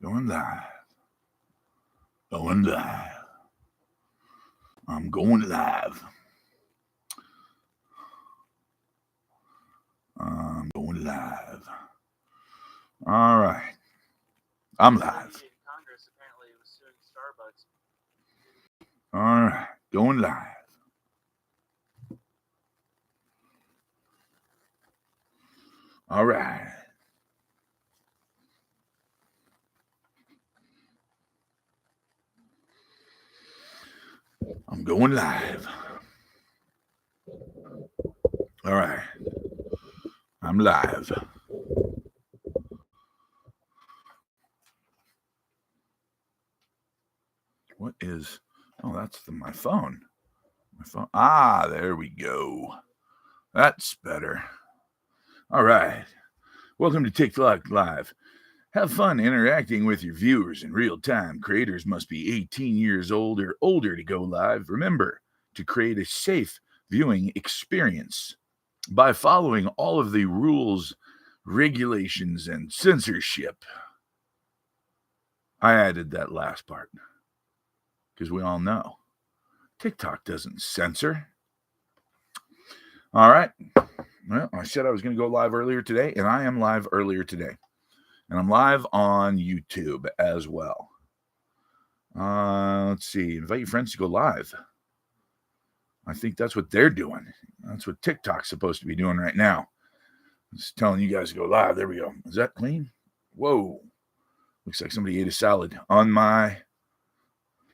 Going live. Going live. I'm going live. I'm going live. All right. I'm live. All right. Going live. All right. I'm going live. All right. I'm live. What is. Oh, that's my phone. My phone. Ah, there we go. That's better. All right. Welcome to TikTok Live. Have fun interacting with your viewers in real time. Creators must be 18 years old or older to go live. Remember to create a safe viewing experience by following all of the rules, regulations, and censorship. I added that last part because we all know TikTok doesn't censor. All right. Well, I said I was going to go live earlier today, and I am live earlier today. And I'm live on YouTube as well. Let's see. Invite your friends to go live. I think that's what they're doing. That's what TikTok's supposed to be doing right now. Just telling you guys to go live. There we go. Is that clean? Whoa. Looks like somebody ate a salad on my.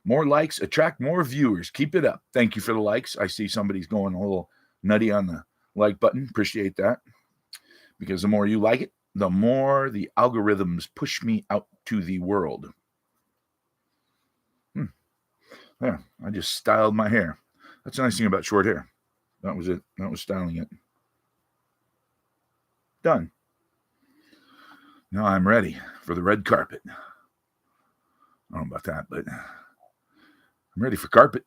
More likes, attract more viewers. Keep it up. Thank you for the likes. I see somebody's going a little nutty on the like button. Appreciate that. Because the more you like it, the more the algorithms push me out to the world. Yeah, I just styled my hair. That's a nice thing about short hair. That was it. That was styling it. Done. Now I'm ready for the red carpet. I don't know about that, but I'm ready for carpet.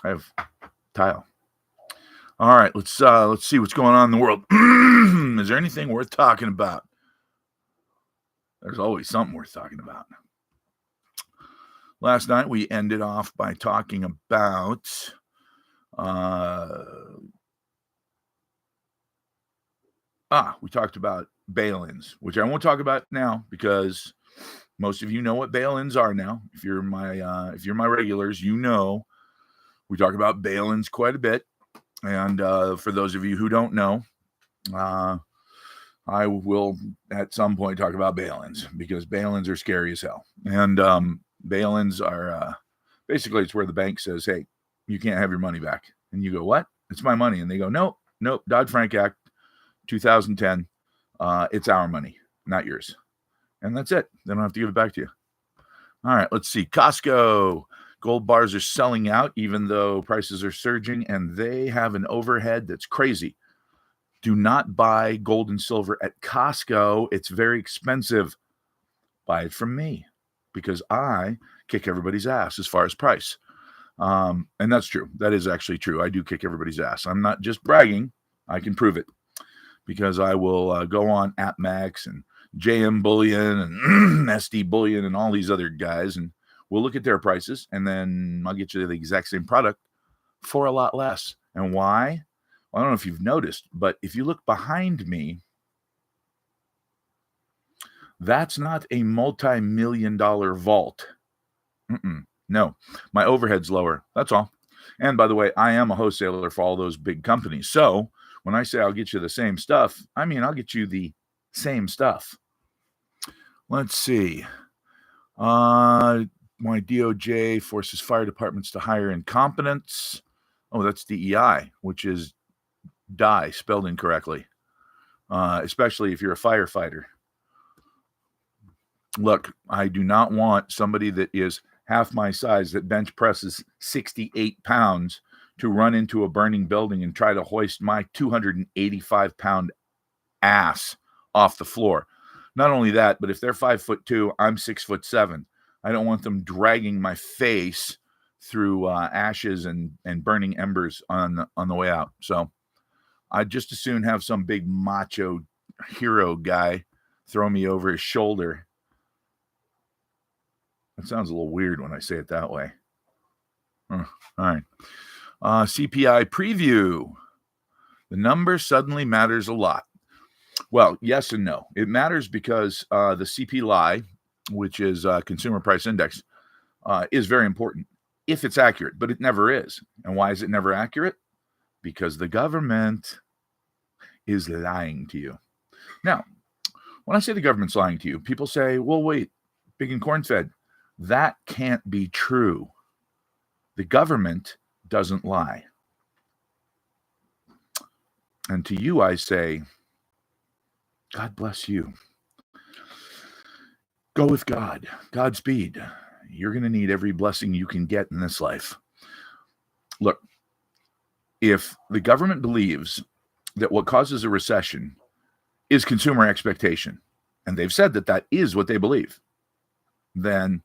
I have tile. All right, let's see what's going on in the world. Is there anything worth talking about? There's always something worth talking about. Last night we ended off by talking about we talked about bail-ins, which I won't talk about now because most of you know what bail-ins are now. If you're my regulars, you know we talk about bail-ins quite a bit. And for those of you who don't know, I will at some point talk about bail-ins because bail-ins are scary as hell. And bail-ins are basically it's where the bank says, "Hey, you can't have your money back," and you go, "What? It's my money," and they go, "Nope, Dodd-Frank Act, 2010, it's our money, not yours," and that's it. They don't have to give it back to you. All right, let's see. Costco. Gold bars are selling out even though prices are surging, and they have an overhead that's crazy. Do not buy gold and silver at Costco. It's very expensive. Buy it from me because I kick everybody's ass as far as price. And that's true. That is actually true. I do kick everybody's ass. I'm not just bragging. I can prove it because I will go on AppMax and JM Bullion and SD Bullion and all these other guys, and we'll look at their prices, and then I'll get you the exact same product for a lot less. And why? Well, I don't know if you've noticed, but if you look behind me, that's not a multi-million-dollar vault. No, my overhead's lower. That's all. And by the way, I am a wholesaler for all those big companies. So when I say I'll get you the same stuff, I mean I'll get you the same stuff. Let's see. My DOJ forces fire departments to hire incompetents. Oh, that's DEI, which is die spelled incorrectly, especially if you're a firefighter. Look, I do not want somebody that is half my size that bench presses 68 pounds to run into a burning building and try to hoist my 285-pound ass off the floor. Not only that, but if they're 5'2", I'm 6'7". I don't want them dragging my face through ashes and burning embers on the way out. So I'd just as soon have some big macho hero guy throw me over his shoulder. That sounds a little weird when I say it that way. All right. CPI preview. The number suddenly matters a lot. Well, yes and no. It matters because the CPI, which is Consumer Price Index, is very important if it's accurate, but it never is. And why is it never accurate? Because the government is lying to you. Now, when I say the government's lying to you, people say, well, wait, Big and Corn Fed, that can't be true. The government doesn't lie. And to you, I say, God bless you. Go with God. Godspeed. You're going to need every blessing you can get in this life. Look, if the government believes that what causes a recession is consumer expectation, and they've said that that is what they believe, then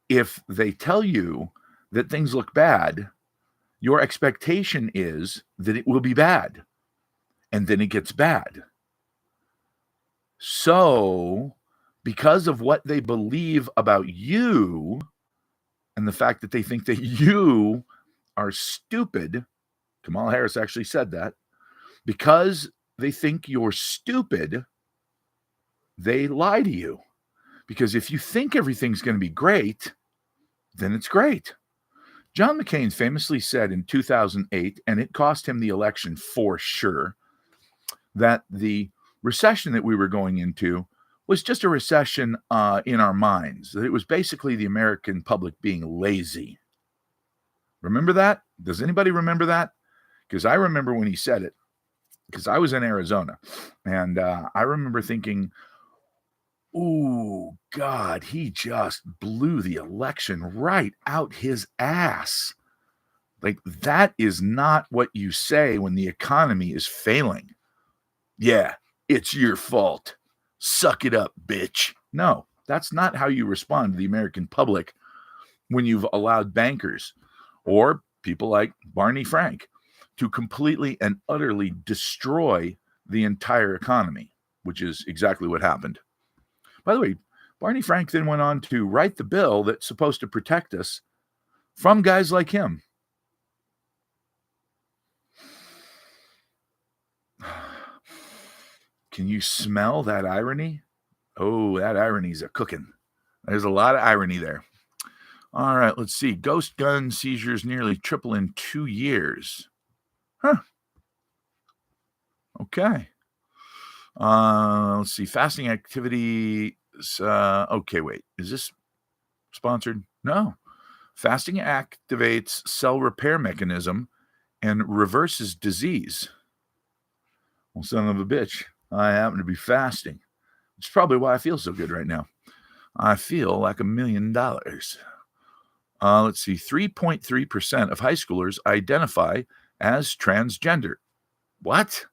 if they tell you that things look bad, your expectation is that it will be bad, and then it gets bad. So, because of what they believe about you and the fact that they think that you are stupid, Kamala Harris actually said that, because they think you're stupid, they lie to you. Because if you think everything's going to be great, then it's great. John McCain famously said in 2008, and it cost him the election for sure, that the recession that we were going into was just a recession in our minds. That it was basically the American public being lazy. Remember that? Does anybody remember that? Because I remember when he said it, because I was in Arizona, and I remember thinking, ooh, God, he just blew the election right out his ass. Like, that is not what you say when the economy is failing. Yeah, it's your fault. Suck it up, bitch. No, that's not how you respond to the American public when you've allowed bankers or people like Barney Frank to completely and utterly destroy the entire economy, which is exactly what happened. By the way, Barney Frank then went on to write the bill that's supposed to protect us from guys like him. Can you smell that irony? Oh, that irony's a cooking. There's a lot of irony there. All right, let's see. Ghost gun seizures nearly triple in 2 years. Huh. Okay. Let's see. Fasting activity. Okay, wait. Is this sponsored? No. Fasting activates cell repair mechanism and reverses disease. Well, son of a bitch. I happen to be fasting. It's probably why I feel so good right now. I feel like $1 million. Let's see. 3.3% of high schoolers identify as transgender. What?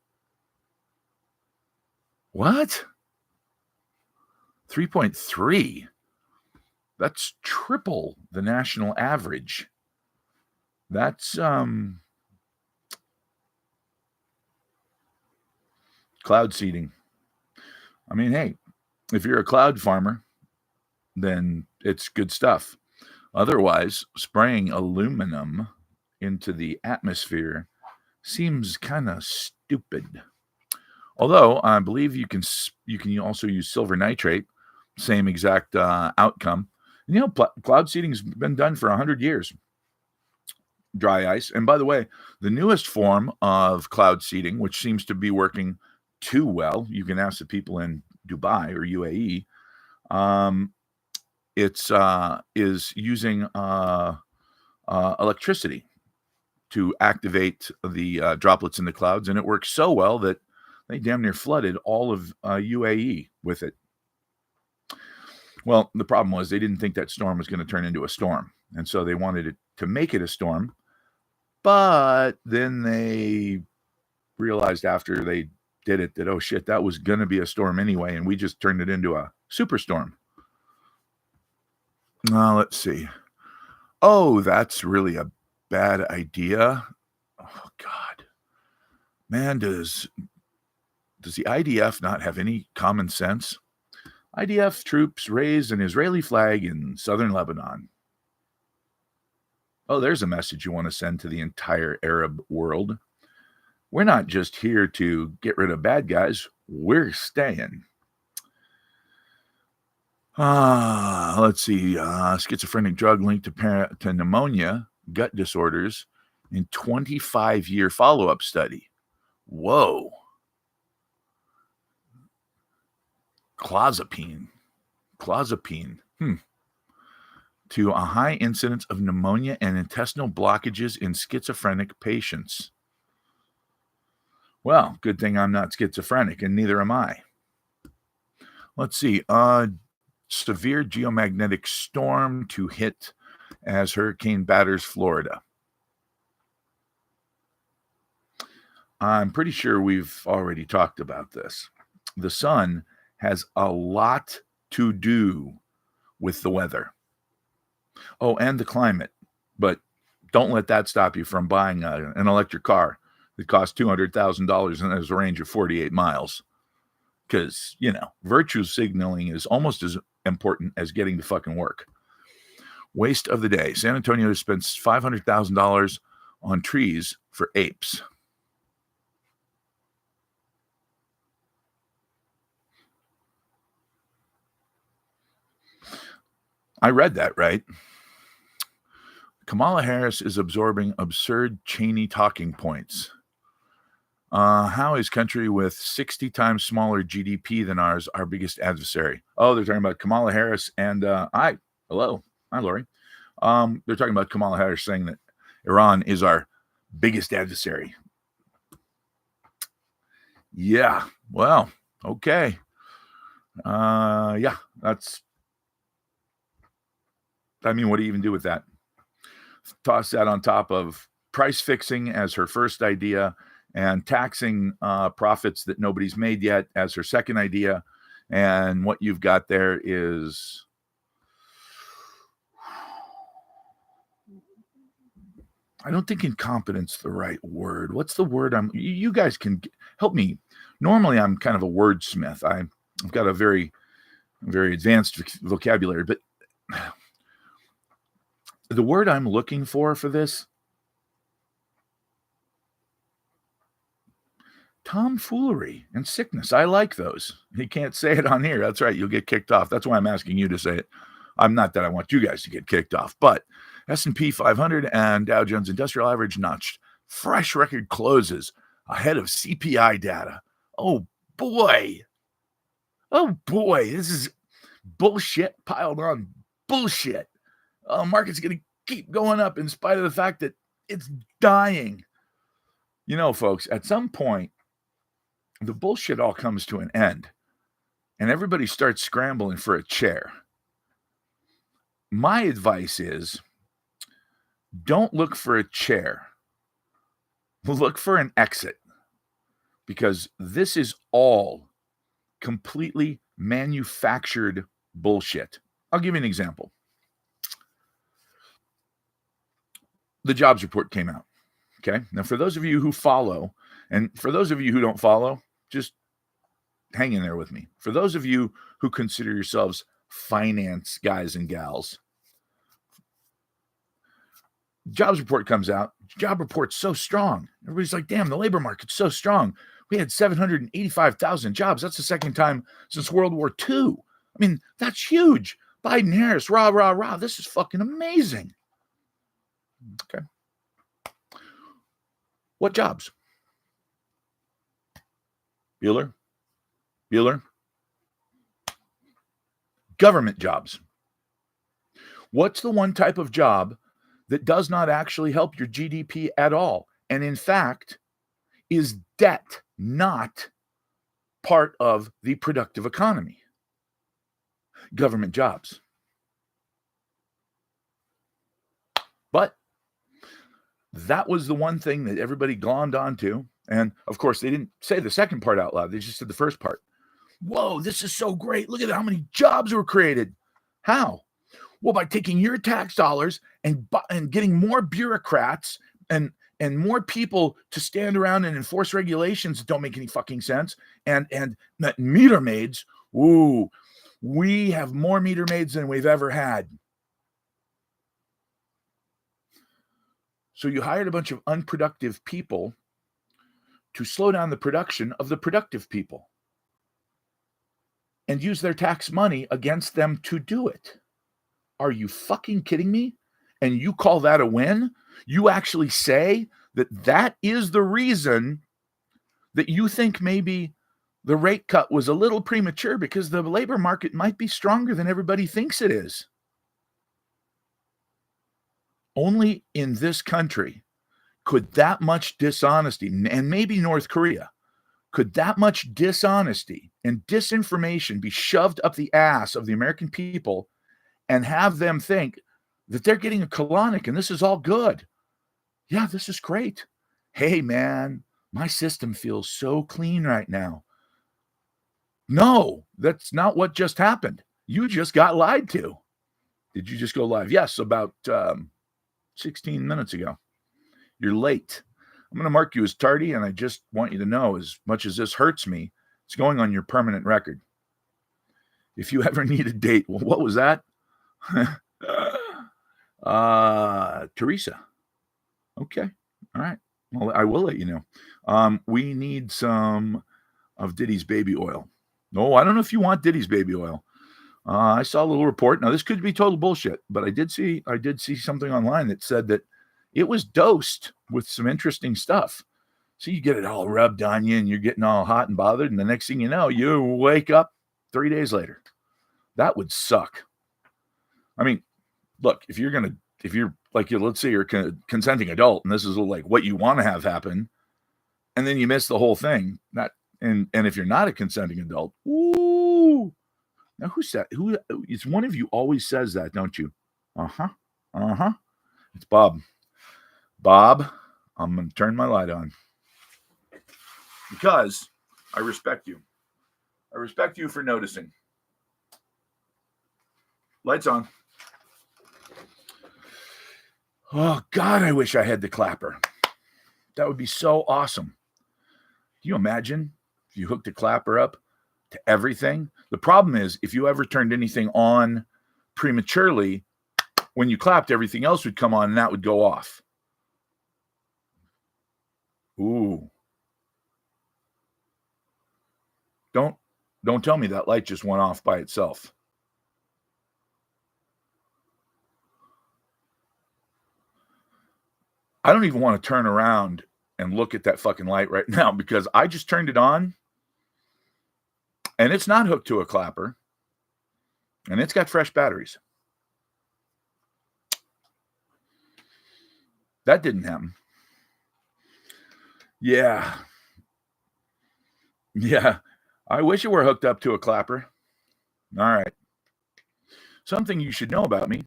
3.3? That's triple the national average. That's cloud seeding. I mean, hey, if you're a cloud farmer, then it's good stuff. Otherwise, spraying aluminum into the atmosphere seems kind of stupid. Although I believe you can also use silver nitrate, same exact outcome. And, cloud seeding's been done for 100 years. Dry ice. And by the way, the newest form of cloud seeding, which seems to be working too well, you can ask the people in Dubai or UAE. Is using electricity to activate the droplets in the clouds, and it works so well that they damn near flooded all of UAE with it. Well, the problem was they didn't think that storm was going to turn into a storm, and so they wanted it to make it a storm, but then they realized after they did it that, oh shit, that was going to be a storm anyway, and we just turned it into a superstorm. Let's see. Oh, that's really a bad idea. Oh, God. Man, does Does the IDF not have any common sense? IDF troops raise an Israeli flag in southern Lebanon. Oh, there's a message you want to send to the entire Arab world. We're not just here to get rid of bad guys. We're staying. Let's see. Schizophrenic drug linked to pneumonia, gut disorders in 25-year follow-up study. Whoa. Clozapine. To a high incidence of pneumonia and intestinal blockages in schizophrenic patients. Well, good thing I'm not schizophrenic, and neither am I. Let's see. Severe geomagnetic storm to hit as hurricane batters Florida. I'm pretty sure we've already talked about this. The sun has a lot to do with the weather. Oh, and the climate. But don't let that stop you from buying an electric car that costs $200,000 and has a range of 48 miles. Because, virtue signaling is almost as important as getting to fucking work. Waste of the day. San Antonio spends $500,000 on trees for apes. I read that right. Kamala Harris is absorbing absurd Cheney talking points. How is country with 60 times smaller GDP than ours our biggest adversary? Oh, they're talking about Kamala Harris and hello. Hi, Lori. They're talking about Kamala Harris saying that Iran is our biggest adversary. Yeah, well, okay. Yeah, what do you even do with that? Toss that on top of price fixing as her first idea and taxing profits that nobody's made yet as her second idea. And what you've got there is, I don't think incompetence is the right word. What's the word? You guys can help me. Normally, I'm kind of a wordsmith. I've got a very, very advanced vocabulary, but the word I'm looking for this, tomfoolery and sickness. I like those. You can't say it on here. That's right. You'll get kicked off. That's why I'm asking you to say it. I'm not that I want you guys to get kicked off, but S&P 500 and Dow Jones Industrial Average notched fresh record closes ahead of CPI data. Oh boy. This is bullshit piled on bullshit. Market's going to keep going up in spite of the fact that it's dying. Folks, at some point, the bullshit all comes to an end and everybody starts scrambling for a chair. My advice is, don't look for a chair. Look for an exit, because this is all completely manufactured bullshit. I'll give you an example. The jobs report came out. Okay. Now, for those of you who follow, and for those of you who don't follow, just hang in there with me. For those of you who consider yourselves finance guys and gals, jobs report comes out. Job report's so strong. Everybody's like, damn, the labor market's so strong. We had 785,000 jobs. That's the second time since World War II. I mean, that's huge. Biden, Harris, rah, rah, rah. This is fucking amazing. Okay. What jobs? Bueller? Government jobs. What's the one type of job that does not actually help your GDP at all? And in fact, is debt not part of the productive economy? Government jobs. But that was the one thing that everybody glommed onto. And of course, they didn't say the second part out loud. They just said the first part. Whoa, this is so great. Look at how many jobs were created. How? Well, by taking your tax dollars and getting more bureaucrats and and more people to stand around and enforce regulations that don't make any fucking sense. And meter maids, ooh, we have more meter maids than we've ever had. So you hired a bunch of unproductive people to slow down the production of the productive people and use their tax money against them to do it. Are you fucking kidding me? And you call that a win? You actually say that that is the reason that you think maybe the rate cut was a little premature because the labor market might be stronger than everybody thinks it is. Only in this country could that much dishonesty, and maybe North Korea, could that much dishonesty and disinformation be shoved up the ass of the American people and have them think that they're getting a colonic and this is all good. Yeah, this is great. Hey, man, my system feels so clean right now. No, that's not what just happened. You just got lied to. Did you just go live? Yes, about 16 minutes ago. You're late. I'm going to mark you as tardy, and I just want you to know, as much as this hurts me, it's going on your permanent record. If you ever need a date, well, what was that? Teresa. Okay. All right. Well, I will let you know. We need some of Diddy's baby oil. No, I don't know if you want Diddy's baby oil. I saw a little report. Now, this could be total bullshit, but I did see something online that said that it was dosed with some interesting stuff. So you get it all rubbed on you and you're getting all hot and bothered. And the next thing you know, you wake up 3 days later. That would suck. I mean, look, if you're like, let's say you're a consenting adult and this is like what you want to have happen, and then you miss the whole thing. And if you're not a consenting adult, ooh, now who it's one of you always says that, don't you? It's Bob. Bob, I'm going to turn my light on because I respect you. I respect you for noticing. Lights on. Oh, God, I wish I had the clapper. That would be so awesome. Can you imagine if you hooked a clapper up to everything? The problem is, if you ever turned anything on prematurely, when you clapped, everything else would come on and that would go off. Ooh. Don't tell me that light just went off by itself. I don't even want to turn around and look at that fucking light right now because I just turned it on and it's not hooked to a clapper and it's got fresh batteries. That didn't happen. Yeah. I wish it were hooked up to a clapper. All right. Something you should know about me.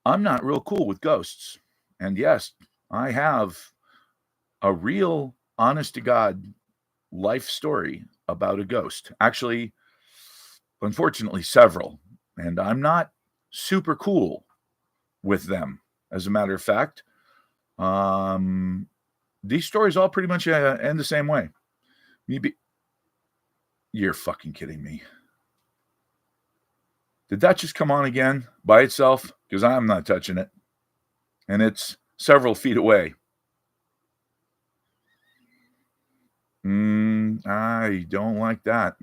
I'm not real cool with ghosts. And yes, I have a real, honest to God life story about a ghost. Actually, unfortunately, several. And I'm not super cool with them. As a matter of fact, these stories all pretty much end the same way. You're fucking kidding me. Did that just come on again by itself? Because I'm not touching it. And it's several feet away. I don't like that.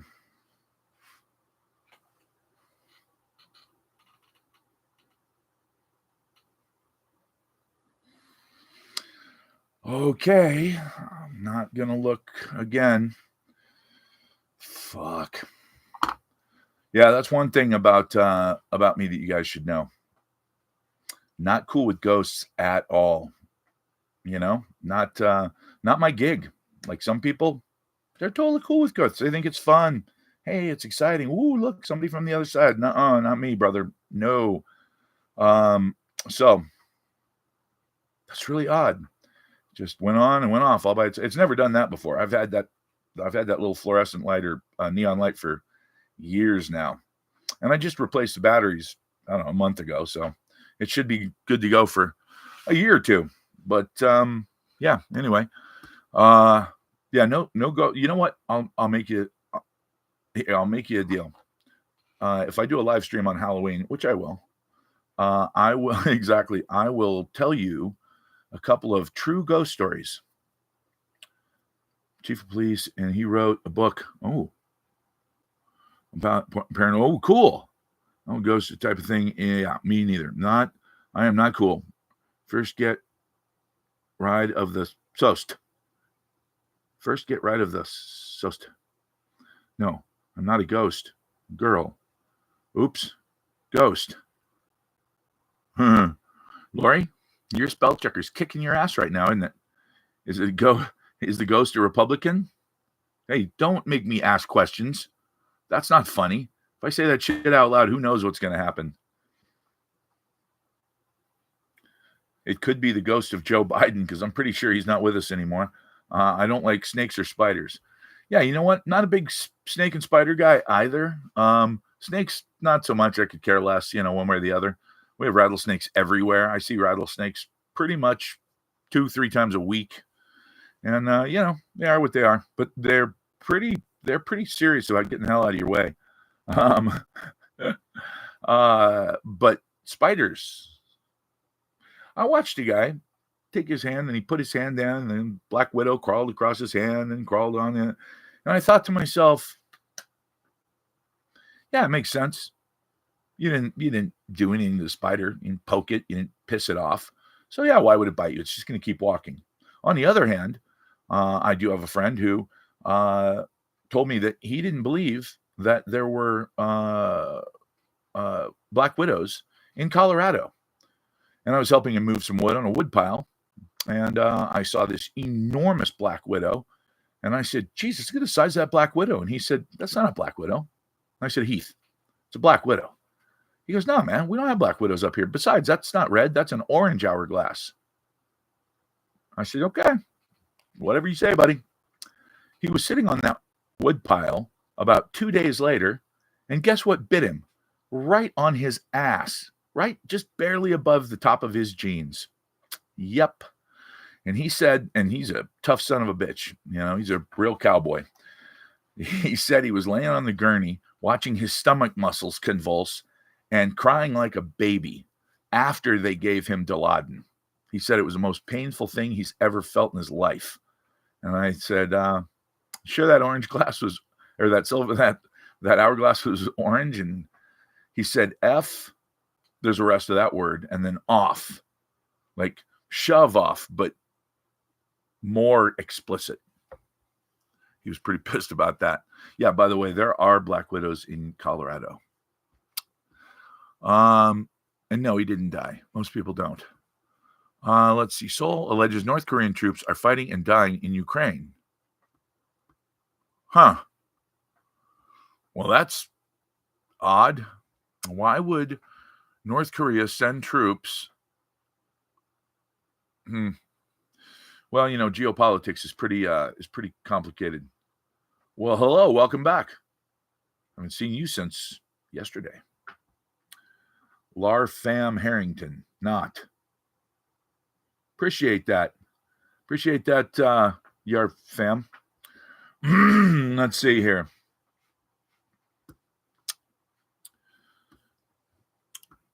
Okay. I'm not going to look again. Fuck. Yeah, that's one thing about me that you guys should know. Not cool with ghosts at all. You know, not my gig. Like some people, they're totally cool with ghosts. They think it's fun. Hey, it's exciting. Ooh, look, somebody from the other side. Nuh-uh, not me, brother. No. So that's really odd. Just went on and went off all by itself. It's never done that before. I've had that little fluorescent light or neon light for years now. And I just replaced the batteries, I don't know, a month ago. So it should be good to go for a year or two. But yeah. Anyway, yeah. No go. You know what? I'll make you. I'll make you a deal. If I do a live stream on Halloween, which I will, I will exactly. I will tell you a couple of true ghost stories. Chief of police, and he wrote a book. Oh, about paranormal. Oh, cool. Oh, ghost type of thing. Yeah, me neither. Not. I am not cool. First get rid of the soast. First get rid of the soast. No, I'm not a ghost. Girl. Oops. Ghost. Lori, your spell checker's kicking your ass right now, isn't it? Is the ghost a Republican? Hey, don't make me ask questions. That's not funny. If I say that shit out loud, who knows what's going to happen? It could be the ghost of Joe Biden, because I'm pretty sure he's not with us anymore. I don't like snakes or spiders. Yeah, you know what? Not a big snake and spider guy either. Snakes, not so much. I could care less, one way or the other. We have rattlesnakes everywhere. I see rattlesnakes pretty much 2-3 times a week. And, they are what they are. But they're pretty serious about getting the hell out of your way. But spiders. I watched a guy take his hand, and he put his hand down, and then Black Widow crawled across his hand and crawled on it. And I thought to myself, yeah, it makes sense. You didn't do anything to the spider. You didn't poke it. You didn't piss it off. So yeah, why would it bite you? It's just going to keep walking. On the other hand, I do have a friend who told me that he didn't believe that there were Black Widows in Colorado. And I was helping him move some wood on a wood pile. And I saw this enormous Black Widow. And I said, Jesus, look at the size of that Black Widow. And he said, that's not a Black Widow. And I said, Heath, it's a Black Widow. He goes, no, man, we don't have Black Widows up here. Besides, that's not red. That's an orange hourglass. I said, okay, whatever you say, buddy. He was sitting on that wood pile about 2 days later. And guess what bit him? Right on his ass. Right just barely above the top of his jeans. Yep. And he said, and he's a tough son of a bitch. He's a real cowboy. He said he was laying on the gurney, watching his stomach muscles convulse and crying like a baby after they gave him Dilaudid. He said it was the most painful thing he's ever felt in his life. And I said, sure that orange glass was, or that silver, that hourglass was orange? And he said, F, there's the rest of that word, and then off, like shove off, but more explicit. He was pretty pissed about that. Yeah, by the way, there are Black Widows in Colorado. And no, he didn't die. Most people don't. Let's see. Seoul alleges North Korean troops are fighting and dying in Ukraine. Huh. Well, that's odd. Why would North Korea send troops? Well, geopolitics is pretty complicated. Well, hello, welcome back. I haven't seen you since yesterday. Lar Fam Harrington, not. Appreciate that. Yar Fam. Let's see here.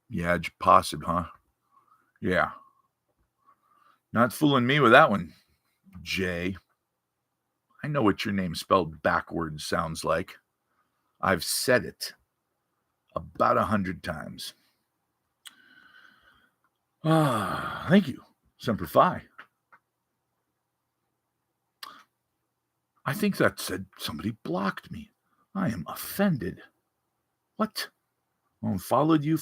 Yeah, possible, huh? Yeah. Not fooling me with that one, Jay. I know what your name spelled backwards sounds like. I've said it about 100 times. Thank you, Semper Fi. I think that said somebody blocked me. I am offended. What? Oh, followed you.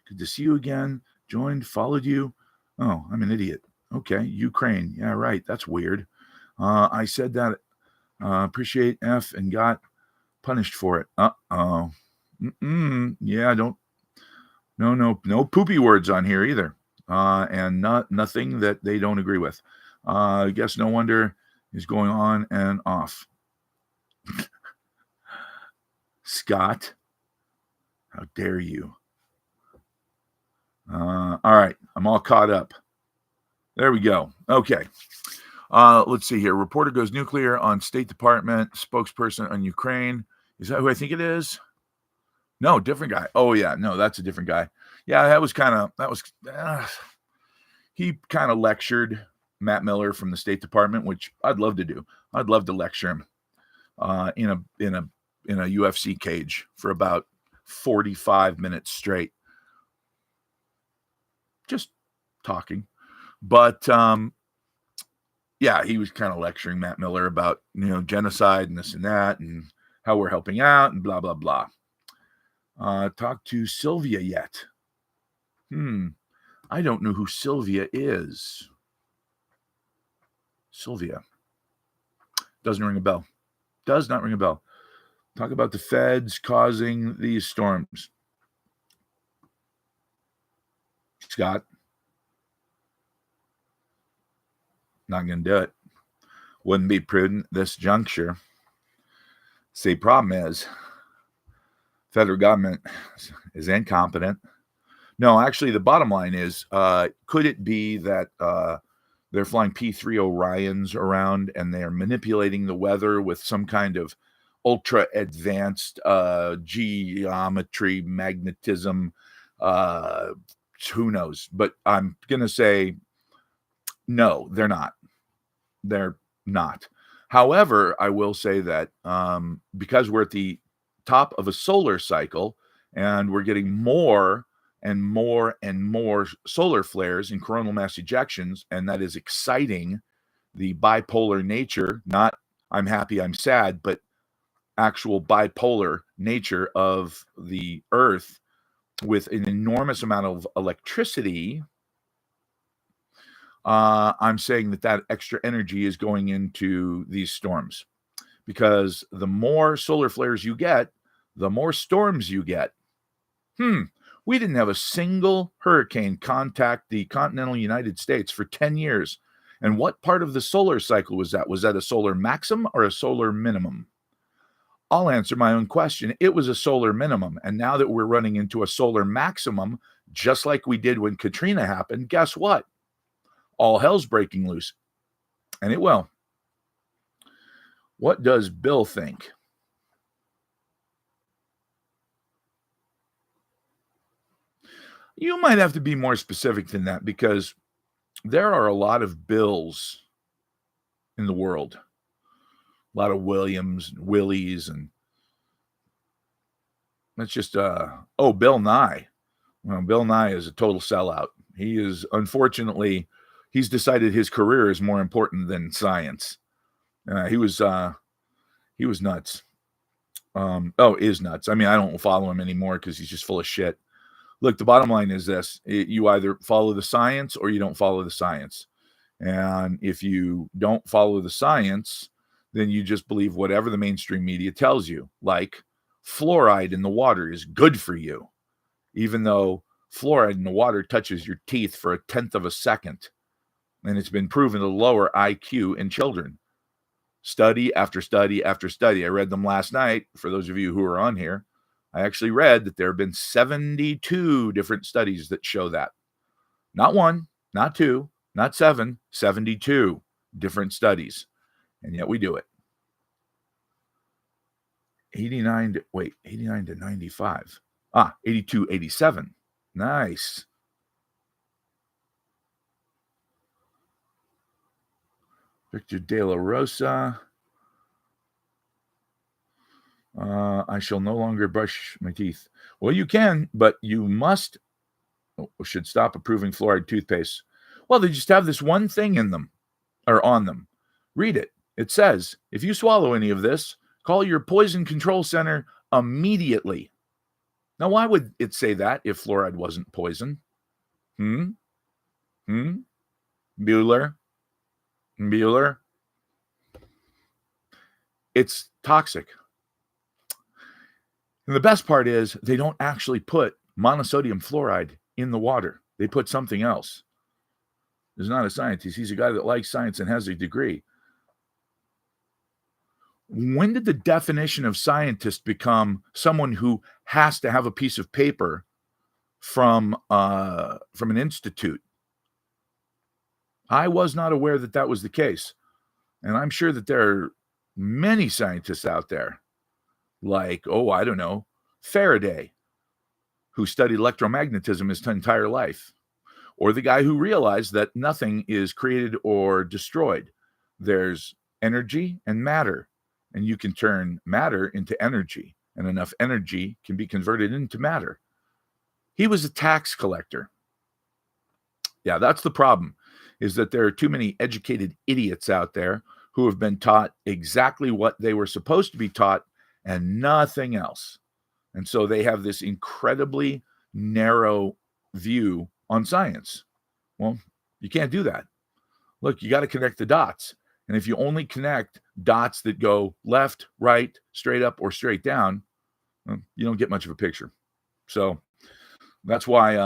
Good to see you again. Joined, followed you. Oh, I'm an idiot. Okay, Ukraine. Yeah, right. That's weird. I said that. Appreciate F and got punished for it. Uh-oh. Yeah, don't. No poopy words on here either. And nothing that they don't agree with. I guess no wonder is going on and off. Scott, how dare you? All right. I'm all caught up. There we go. Okay. Let's see here. Reporter goes nuclear on State Department spokesperson on Ukraine. Is that who I think it is? No, different guy. Oh yeah, no, that's a different guy. Yeah, he kind of lectured Matt Miller from the State Department, which I'd love to do. I'd love to lecture him in a UFC cage for about 45 minutes straight, just talking. But yeah, he was kind of lecturing Matt Miller about genocide and this and that and how we're helping out and blah blah blah. Talked to Sylvia yet? I don't know who Sylvia is. Sylvia. Doesn't ring a bell. Does not ring a bell. Talk about the feds causing these storms. Scott. Not going to do it. Wouldn't be prudent this juncture. See, problem is, federal government is incompetent. No, actually, the bottom line is, could it be that they're flying P-3 Orions around and they're manipulating the weather with some kind of ultra advanced geometry, magnetism? Who knows? But I'm going to say, no, they're not. They're not. However, I will say that because we're at the top of a solar cycle and we're getting more and more and more solar flares and coronal mass ejections, and that is exciting the bipolar nature, not I'm happy, I'm sad, but actual bipolar nature of the Earth with an enormous amount of electricity. I'm saying that extra energy is going into these storms, because the more solar flares you get, the more storms you get. We didn't have a single hurricane contact the continental United States for 10 years. And what part of the solar cycle was that? Was that a solar maximum or a solar minimum? I'll answer my own question. It was a solar minimum. And now that we're running into a solar maximum, just like we did when Katrina happened, guess what? All hell's breaking loose. And it will. What does Bill think? You might have to be more specific than that, because there are a lot of Bills in the world. A lot of Williams, and Willies, and that's just, Bill Nye. Well, Bill Nye is a total sellout. He is, unfortunately, he's decided his career is more important than science. He was nuts. Is nuts. I mean, I don't follow him anymore because he's just full of shit. Look, the bottom line is this: you either follow the science or you don't follow the science. And if you don't follow the science, then you just believe whatever the mainstream media tells you, like fluoride in the water is good for you, even though fluoride in the water touches your teeth for 1/10 of a second. And it's been proven to lower IQ in children. Study after study after study. I read them last night. For those of you who are on here, I actually read that there have been 72 different studies that show that. Not one, not two, not seven, 72 different studies. And yet we do it. 89 to 95. 82, 87. Nice. Victor De La Rosa. I shall no longer brush my teeth. Well, you can, but you should stop approving fluoride toothpaste. Well, they just have this one thing in them, or on them. Read it. It says, if you swallow any of this, call your poison control center immediately. Now, why would it say that if fluoride wasn't poison? Bueller? It's toxic. And the best part is they don't actually put monosodium fluoride in the water. They put something else. He's not a scientist. He's a guy that likes science and has a degree. When did the definition of scientist become someone who has to have a piece of paper from an institute. I was not aware that that was the case. And I'm sure that there are many scientists out there, like, oh, I don't know, Faraday, who studied electromagnetism his entire life, or the guy who realized that nothing is created or destroyed. There's energy and matter, and you can turn matter into energy, and enough energy can be converted into matter. He was a tax collector. Yeah, that's the problem, is that there are too many educated idiots out there who have been taught exactly what they were supposed to be taught and nothing else. And so they have this incredibly narrow view on science. Well, you can't do that. Look, you got to connect the dots. And if you only connect dots that go left, right, straight up, or straight down, well, you don't get much of a picture. So that's why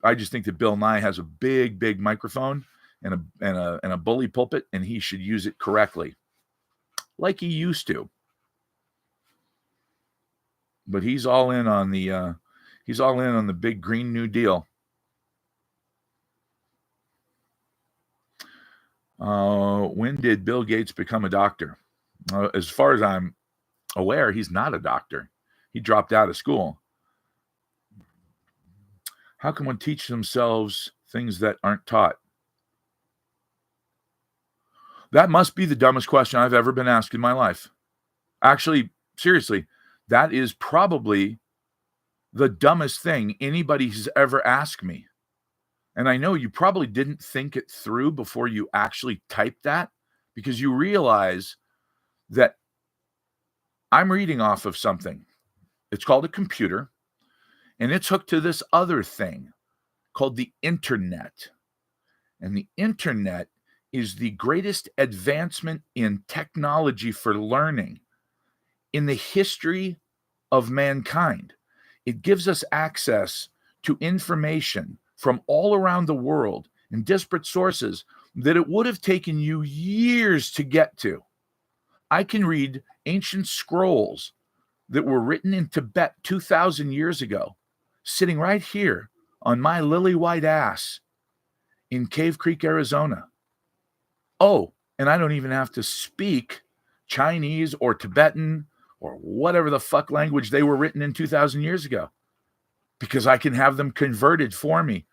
I just think that Bill Nye has a big microphone and a bully pulpit, and he should use it correctly, like he used to. But he's all in on the big Green New Deal. When did Bill Gates become a doctor? As far as I'm aware, he's not a doctor. He dropped out of school. How can one teach themselves things that aren't taught? That must be the dumbest question I've ever been asked in my life. Actually, seriously, that is probably the dumbest thing anybody's ever asked me. And I know you probably didn't think it through before you actually typed that, because you realize that I'm reading off of something. It's called a computer, and it's hooked to this other thing called the internet. And the internet is the greatest advancement in technology for learning in the history of mankind. It gives us access to information from all around the world in disparate sources that it would have taken you years to get to. I can read ancient scrolls that were written in Tibet 2,000 years ago, sitting right here on my lily white ass in Cave Creek, Arizona. Oh, and I don't even have to speak Chinese or Tibetan or whatever the fuck language they were written in 2,000 years ago, because I can have them converted for me.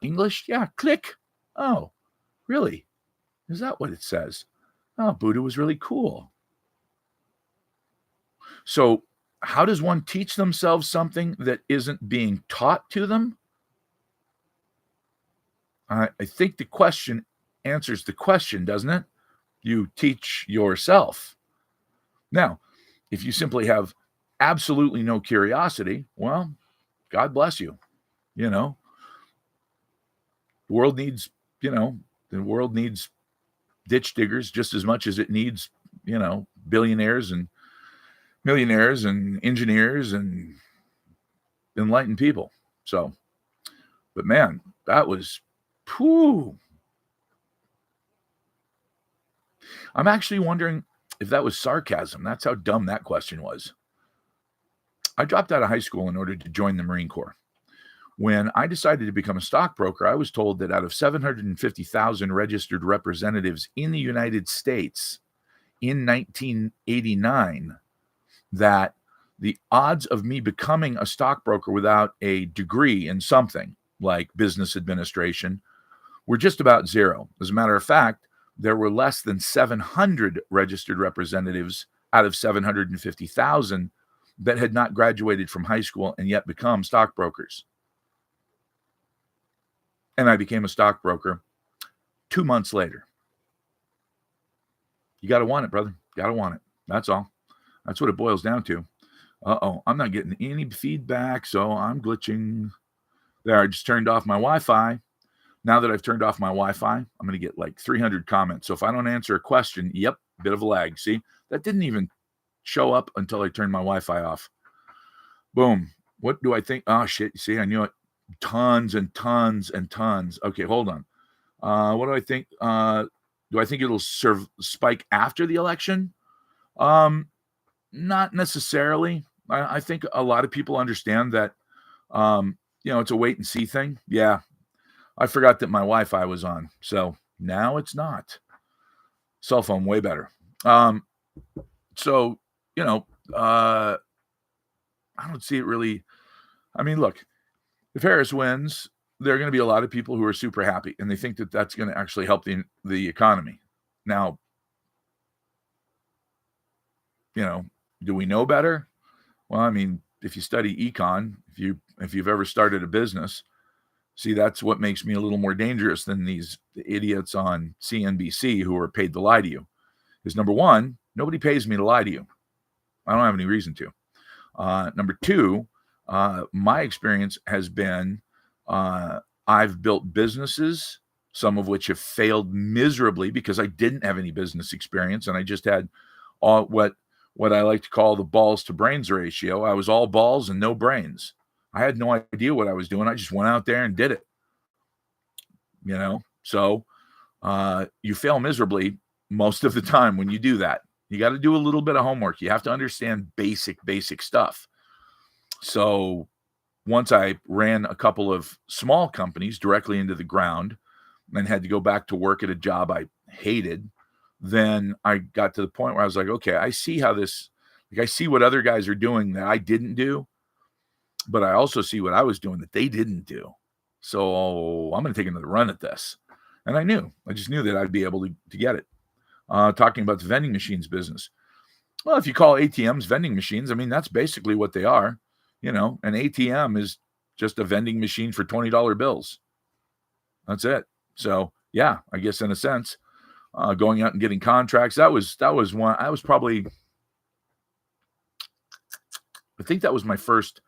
English? Yeah, click. Oh, really? Is that what it says? Oh, Buddha was really cool. So how does one teach themselves something that isn't being taught to them? I think the question answers the question, doesn't it? You teach yourself. Now, if you simply have absolutely no curiosity, well, God bless you. You know, the world needs, the world needs ditch diggers just as much as it needs, billionaires and millionaires and engineers and enlightened people. So, but man, that was, whew. I'm actually wondering if that was sarcasm. That's how dumb that question was. I dropped out of high school in order to join the Marine Corps. When I decided to become a stockbroker, I was told that out of 750,000 registered representatives in the United States in 1989, that the odds of me becoming a stockbroker without a degree in something like business administration were just about zero. As a matter of fact, there were less than 700 registered representatives out of 750,000 that had not graduated from high school and yet become stockbrokers. And I became a stockbroker 2 months later. You got to want it, brother. Got to want it. That's all. That's what it boils down to. Uh-oh, I'm not getting any feedback, so I'm glitching. There, I just turned off my Wi-Fi. Now that I've turned off my Wi-Fi, I'm going to get like 300 comments. So if I don't answer a question, yep, bit of a lag. See, that didn't even show up until I turned my Wi-Fi off. Boom. What do I think? Oh, shit. See, I knew it. Tons and tons and tons. Okay, hold on. What do I think? Do I think it'll spike after the election? Not necessarily. I think a lot of people understand that it's a wait and see thing. Yeah, I forgot that my Wi-Fi was on, so now it's not. Cell phone way better. So you know, I don't see it really. I mean, look, if Harris wins, there are going to be a lot of people who are super happy, and they think that that's going to actually help the economy. Now, do we know better? Well, I mean, if you study econ, if you've ever started a business, see, that's what makes me a little more dangerous than these idiots on CNBC who are paid to lie to you. Is number one, nobody pays me to lie to you. I don't have any reason to. Number two, my experience has been I've built businesses, some of which have failed miserably because I didn't have any business experience, and I just had all what I like to call the balls to brains ratio. I was all balls and no brains. I had no idea what I was doing. I just went out there and did it. So you fail miserably most of the time when you do that. You got to do a little bit of homework. You have to understand basic stuff. So once I ran a couple of small companies directly into the ground and had to go back to work at a job I hated, then I got to the point where I was like, okay, I see how this, I see what other guys are doing that I didn't do, but I also see what I was doing that they didn't do. So I'm going to take another run at this. And I just knew that I'd be able to get it. Talking about the vending machines business. Well, if you call ATMs vending machines, I mean, that's basically what they are. An ATM is just a vending machine for $20 bills. That's it. So yeah, I guess in a sense, going out and getting contracts, that was one. I think that was my first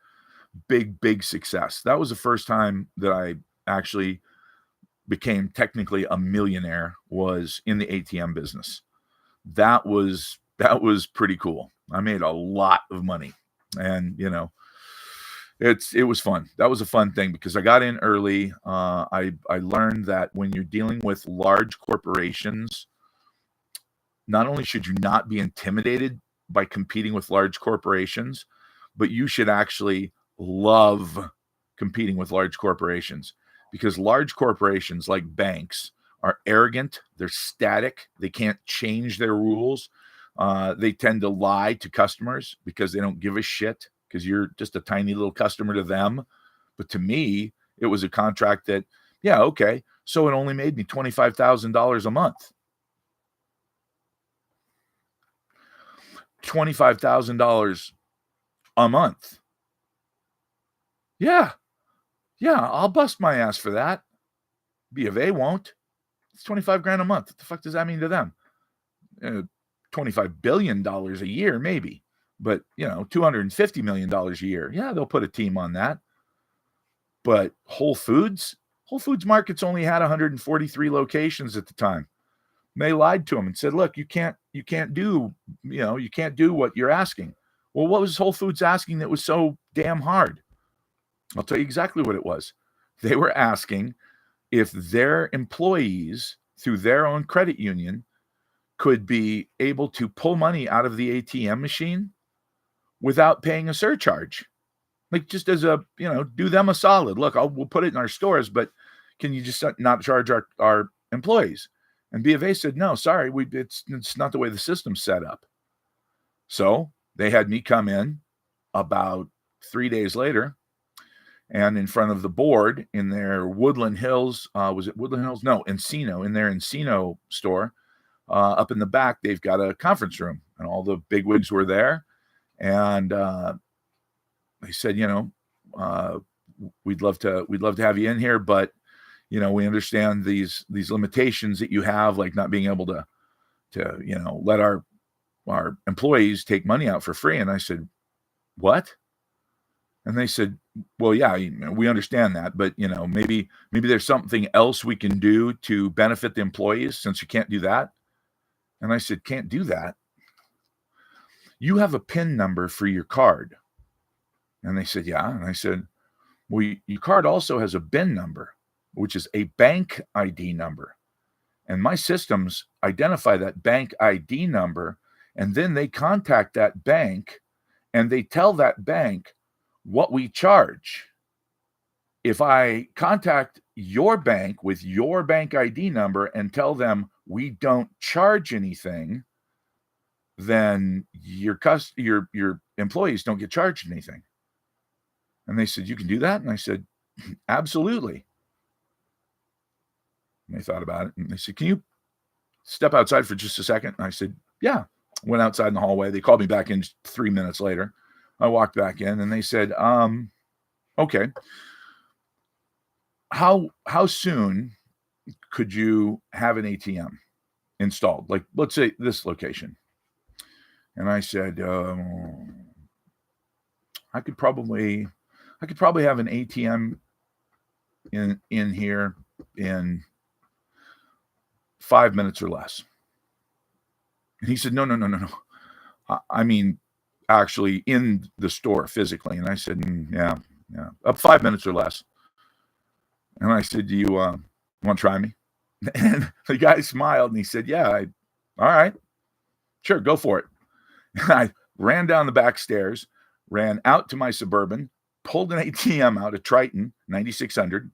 big success. That was the first time that I actually became technically a millionaire, was in the ATM business. That was pretty cool. I made a lot of money, and it was fun. That was a fun thing because I got in early. I learned that when you're dealing with large corporations, not only should you not be intimidated by competing with large corporations, but you should actually love competing with large corporations, because large corporations like banks are arrogant. They're static. They can't change their rules. They tend to lie to customers because they don't give a shit, because you're just a tiny little customer to them. But to me, it was a contract that, yeah, okay, so it only made me $25,000 a month. $25,000 a month. Yeah, I'll bust my ass for that. B of A won't. It's 25 grand a month. What the fuck does that mean to them? $25 billion a year, maybe. But, $250 million a year. Yeah, they'll put a team on that. But Whole Foods Market's only had 143 locations at the time. And they lied to them and said, look, you can't do what you're asking. Well, what was Whole Foods asking that was so damn hard? I'll tell you exactly what it was. They were asking if their employees, through their own credit union, could be able to pull money out of the ATM machine without paying a surcharge. Like, just as do them a solid. Look, we'll put it in our stores, but can you just not charge our employees? And B of A said, no, sorry, it's not the way the system's set up. So they had me come in about 3 days later, and in front of the board in their Woodland Hills, was it Woodland Hills? No, Encino, in their Encino store, up in the back, they've got a conference room, and all the bigwigs were there. And they said, we'd love to have you in here, but we understand these limitations that you have, like not being able to let our employees take money out for free. And I said, what? And they said, well, yeah, we understand that, but maybe there's something else we can do to benefit the employees, since you can't do that. And I said, can't do that? You have a PIN number for your card. And they said, yeah. And I said, well, your card also has a BIN number, which is a bank ID number. And my systems identify that bank ID number, and then they contact that bank and they tell that bank what we charge. if I contact your bank with your bank ID number and tell them we don't charge anything, then your employees don't get charged anything. And they said, you can do that? And I said, absolutely. And they thought about it and they said, can you step outside for just a second? And I said, yeah. Went outside in the hallway. They called me back in 3 minutes later. I walked back in and they said, okay, how soon could you have an ATM installed? Like, let's say this location. And I said, I could probably have an ATM in here in 5 minutes or less. And he said, no. I mean, actually in the store physically. And I said, yeah, up 5 minutes or less. And I said, do you want to try me? And the guy smiled and he said, yeah, all right, sure, go for it. And I ran down the back stairs, ran out to my Suburban, pulled an ATM out, a Triton 9600,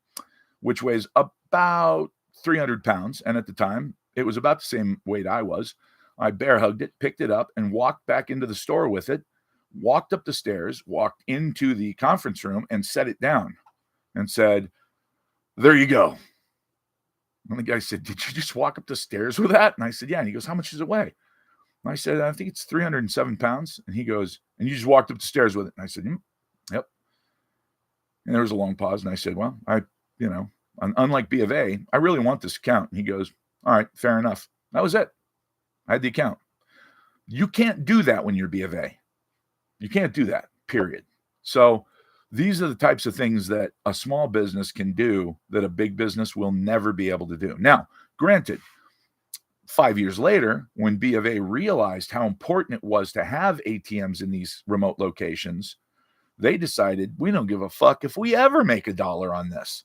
which weighs about 300 pounds. And at the time, it was about the same weight I was. I bear hugged it, picked it up, and walked back into the store with it, walked up the stairs, walked into the conference room, and set it down and said, there you go. And the guy said, did you just walk up the stairs with that? And I said, yeah. And he goes, how much does it weigh? And I said, I think it's 307 pounds. And he goes, and you just walked up the stairs with it? And I said, yep. And there was a long pause. And I said, well, unlike B of A, I really want this account. And he goes, all right, fair enough. That was it. I had the account. You can't do that when you're B of A. You can't do that, period. So these are the types of things that a small business can do that a big business will never be able to do. Now, granted, 5 years later, when B of A realized how important it was to have ATMs in these remote locations, they decided, we don't give a fuck if we ever make $1 on this.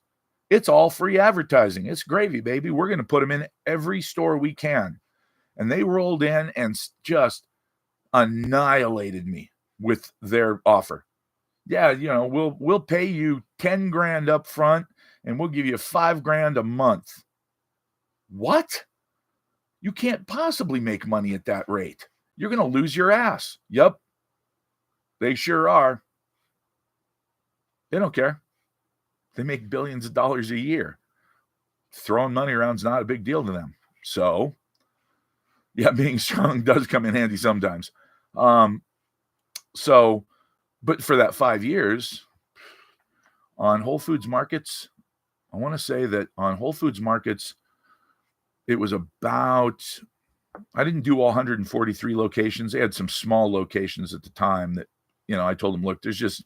It's all free advertising. It's gravy, baby. We're going to put them in every store we can. And they rolled in and just annihilated me with their offer. Yeah, we'll pay you 10 grand up front and we'll give you 5 grand a month. What? You can't possibly make money at that rate. You're going to lose your ass. Yep. They sure are. They don't care. They make billions of dollars a year. Throwing money around is not a big deal to them. So, yeah, being strong does come in handy sometimes. But for that 5 years on Whole Foods Markets, I want to say that on Whole Foods Markets, it was about, I didn't do all 143 locations. They had some small locations at the time that, I told them, look, there's just,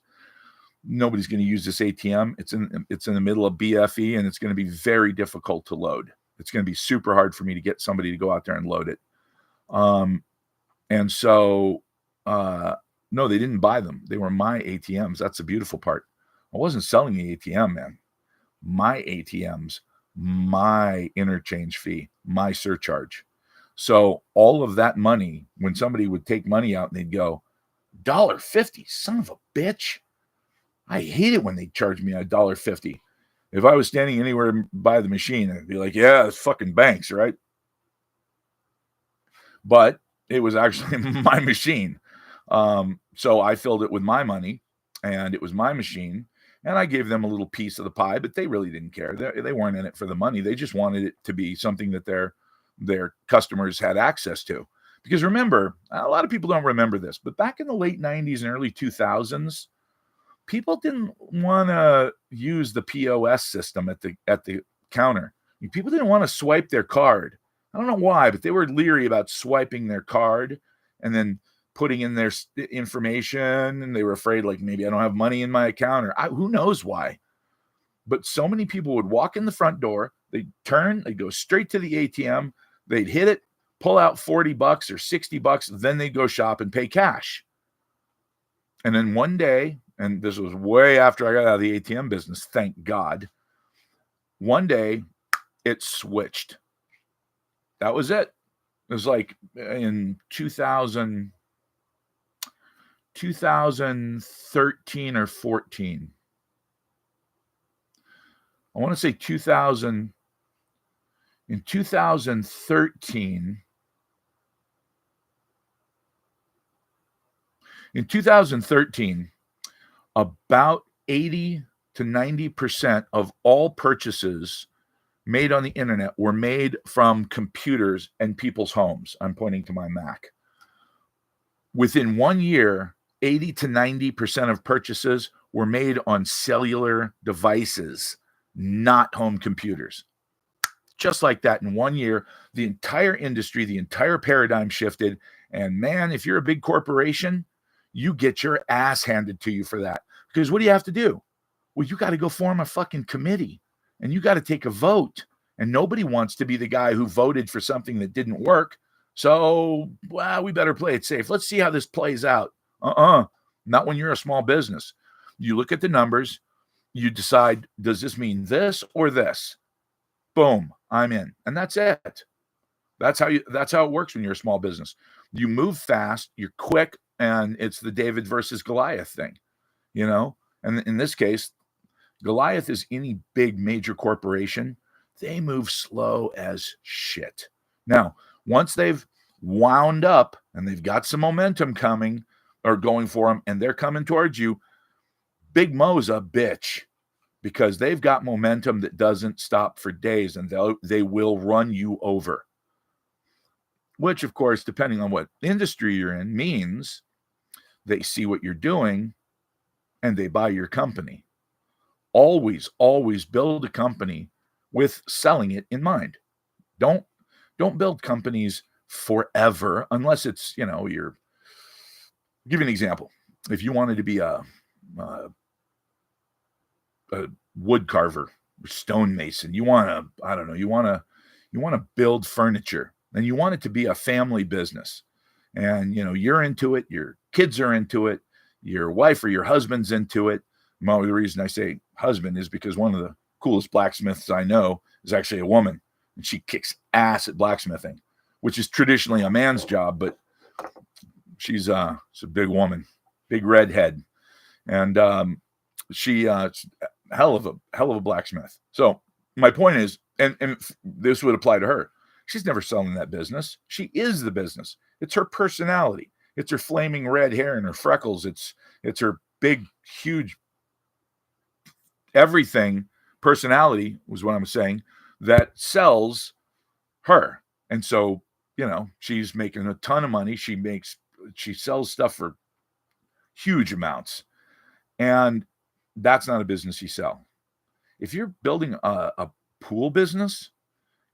nobody's going to use this ATM. It's in the middle of BFE and it's going to be very difficult to load. It's going to be super hard for me to get somebody to go out there and load it. No, they didn't buy them. They were my ATMs. That's the beautiful part. I wasn't selling the ATM, man. My ATMs, my interchange fee, my surcharge. So all of that money, when somebody would take money out and they'd go, $1.50, son of a bitch. I hate it when they charge me $1.50. If I was standing anywhere by the machine, I'd be like, yeah, it's fucking banks, right? But it was actually my machine. So I filled it with my money and it was my machine and I gave them a little piece of the pie, but they really didn't care. They weren't in it for the money. They just wanted it to be something that their customers had access to. Because remember, a lot of people don't remember this, but back in the late 90s and early 2000s, people didn't want to use the POS system at the counter. People didn't want to swipe their card. I don't know why, but they were leery about swiping their card and then putting in their information, and they were afraid, like, maybe I don't have money in my account, or who knows why. But so many people would walk in the front door, they'd turn, they'd go straight to the ATM, they'd hit it, pull out $40 or $60, then they'd go shop and pay cash. And then one day, and this was way after I got out of the ATM business, thank God, one day it switched. That was it. It was like in 2013 or 14. I want to say 2000, in 2013, about 80 to 90% of all purchases made on the internet were made from computers and people's homes. I'm pointing to my Mac. Within 1 year, 80 to 90% of purchases were made on cellular devices, not home computers. Just like that, in 1 year, the entire industry, the entire paradigm shifted. And man, if you're a big corporation, you get your ass handed to you for that. Because what do you have to do? Well, you got to go form a fucking committee and you got to take a vote. And nobody wants to be the guy who voted for something that didn't work. So, well, we better play it safe. Let's see how this plays out. Not when you're a small business. You look at the numbers, you decide, does this mean this or this? Boom, I'm in. And that's it. That's how it works when you're a small business. You move fast, you're quick, and it's the David versus Goliath thing, you know? And in this case, Goliath is any big major corporation. They move slow as shit. Now, once they've wound up and they've got some momentum coming or going for them and they're coming towards you, Big Mo's a bitch because they've got momentum that doesn't stop for days and they will run you over. Which, of course, depending on what industry you're in, means they see what you're doing and they buy your company. Always, always build a company with selling it in mind. Don't build companies forever unless it's, I'll give you an example. If you wanted to be a wood carver, stonemason, you want to build furniture and you want it to be a family business. And, you're into it. Your kids are into it. Your wife or your husband's into it. Well, the reason I say husband is because one of the coolest blacksmiths I know is actually a woman, and she kicks ass at blacksmithing, which is traditionally a man's job, but she's a big woman, big redhead, and she hell of a blacksmith. So my point is, and this would apply to her. She's never selling that business. She is the business. It's her personality. It's her flaming red hair and her freckles. It's her big, huge everything personality was what I'm saying that sells her. And so, she's making a ton of money. She sells stuff for huge amounts. And that's not a business you sell. If you're building a pool business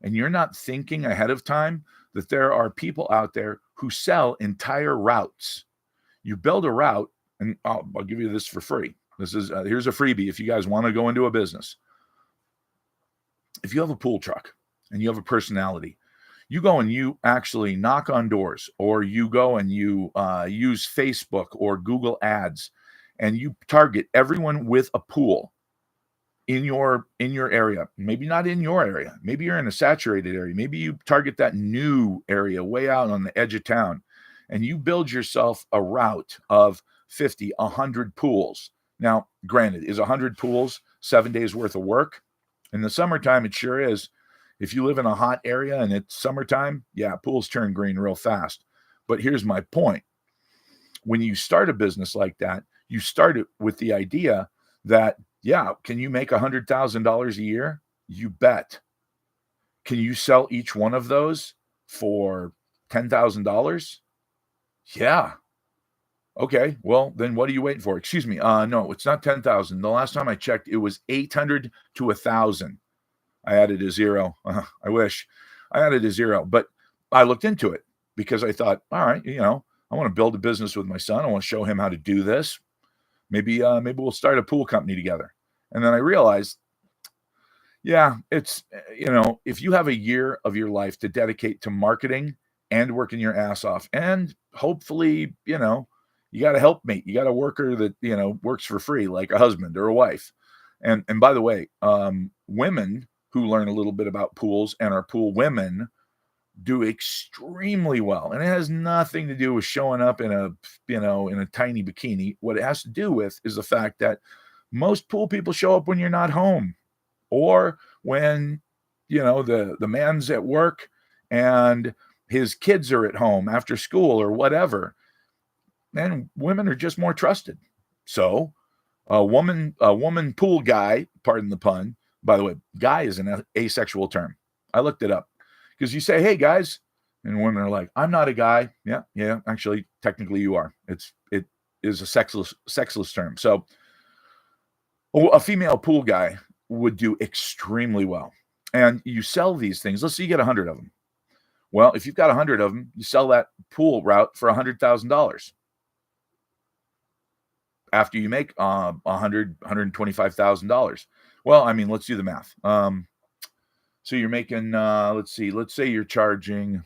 and you're not thinking ahead of time that there are people out there who sell entire routes, you build a route, and I'll give you this for free. This is here's a freebie if you guys want to go into a business. If you have a pool truck and you have a personality, you go and you actually knock on doors, or you go and you use Facebook or Google Ads, and you target everyone with a pool in your area. Maybe not in your area. Maybe you're in a saturated area. Maybe you target that new area way out on the edge of town, and you build yourself a route of 50, 100 pools. Now, granted, is 100 pools 7 days worth of work? In the summertime, it sure is. If you live in a hot area and it's summertime, yeah, pools turn green real fast. But here's my point. When you start a business like that, you start it with the idea that, yeah, can you make $100,000 a year? You bet. Can you sell each one of those for $10,000? Yeah. Okay, well, then what are you waiting for? Excuse me. No, it's not 10,000. The last time I checked, it was 800 to 1,000. I added a zero. I wish I added a zero, but I looked into it because I thought, all right, I want to build a business with my son. I want to show him how to do this. Maybe we'll start a pool company together. And then I realized, yeah, it's, if you have a year of your life to dedicate to marketing and working your ass off, and hopefully, you got a helpmate, you got a worker that, works for free, like a husband or a wife. And by the way, women who learn a little bit about pools and are pool women do extremely well. And it has nothing to do with showing up in a tiny bikini. What it has to do with is the fact that most pool people show up when you're not home. Or when, the man's at work and his kids are at home after school or whatever, then women are just more trusted. So a woman pool guy, pardon the pun. By the way, guy is an asexual term. I looked it up because you say, "Hey guys," and women are like, "I'm not a guy." Yeah. Actually, technically, you are. It is a sexless term. So, a female pool guy would do extremely well. And you sell these things. Let's say you get 100 of them. Well, if you've got 100 of them, you sell that pool route for $100,000. After you make $125,000. Well, I mean, let's do the math. So you're making, let's see, let's say you're charging,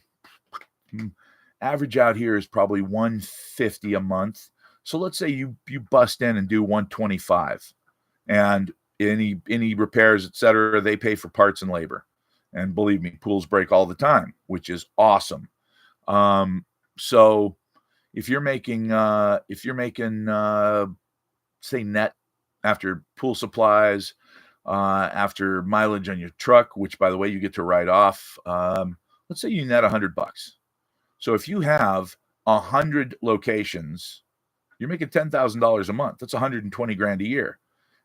average out here is probably 150 a month. So let's say you bust in and do 125, and any repairs, etc., they pay for parts and labor. And believe me, pools break all the time, which is awesome. So if you're making say net after pool supplies, after mileage on your truck, which by the way you get to write off, let's say you net $100. So if you have 100 locations, you're making $10,000 a month. That's 120 grand a year.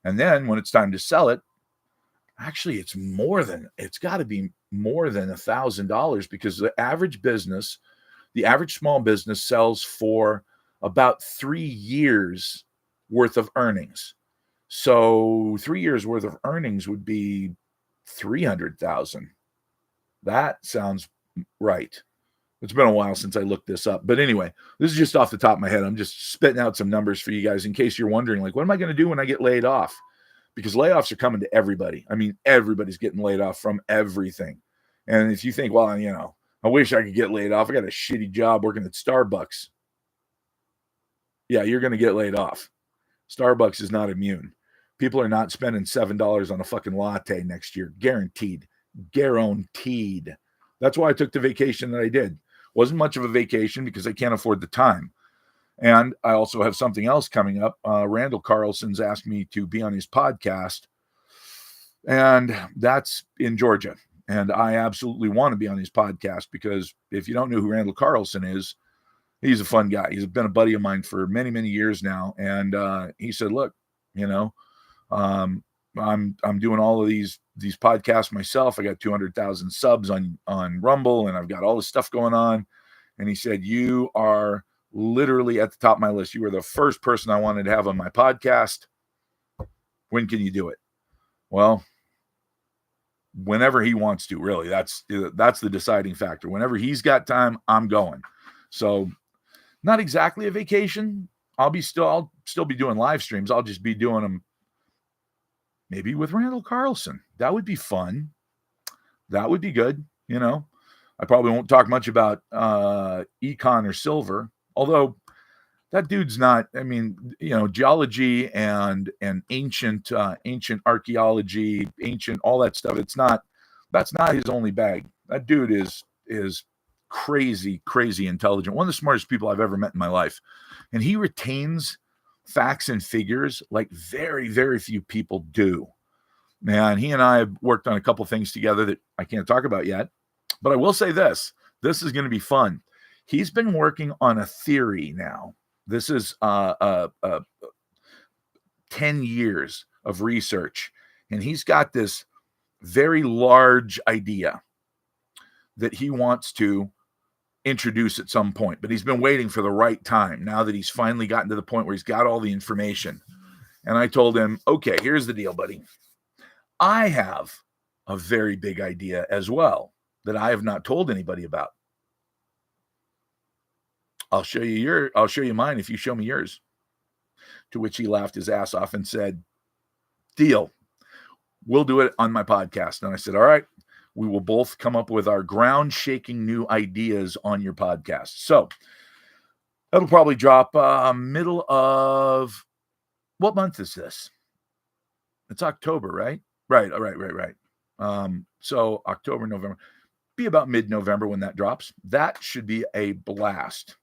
And then when it's time to sell it, actually it's got to be more than $1,000, because the average small business sells for about 3 years worth of earnings. So 3 years worth of earnings would be 300,000. That sounds right. It's been a while since I looked this up. But anyway, this is just off the top of my head. I'm just spitting out some numbers for you guys in case you're wondering, like, what am I going to do when I get laid off? Because layoffs are coming to everybody. I mean, everybody's getting laid off from everything. And if you think, well, I wish I could get laid off. I got a shitty job working at Starbucks. Yeah, you're going to get laid off. Starbucks is not immune. People are not spending $7 on a fucking latte next year. Guaranteed. That's why I took the vacation that I did. Wasn't much of a vacation because I can't afford the time. And I also have something else coming up. Randall Carlson's asked me to be on his podcast, and that's in Georgia. And I absolutely want to be on his podcast, because if you don't know who Randall Carlson is, he's a fun guy. He's been a buddy of mine for many, many years now. And he said, look, I'm doing all of these podcasts myself. I got 200,000 subs on Rumble, and I've got all this stuff going on. And he said, you are literally at the top of my list. You were the first person I wanted to have on my podcast. When can you do it? Well, whenever he wants to, really. That's the deciding factor. Whenever he's got time, I'm going. So not exactly a vacation. I'll still be doing live streams. I'll just be doing them maybe with Randall Carlson. That would be fun. That would be good. I probably won't talk much about econ or silver, although that dude's not, geology and ancient archaeology, all that stuff. That's not his only bag. That dude is crazy intelligent. One of the smartest people I've ever met in my life. And he retains facts and figures like very, very few people do. Man, he and I have worked on a couple things together that I can't talk about yet, but I will say this is going to be fun. He's been working on a theory now. This is 10 years of research, and he's got this very large idea that he wants to introduce at some point, but he's been waiting for the right time now that he's finally gotten to the point where he's got all the information. And I told him, okay, here's the deal, buddy. I have a very big idea as well that I have not told anybody about. I'll show you mine if you show me yours. To which he laughed his ass off and said, deal. We'll do it on my podcast. And I said, all right, we will both come up with our ground-shaking new ideas on your podcast. So that'll probably drop middle of, what month is this? It's October, right? Right. So October, November, be about mid-November when that drops. That should be a blast.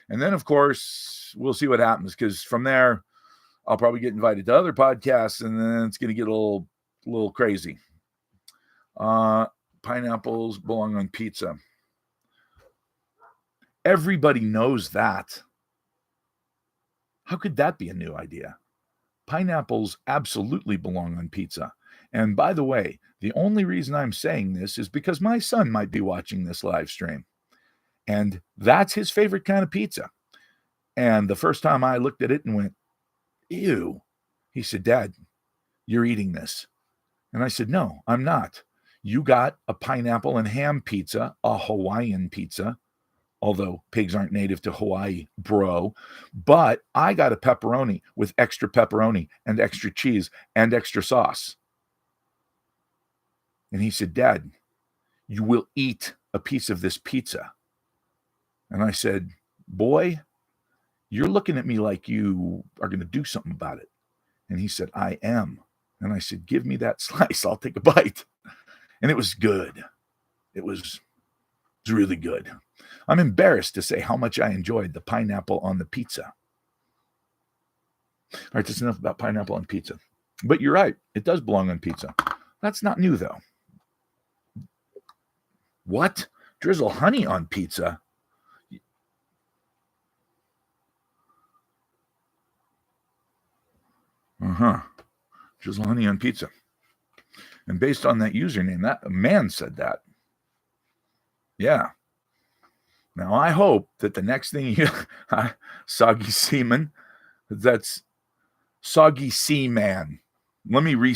And then, of course, we'll see what happens, because from there, I'll probably get invited to other podcasts, and then it's going to get a little crazy. Pineapples belong on pizza. Everybody knows that. How could that be a new idea? Pineapples absolutely belong on pizza. And by the way, the only reason I'm saying this is because my son might be watching this live stream. And that's his favorite kind of pizza. And the first time I looked at it and went, ew, he said, Dad, you're eating this. And I said, no, I'm not. You got a pineapple and ham pizza, a Hawaiian pizza, although pigs aren't native to Hawaii, bro. But I got a pepperoni with extra pepperoni and extra cheese and extra sauce. And he said, Dad, you will eat a piece of this pizza. And I said, boy, you're looking at me like you are going to do something about it. And he said, I am. And I said, give me that slice. I'll take a bite. And it was good. It was really good. I'm embarrassed to say how much I enjoyed the pineapple on the pizza. All right, that's enough about pineapple on pizza. But you're right. It does belong on pizza. That's not new, though. What? Drizzle honey on pizza? Drizzle honey on pizza. And based on that username, that man said that. Yeah. Now I hope that the next thing you Soggy Seaman, that's Soggy Seaman. Let me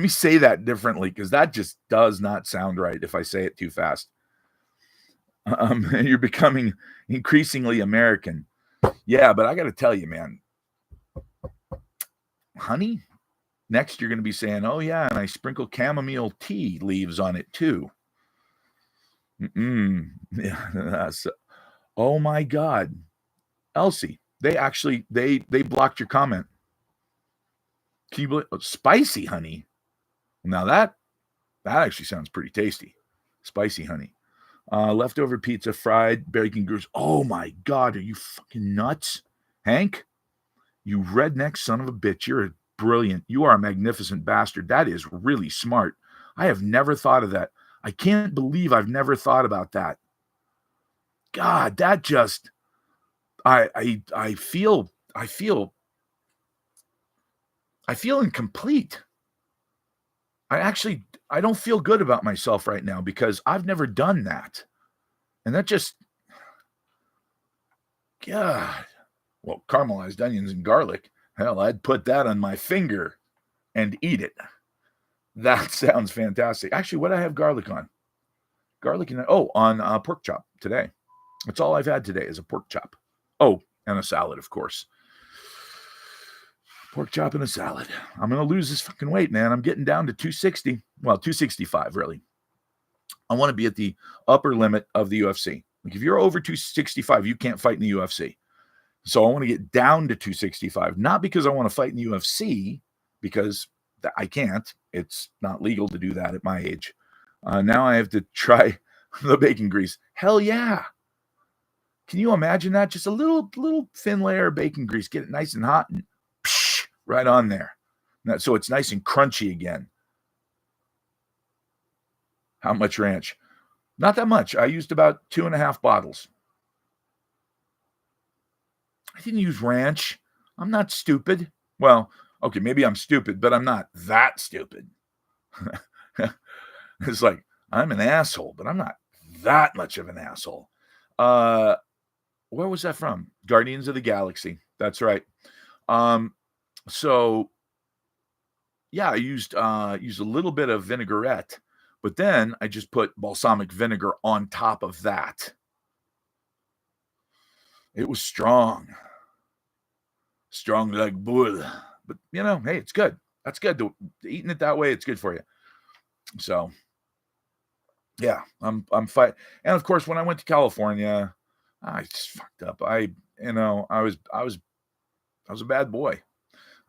say that differently, because that just does not sound right if I say it too fast. You're becoming increasingly American. Yeah, but I got to tell you, man, honey, next you're going to be saying, oh yeah, and I sprinkle chamomile tea leaves on it too. Yeah, oh my God. Elsie, they blocked your comment. Can you believe spicy honey? Now that actually sounds pretty tasty. Spicy honey. Leftover pizza, fried bacon grease. Oh my God, are you fucking nuts? Hank, you redneck son of a bitch. You're brilliant. You are a magnificent bastard. That is really smart. I have never thought of that. I can't believe I've never thought about that. God, that just I feel incomplete. I don't feel good about myself right now because I've never done that. And that just, God. Well, caramelized onions and garlic. Hell, I'd put that on my finger and eat it. That sounds fantastic. Actually, what do I have garlic on? Garlic and on pork chop today. That's all I've had today is a pork chop. Oh, and a salad, of course. Pork chop and a salad. I'm going to lose this fucking weight, man. I'm getting down to 260. Well, 265, really. I want to be at the upper limit of the UFC. Like if you're over 265, you can't fight in the UFC. So I want to get down to 265, not because I want to fight in the UFC, because I can't. It's not legal to do that at my age. Now I have to try the bacon grease. Hell yeah. Can you imagine that? Just a little thin layer of bacon grease. Get it nice and hot and psh, right on there. So it's nice and crunchy again. How much ranch? Not that much. I used about 2.5 bottles. I didn't use ranch. I'm not stupid. Well, okay, maybe I'm stupid, but I'm not that stupid. It's like, I'm an asshole, but I'm not that much of an asshole. Where was that from? Guardians of the Galaxy. That's right. So yeah, I used a little bit of vinaigrette, but then I just put balsamic vinegar on top of that. It was strong like bull, but hey, it's good. That's good. Eating it that way, it's good for you. So yeah, I'm fighting. And of course, when I went to California, I just fucked up. I was a bad boy.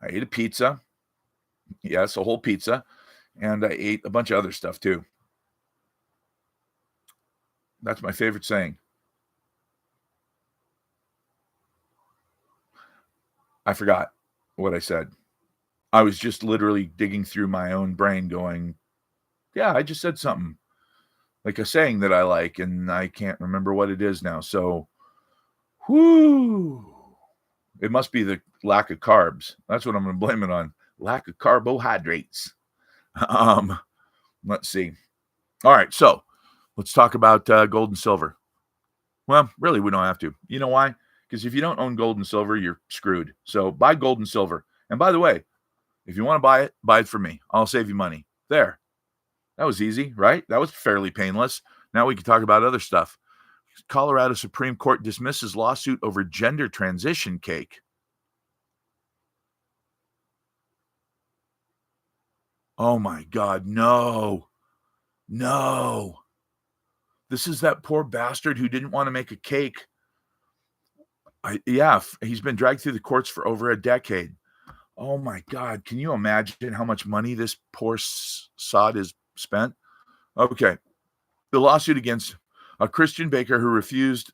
I ate a pizza. Yes, a whole pizza. And I ate a bunch of other stuff too. That's my favorite saying. I forgot what I said. I was just literally digging through my own brain going, yeah, I just said something like a saying that I like, and I can't remember what it is now. So, whoo, it must be the lack of carbs. That's what I'm going to blame it on. Lack of carbohydrates. Um, let's see. All right. So let's talk about gold and silver. Well, really, we don't have to. You know why? Because if you don't own gold and silver, you're screwed. So buy gold and silver. And by the way, if you want to buy it from me. I'll save you money. There. That was easy, right? That was fairly painless. Now we can talk about other stuff. Colorado Supreme Court dismisses lawsuit over gender transition cake. Oh my God, no. No. This is that poor bastard who didn't want to make a cake. He's been dragged through the courts for over a decade. Oh my God, can you imagine how much money this poor sod has spent? Okay. The lawsuit against a Christian baker who refused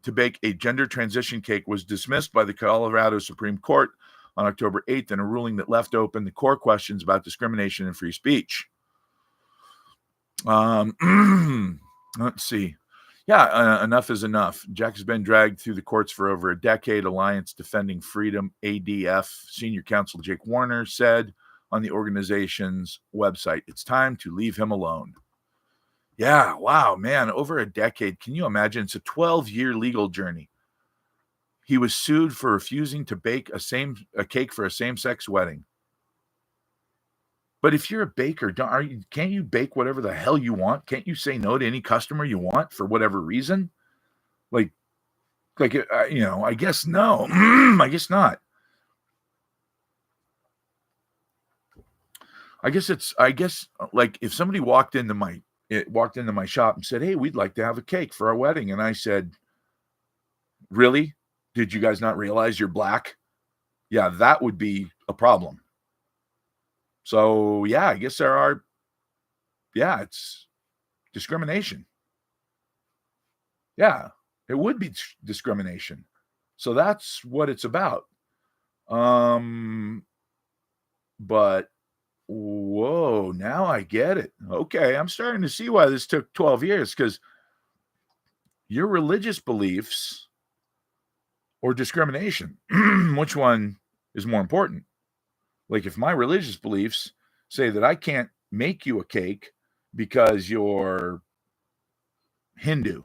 to bake a gender transition cake was dismissed by the Colorado Supreme Court on October 8th in a ruling that left open the core questions about discrimination and free speech. Let's see. Yeah, enough is enough. Jack has been dragged through the courts for over a decade. Alliance Defending Freedom, ADF, Senior Counsel Jake Warner said on the organization's website, it's time to leave him alone. Yeah, wow, man, over a decade. Can you imagine? It's a 12-year legal journey. He was sued for refusing to bake a cake for a same-sex wedding. But if you're a baker, can't you bake whatever the hell you want? Can't you say no to any customer you want for whatever reason? I guess no. I guess not. I guess like if somebody walked into my shop and said, "Hey, we'd like to have a cake for our wedding," and I said, "Really? Did you guys not realize you're black?" Yeah, that would be a problem. So, yeah, I guess it's discrimination. Yeah, it would be discrimination. So that's what it's about. But whoa, now I get it. Okay, I'm starting to see why this took 12 years, because your religious beliefs or discrimination, which one is more important? Like if my religious beliefs say that I can't make you a cake because you're Hindu,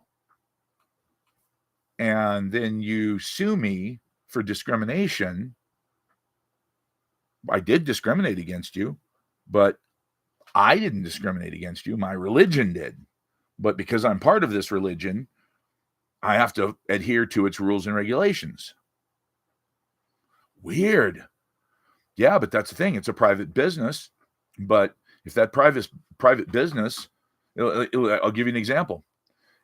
and then you sue me for discrimination, I did discriminate against you, but I didn't discriminate against you. My religion did. But because I'm part of this religion, I have to adhere to its rules and regulations. Weird. Yeah, but that's the thing. It's a private business. But if that private business, I'll give you an example.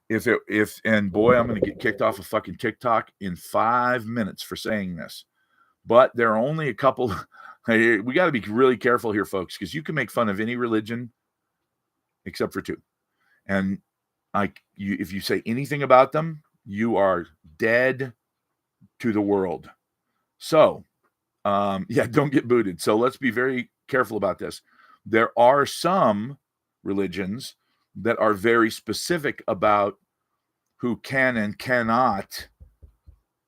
And boy, I'm going to get kicked off of fucking TikTok in 5 minutes for saying this. But there are only a couple. We got to be really careful here, folks, because you can make fun of any religion except for two. And if you say anything about them, you are dead to the world. So, don't get booted. So let's be very careful about this. There are some religions that are very specific about who can and cannot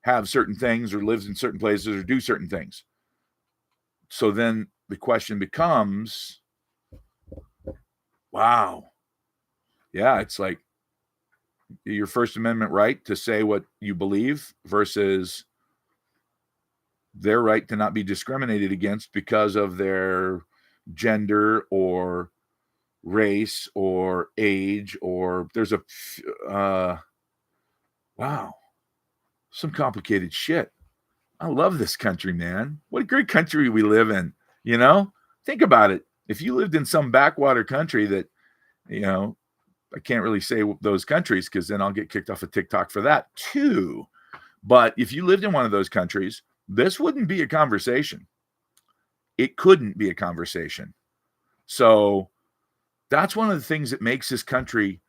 have certain things or lives in certain places or do certain things. So then the question becomes, wow. Yeah, it's like your First Amendment right to say what you believe versus their right to not be discriminated against because of their gender or race or age, or there's some complicated shit. I love this country, man. What a great country we live in. Think about it. If you lived in some backwater country that, I can't really say those countries because then I'll get kicked off of TikTok for that too. But if you lived in one of those countries, this wouldn't be a conversation. It couldn't be a conversation. So that's one of the things that makes this country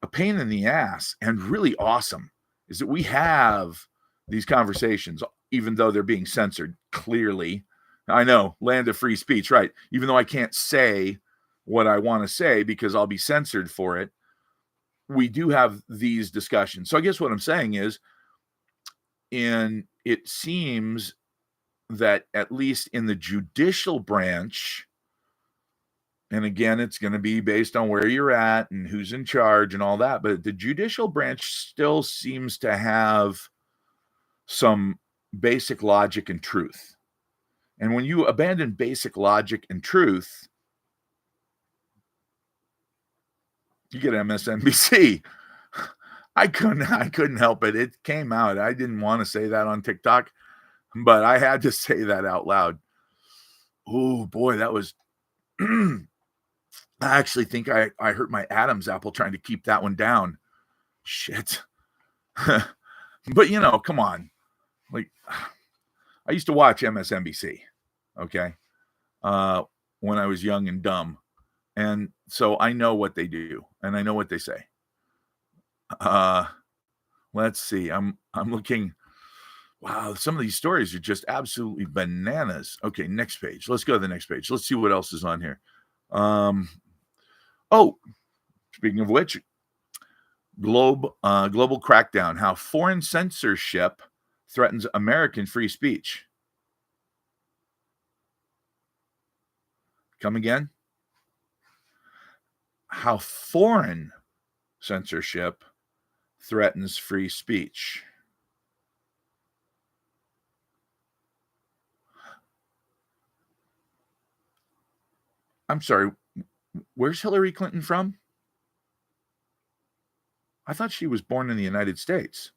a pain in the ass and really awesome, is that we have these conversations, even though they're being censored clearly. I know, land of free speech, right? Even though I can't say what I want to say because I'll be censored for it, we do have these discussions. So I guess what I'm saying is, it seems that at least in the judicial branch, and again, it's going to be based on where you're at and who's in charge and all that, but the judicial branch still seems to have some basic logic and truth. And when you abandon basic logic and truth, you get MSNBC. I couldn't help it. It came out. I didn't want to say that on TikTok, but I had to say that out loud. Oh boy, that was I actually think I hurt my Adam's apple trying to keep that one down. Shit. But come on. Like, I used to watch MSNBC, okay? When I was young and dumb. And so I know what they do and I know what they say. Let's see. I'm looking. Wow, some of these stories are just absolutely bananas. Okay, next page. Let's go to the next page. Let's see what else is on here. Oh, speaking of which, global crackdown, how foreign censorship threatens American free speech. Come again? How foreign censorship threatens free speech. I'm sorry, where's Hillary Clinton from? I thought she was born in the United States.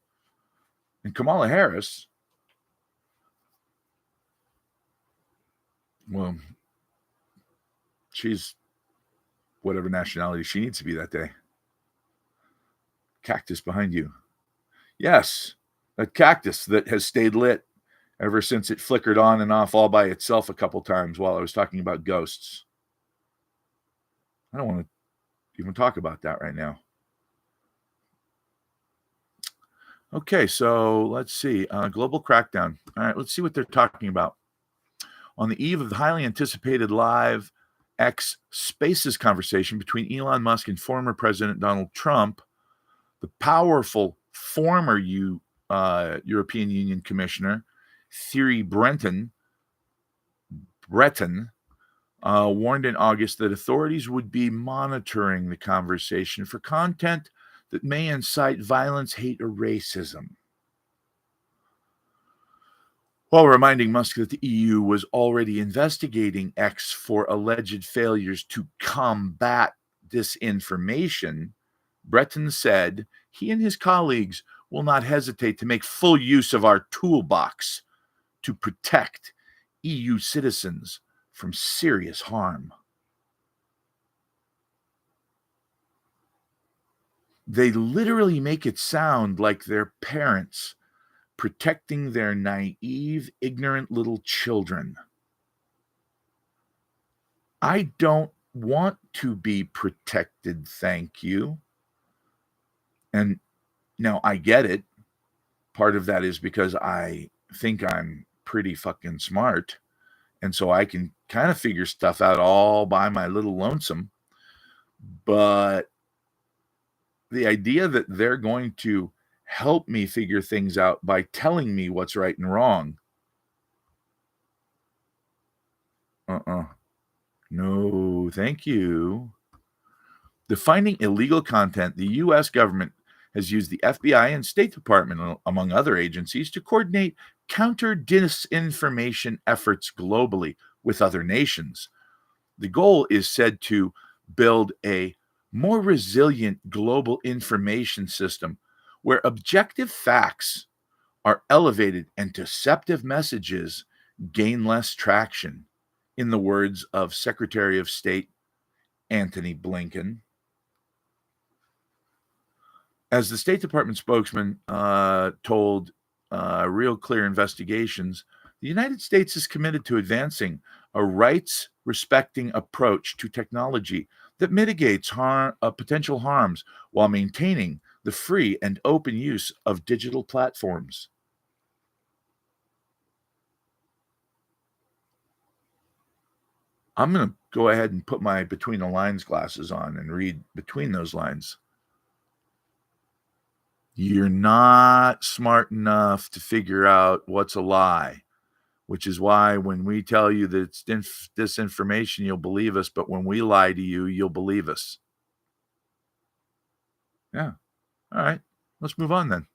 And Kamala Harris, well, she's whatever nationality she needs to be that day. Cactus behind you. Yes, a cactus that has stayed lit ever since it flickered on and off all by itself a couple times while I was talking about ghosts. I don't want to even talk about that right now. Okay, so let's see. Global crackdown. All right, let's see what they're talking about. On the eve of the highly anticipated live X Spaces conversation between Elon Musk and former President Donald Trump, the powerful former European Union Commissioner, Thierry Breton, warned in August that authorities would be monitoring the conversation for content that may incite violence, hate, or racism, while reminding Musk that the EU was already investigating X for alleged failures to combat disinformation. Breton said he and his colleagues will not hesitate to make full use of our toolbox to protect EU citizens from serious harm. They literally make it sound like their parents protecting their naive, ignorant little children. I don't want to be protected, thank you. And now I get it. Part of that is because I think I'm pretty fucking smart. And so I can kind of figure stuff out all by my little lonesome. But the idea that they're going to help me figure things out by telling me what's right and wrong. No, thank you. Defining illegal content, the U.S. government has used the FBI and State Department, among other agencies, to coordinate counter disinformation efforts globally with other nations. The goal is said to build a more resilient global information system where objective facts are elevated and deceptive messages gain less traction, in the words of Secretary of State Antony Blinken. As the State Department spokesman told Real Clear Investigations, the United States is committed to advancing a rights-respecting approach to technology that mitigates potential harms while maintaining the free and open use of digital platforms. I'm going to go ahead and put my between the lines glasses on and read between those lines. You're not smart enough to figure out what's a lie, which is why when we tell you that it's disinformation, you'll believe us. But when we lie to you, you'll believe us. Yeah. All right. Let's move on then.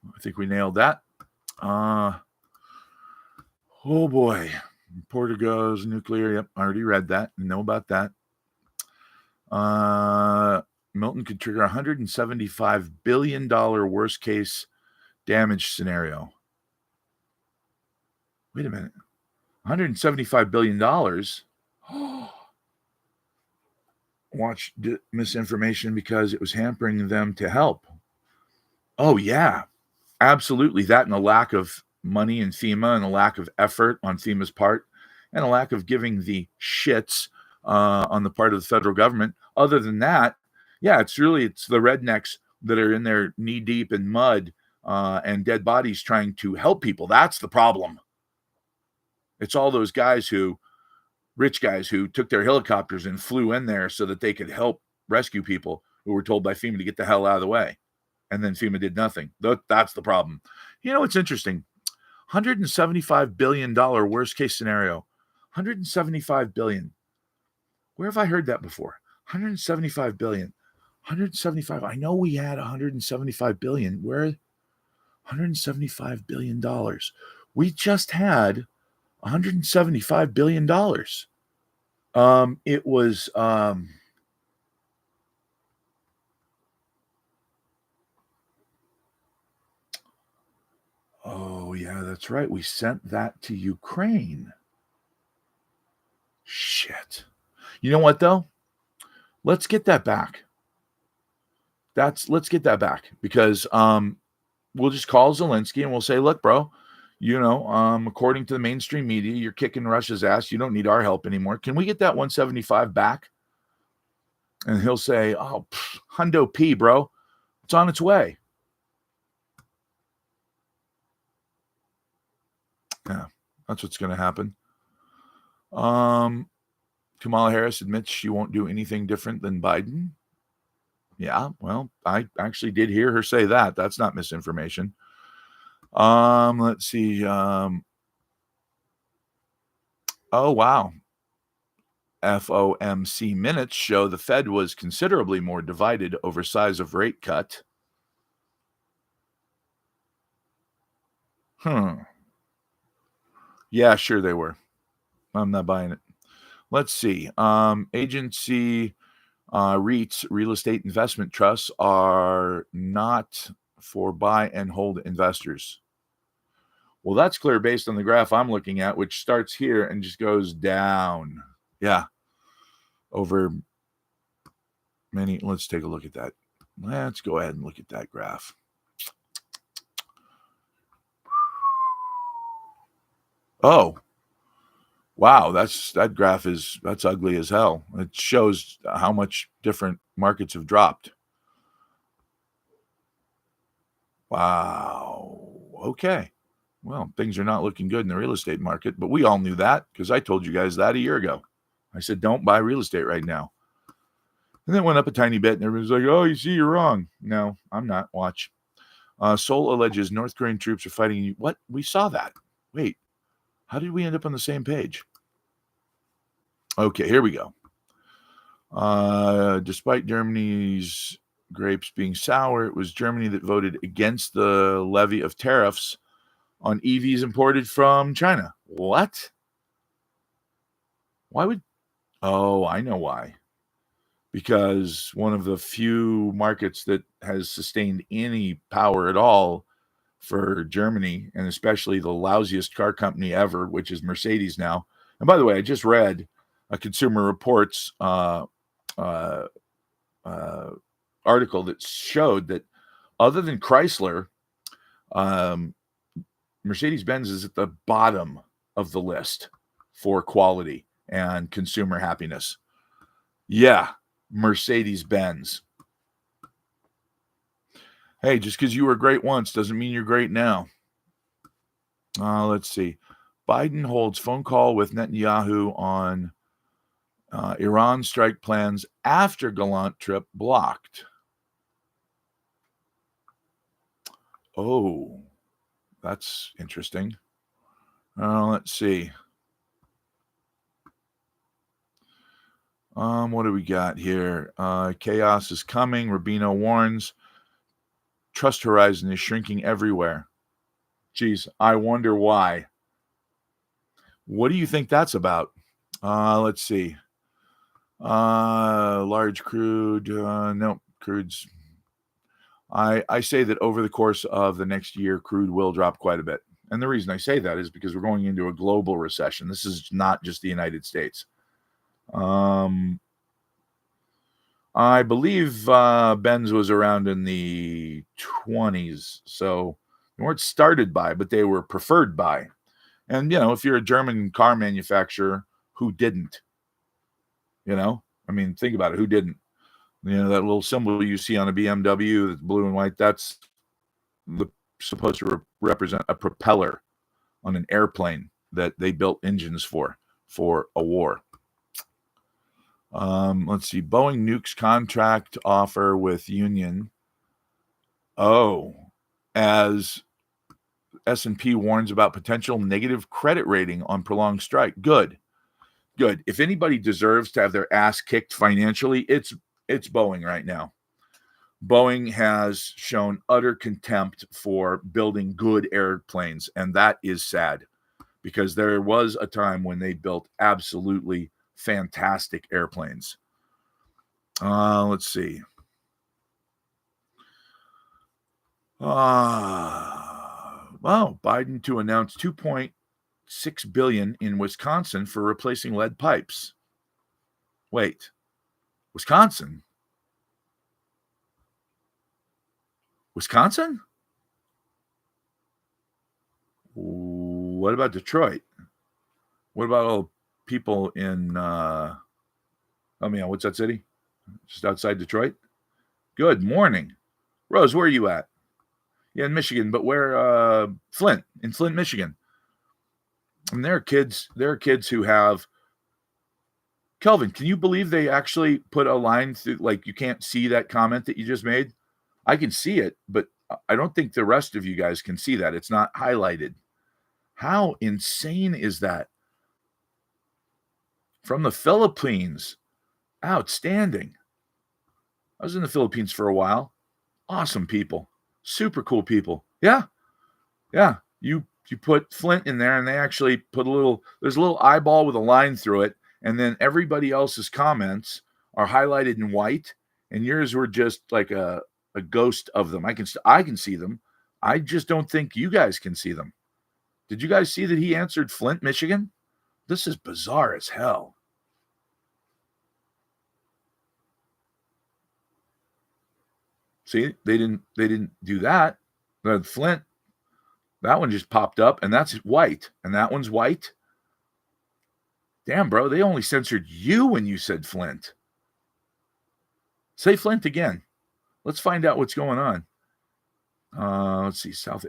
I think we nailed that. Oh boy. Portugal's nuclear. Yep. I already read that. I know about that. Milton could trigger $175 billion worst case damage scenario. Wait a minute. $175 billion. Watch misinformation because it was hampering them to help. Oh, yeah. Absolutely. That and a lack of money in FEMA and a lack of effort on FEMA's part and a lack of giving the shits on the part of the federal government. Other than that, yeah, it's the rednecks that are in there knee deep in mud and dead bodies trying to help people. That's the problem. It's all those rich guys who took their helicopters and flew in there so that they could help rescue people who were told by FEMA to get the hell out of the way. And then FEMA did nothing. That's the problem. You know, it's interesting. $175 billion worst case scenario. $175 billion. Where have I heard that before? $175 billion. 175. I know we had $175 billion. Where? $175 billion. We just had $175 billion. It was oh yeah, that's right. We sent that to Ukraine. Shit. You know what though? Let's get that back. Let's get that back because we'll just call Zelensky and we'll say, look, bro, according to the mainstream media, you're kicking Russia's ass. You don't need our help anymore. Can we get that 175 back? And he'll say, oh, hundo P, bro. It's on its way. Yeah, that's what's going to happen. Kamala Harris admits she won't do anything different than Biden. Yeah, well, I actually did hear her say that. That's not misinformation. Let's see. Oh, wow. FOMC minutes show the Fed was considerably more divided over size of rate cut. Yeah, sure they were. I'm not buying it. Let's see. Agency REITs, real estate investment trusts, are not for buy and hold investors. Well, that's clear based on the graph I'm looking at, which starts here and just goes down. Yeah. Over many. Let's take a look at that. Let's go ahead and look at that graph. Oh, wow. That graph that's ugly as hell. It shows how much different markets have dropped. Wow. Okay. Well, things are not looking good in the real estate market, but we all knew that because I told you guys that a year ago. I said, don't buy real estate right now. And then it went up a tiny bit, and everyone's like, oh, you see, you're wrong. No, I'm not. Watch. Seoul alleges North Korean troops are fighting. What? We saw that. Wait. How did we end up on the same page? Okay, here we go. Despite Germany's grapes being sour, it was Germany that voted against the levy of tariffs on EVs imported from China. What? Why would... Oh, I know why. Because one of the few markets that has sustained any power at all for Germany, and especially the lousiest car company ever, which is Mercedes now. And by the way, I just read a Consumer Reports article that showed that other than Chrysler, Mercedes-Benz is at the bottom of the list for quality and consumer happiness. Yeah, Mercedes-Benz. Hey, just because you were great once doesn't mean you're great now. Let's see. Biden holds phone call with Netanyahu on Iran strike plans after Gallant trip blocked. Oh, that's interesting. Let's see. What do we got here? Chaos is coming. Rubino warns. Trust horizon is shrinking everywhere. Geez, I wonder why. What do you think that's about? Let's see. Large crude. No, crude's. I say that over the course of the next year, crude will drop quite a bit. And the reason I say that is because we're going into a global recession. This is not just the United States. I believe Benz was around in the 20s. So they weren't started by, but they were preferred by. And, if you're a German car manufacturer, who didn't? I mean, think about it. Who didn't? That little symbol you see on a BMW that's blue and white, that's supposed to represent a propeller on an airplane that they built engines for a war. Let's see. Boeing nukes contract offer with union. Oh, as S&P warns about potential negative credit rating on prolonged strike. Good. If anybody deserves to have their ass kicked financially, it's Boeing right now. Boeing has shown utter contempt for building good airplanes, and that is sad because there was a time when they built absolutely fantastic airplanes. Let's see. Biden to announce $2.6 billion in Wisconsin for replacing lead pipes. Wait, Wisconsin? What about Detroit? What about all people in what's that city? Just outside Detroit? Good morning. Rose, where are you at? Yeah, in Michigan, but where? Flint, in Flint, Michigan. And there are kids who have. Kelvin, can you believe they actually put a line through, like you can't see that comment that you just made? I can see it, but I don't think the rest of you guys can see that. It's not highlighted. How insane is that? From the Philippines. Outstanding. I was in the Philippines for a while. Awesome people. Super cool people. Yeah. You put Flint in there and they actually put there's a little eyeball with a line through it. And then everybody else's comments are highlighted in white. And yours were just like a ghost of them. I can see them. I just don't think you guys can see them. Did you guys see that he answered Flint, Michigan? This is bizarre as hell. See, they didn't do that. But Flint, that one just popped up, and that's white, and that one's white. Damn, bro, they only censored you when you said Flint. Say Flint again. Let's find out what's going on. Let's see, South.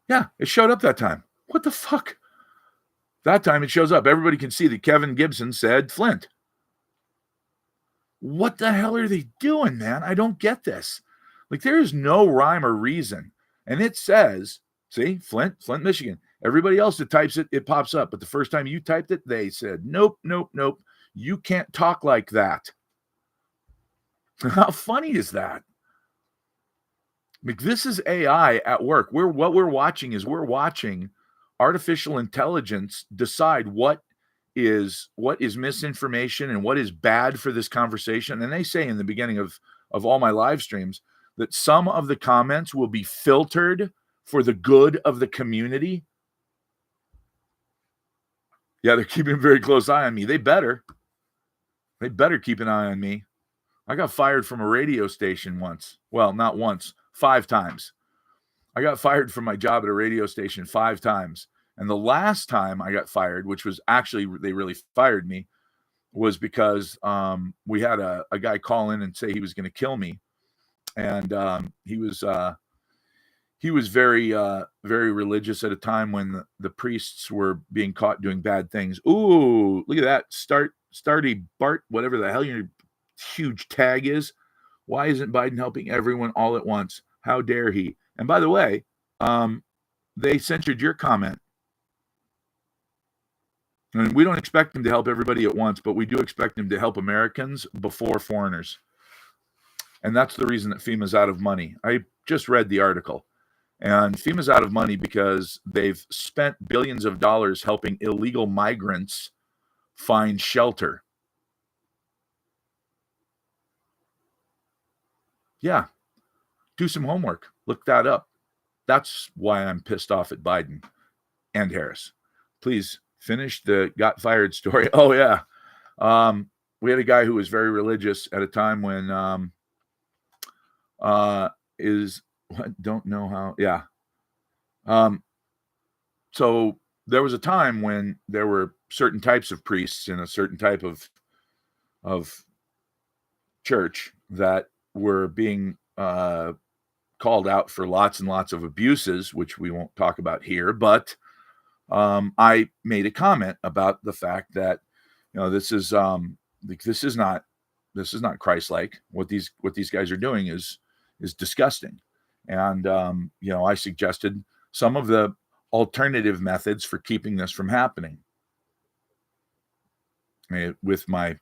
Yeah, it showed up that time. What the fuck? That time it shows up. Everybody can see that Kevin Gibson said Flint. What the hell are they doing, man? I don't get this. Like, there is no rhyme or reason. And it says, see, Flint, Michigan. Everybody else that types it, it pops up. But the first time you typed it, they said, nope. You can't talk like that. How funny is that? Like, this is AI at work. What we're watching is artificial intelligence decide what is misinformation and what is bad for this conversation. And they say in the beginning of all my live streams that some of the comments will be filtered for the good of the community. Yeah, they're keeping a very close eye on me. They better keep an eye on me. I got fired from a radio station once. Well, not once, 5 times. I got fired from my job at a radio station 5 times. And the last time I got fired, which was actually, they really fired me, was because we had a guy call in and say he was going to kill me. And he was he was very religious at a time when the priests were being caught doing bad things. Ooh, look at that. Starty Bart, whatever the hell your huge tag is. Why isn't Biden helping everyone all at once? How dare he? And by the way, they censored your comment. And we don't expect him to help everybody at once, but we do expect him to help Americans before foreigners. And that's the reason that FEMA's out of money. I just read the article. And FEMA's out of money because they've spent billions of dollars helping illegal migrants find shelter. Yeah. Do some homework. Look that up. That's why I'm pissed off at Biden and Harris. Please finish the got fired story. Oh, yeah. We had a guy who was very religious at a time when don't know how. Yeah. So there was a time when there were certain types of priests in a certain type of church that were being called out for lots and lots of abuses, which we won't talk about here. But I made a comment about the fact that this is not Christ-like. What these guys are doing is disgusting, and I suggested some of the alternative methods for keeping this from happening. With my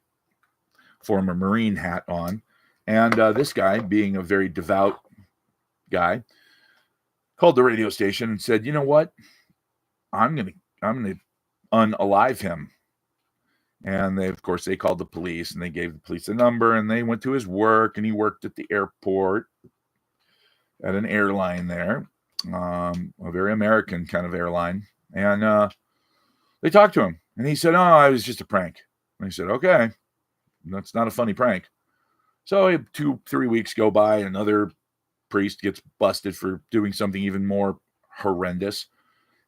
former Marine hat on, and this guy, being a very devout guy, called the radio station and said, "You know what? I'm gonna unalive him." And they called the police, and they gave the police a number, and they went to his work, and he worked at the airport at an airline there, a very American kind of airline. And they talked to him, and he said, "Oh, it was just a prank." And he said, "Okay, that's not a funny prank." So 2-3 weeks go by, and another priest gets busted for doing something even more horrendous.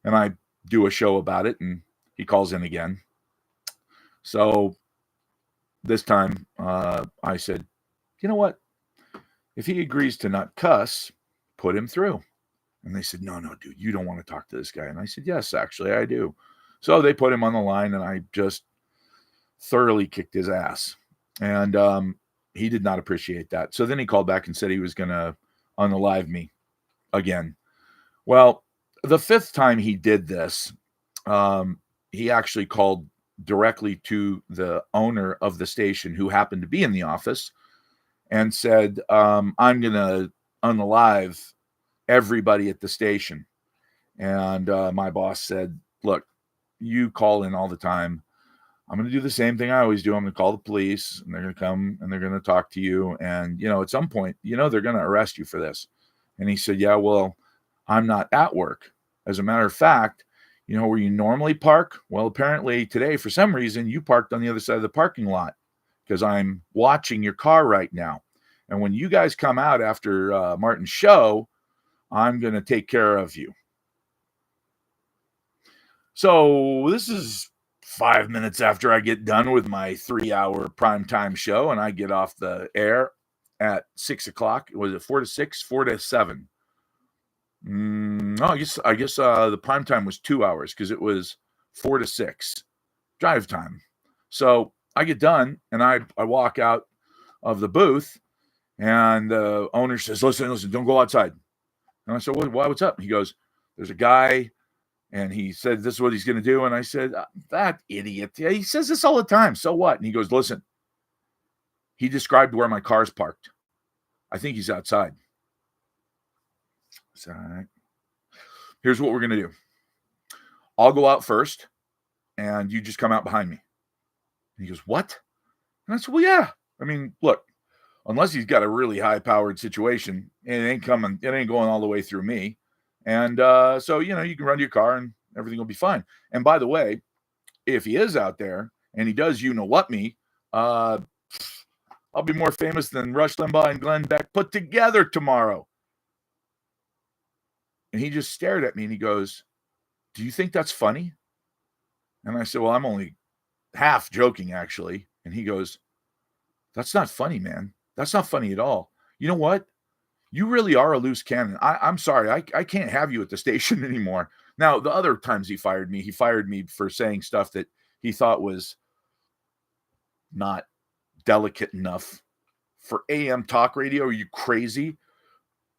And I do a show about it, and he calls in again. So this time I said, "You know what? If he agrees to not cuss, put him through." And they said, "No, dude, you don't want to talk to this guy." And I said, "Yes, actually, I do." So they put him on the line, and I just thoroughly kicked his ass. And he did not appreciate that. So then he called back and said he was going to unalive me again. Well, the fifth time he did this, he actually called directly to the owner of the station, who happened to be in the office, and said, "I'm going to unalive everybody at the station." And my boss said, "Look, you call in all the time. I'm going to do the same thing I always do. I'm going to call the police, and they're going to come, and they're going to talk to you. And, at some point, they're going to arrest you for this." And he said, "Yeah, well, I'm not at work. As a matter of fact, where you normally park? Well, apparently today, for some reason, you parked on the other side of the parking lot, because I'm watching your car right now. And when you guys come out after Martin's show, I'm going to take care of you." So this is 5 minutes after I get done with my 3-hour primetime show, and I get off the air at 6 o'clock. Was it 4 to 6? 4 to 7. No, I guess the primetime was 2 hours, because it was 4 to 6 drive time. So I get done, and I walk out of the booth, and the owner says, listen, don't go outside. And I said, what's up? He goes, "There's a guy, and he said this is what he's going to do." And I said, "That idiot. Yeah, he says this all the time. So what?" And he goes, "Listen, he described where my car's parked. I think he's outside." I said, "All right. Here's what we're going to do. I'll go out first, and you just come out behind me." And he goes, "What?" And I said, "Well, yeah. I mean, look, unless he's got a really high-powered situation, it ain't going all the way through me. And so, you can run to your car, and everything will be fine. And by the way, if he is out there and he does me, I'll be more famous than Rush Limbaugh and Glenn Beck put together tomorrow." And he just stared at me, and he goes, "Do you think that's funny?" And I said, "Well, I'm only half joking, actually." And he goes, "That's not funny, man. That's not funny at all. You know what? You really are a loose cannon. I'm sorry. I can't have you at the station anymore. Now, the other times he fired me for saying stuff that he thought was not delicate enough for AM talk radio. Are you crazy?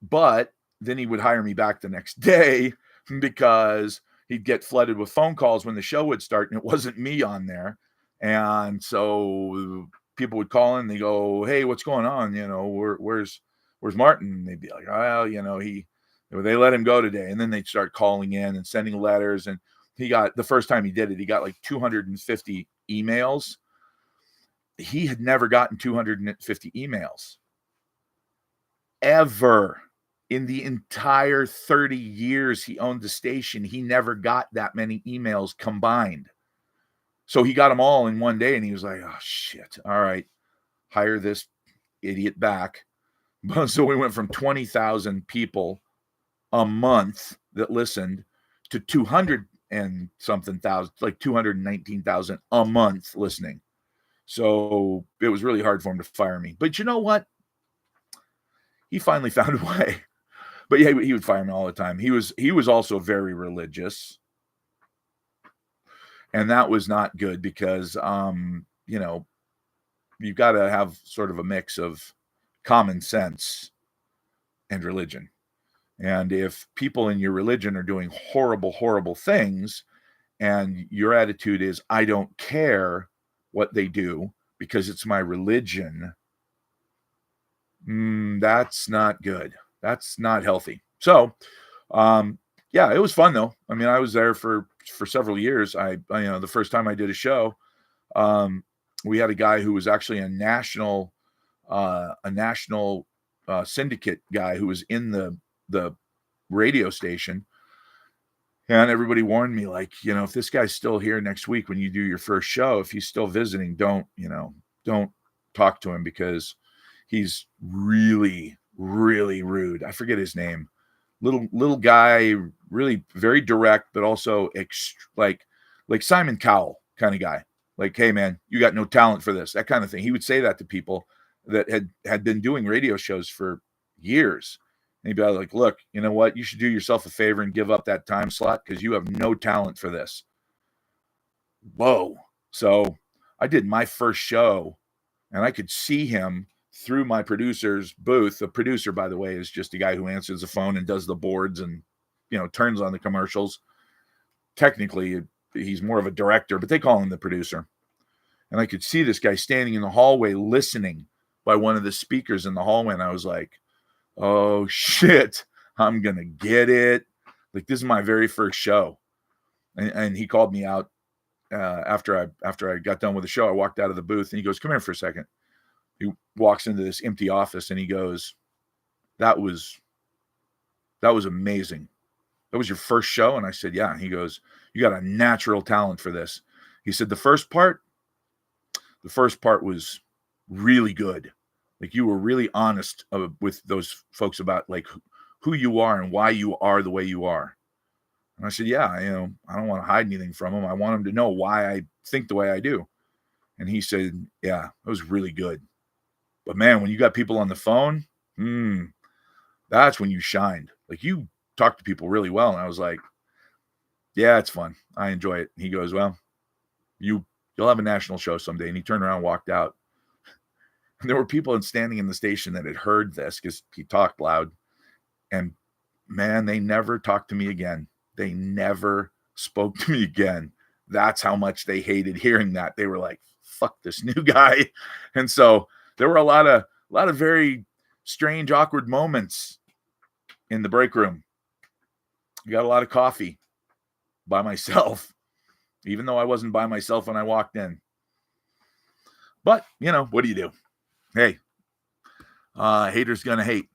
But then he would hire me back the next day because he'd get flooded with phone calls when the show would start and it wasn't me on there. And so people would call in and they go, "Hey, what's going on? Where's Martin?" And they'd be like, "Well, they let him go today." And then they'd start calling in and sending letters. And he got, the first time he did it, he got like 250 emails. He had never gotten 250 emails ever. In the entire 30 years he owned the station, he never got that many emails combined. So he got them all in one day and he was like, "Oh, shit. All right, hire this idiot back." So we went from 20,000 people a month that listened to 200 and something thousand, like 219,000 a month listening. So it was really hard for him to fire me. But you know what? He finally found a way. But yeah, he would fire me all the time. He was also very religious. And that was not good because you've got to have sort of a mix of common sense and religion. And if people in your religion are doing horrible, horrible things, and your attitude is, "I don't care what they do because it's my religion," that's not good. That's not healthy. So, yeah, it was fun though. I mean, I was there for several years. I the first time I did a show, we had a guy who was actually a national syndicate guy who was in the radio station. And everybody warned me, like, if this guy's still here next week when you do your first show, if he's still visiting, don't talk to him because he's really, really rude. I forget his name. Little guy, really very direct, but also like Simon Cowell kind of guy. Like, "Hey man, you got no talent for this," that kind of thing. He would say that to people that had been doing radio shows for years. And he'd be like, "Look, you know what? You should do yourself a favor and give up that time slot because you have no talent for this." Whoa. So I did my first show and I could see him through my producer's booth. The producer, by the way, is just a guy who answers the phone and does the boards and, turns on the commercials. Technically, he's more of a director, but they call him the producer. And I could see this guy standing in the hallway listening by one of the speakers in the hallway. And I was like, "Oh shit, I'm going to get it." Like, this is my very first show. And he called me out after I got done with the show. I walked out of the booth and he goes, "Come here for a second." He walks into this empty office and he goes, that was amazing. That was your first show?" And I said, "Yeah." He goes, "You got a natural talent for this." He said, the first part was really good. Like, you were really honest with those folks about like who you are and why you are the way you are." And I said, "Yeah, I don't want to hide anything from them. I want them to know why I think the way I do." And he said, "Yeah, that was really good. But man, when you got people on the phone, that's when you shined. Like, you talk to people really well." And I was like, "Yeah, it's fun. I enjoy it." And he goes, "Well, you'll have a national show someday." And he turned around and walked out. And there were people standing in the station that had heard this because he talked loud. And man, they never talked to me again. They never spoke to me again. That's how much they hated hearing that. They were like, "Fuck this new guy." And so there were a lot of very strange, awkward moments in the break room. I got a lot of coffee by myself, even though I wasn't by myself when I walked in. But, what do you do? Hey, haters gonna hate.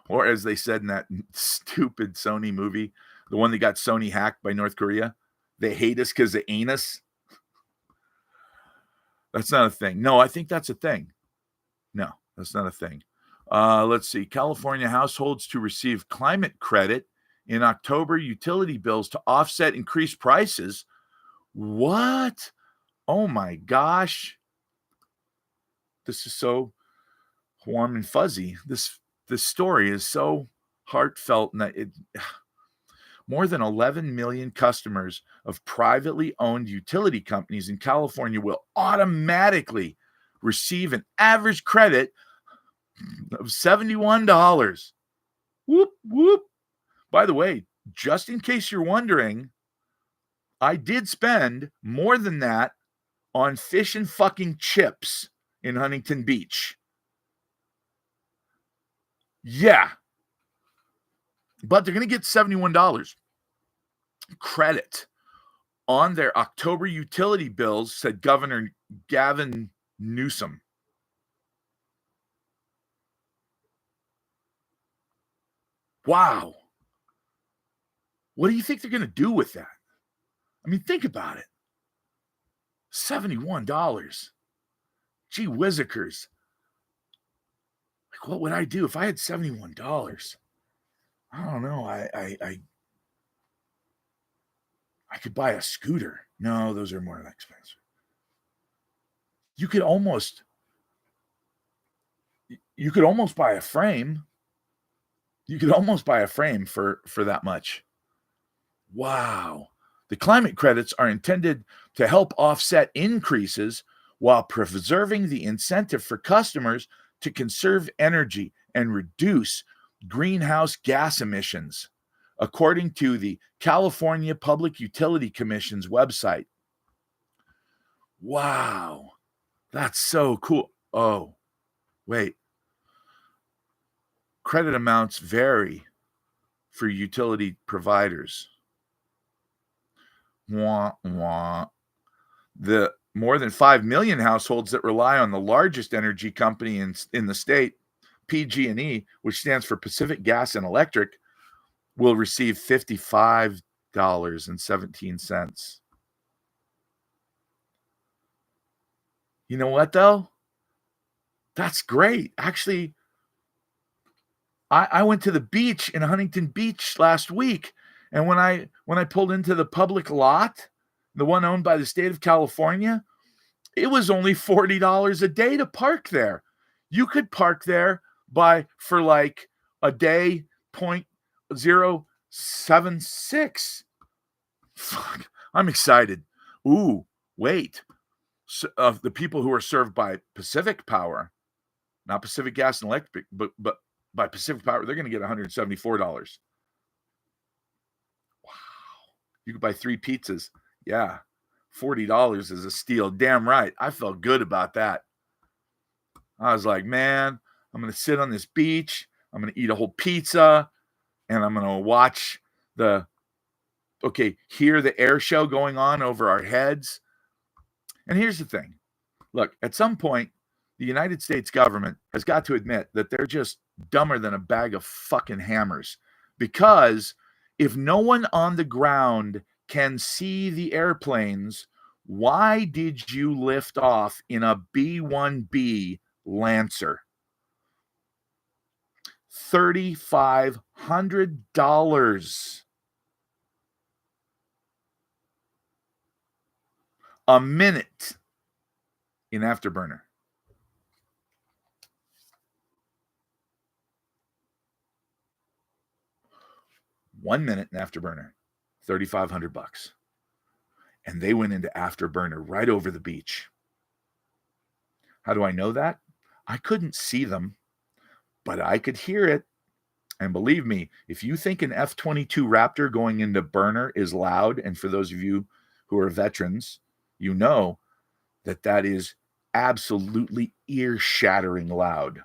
Or as they said in that stupid Sony movie, the one that got Sony hacked by North Korea, they hate us because they ain't us. That's not a thing. No, I think that's a thing. No, that's not a thing. Let's see. California households to receive climate credit in October utility bills to offset increased prices. What? Oh my gosh. This is so warm and fuzzy. This The story is so heartfelt, and it more than 11 million customers of privately owned utility companies in California will automatically receive an average credit of $71. Whoop, whoop. By the way, just in case you're wondering, I did spend more than that on fish and fucking chips in Huntington Beach. Yeah. But they're going to get $71 credit on their October utility bills, said Governor Gavin Newsom. Wow. What do you think they're going to do with that? I mean, think about it. $71. Gee whizzikers. Like, what would I do if I had $71? I don't know. I could buy a scooter. No, those are more expensive. You could almost buy a frame. You could almost buy a frame for that much. Wow. The climate credits are intended to help offset increases while preserving the incentive for customers to conserve energy and reduce greenhouse gas emissions, according to the California Public Utility Commission's website. Wow. That's so cool. Oh, wait. Credit amounts vary for utility providers. Wah, wah. The more than 5 million households that rely on the largest energy company in the state, PG&E, which stands for Pacific Gas and Electric, will receive $55.17. You know what, though? That's great. Actually, I went to the beach in Huntington Beach last week, and when I pulled into the public lot, the one owned by the state of California, it was only $40 a day to park there. You could park there for like a day 0.076. Fuck, I'm excited. Ooh, wait. Of the people who are served by Pacific Power, not Pacific Gas and Electric, but by Pacific Power, they're going to get $174. Wow. You could buy 3 pizzas. Yeah. $40 is a steal. Damn right. I felt good about that. I was like, man, I'm going to sit on this beach. I'm going to eat a whole pizza, and I'm going to hear the air show going on over our heads. And here's the thing. Look, at some point, the United States government has got to admit that they're just dumber than a bag of fucking hammers. Because if no one on the ground can see the airplanes, why did you lift off in a B-1B Lancer? $3,500 a minute in Afterburner. $1 minute in Afterburner, $3,500. And they went into Afterburner right over the beach. How do I know that? I couldn't see them, but I could hear it. And believe me, if you think an F-22 Raptor going into burner is loud, and for those of you who are veterans, you know that is absolutely ear-shattering loud.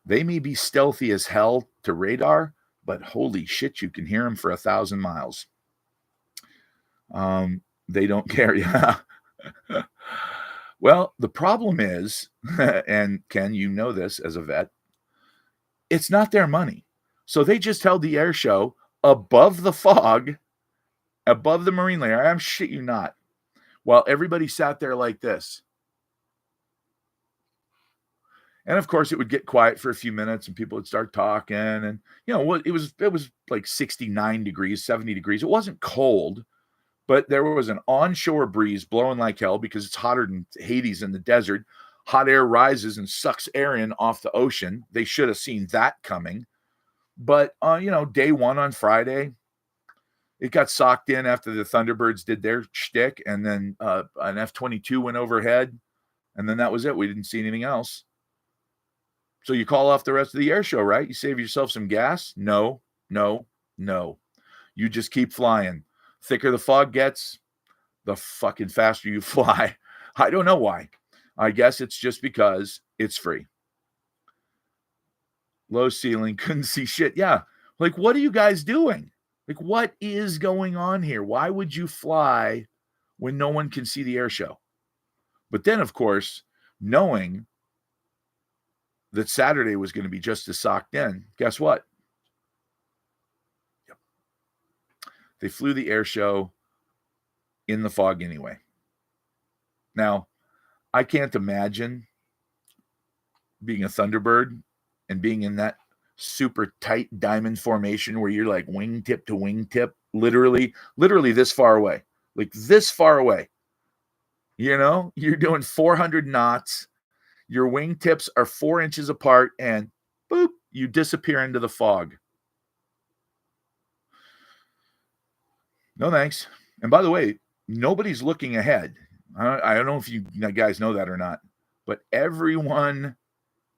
They may be stealthy as hell to radar, but holy shit, you can hear them for 1,000 miles. They don't care. Yeah. Well, the problem is, and Ken, you know this as a vet, it's not their money. So they just held the air show above the fog, above the marine layer. I'm shit you not. While everybody sat there like this. And of course, it would get quiet for a few minutes and people would start talking. And, it was like 69 degrees, 70 degrees. It wasn't cold, but there was an onshore breeze blowing like hell because it's hotter than Hades in the desert. hot air rises and sucks air in off the ocean. They should have seen that coming. But, day one on Friday, it got socked in after the Thunderbirds did their shtick, and then an F-22 went overhead, and then that was it. We didn't see anything else. So you call off the rest of the air show, right? You save yourself some gas? No. You just keep flying. Thicker the fog gets, the fucking faster you fly. I don't know why. I guess it's just because it's free. Low ceiling, couldn't see shit. Yeah. Like, what are you guys doing? Like, what is going on here? Why would you fly when no one can see the air show? But then, of course, knowing that Saturday was going to be just as socked in, guess what? Yep. They flew the air show in the fog anyway. Now, I can't imagine being a Thunderbird and being in that super tight diamond formation where you're like wingtip to wingtip, literally this far away, like this far away. You're doing 400 knots. Your wingtips are 4 inches apart, and boop, you disappear into the fog. No thanks. And by the way, nobody's looking ahead. I don't know if you guys know that or not, but everyone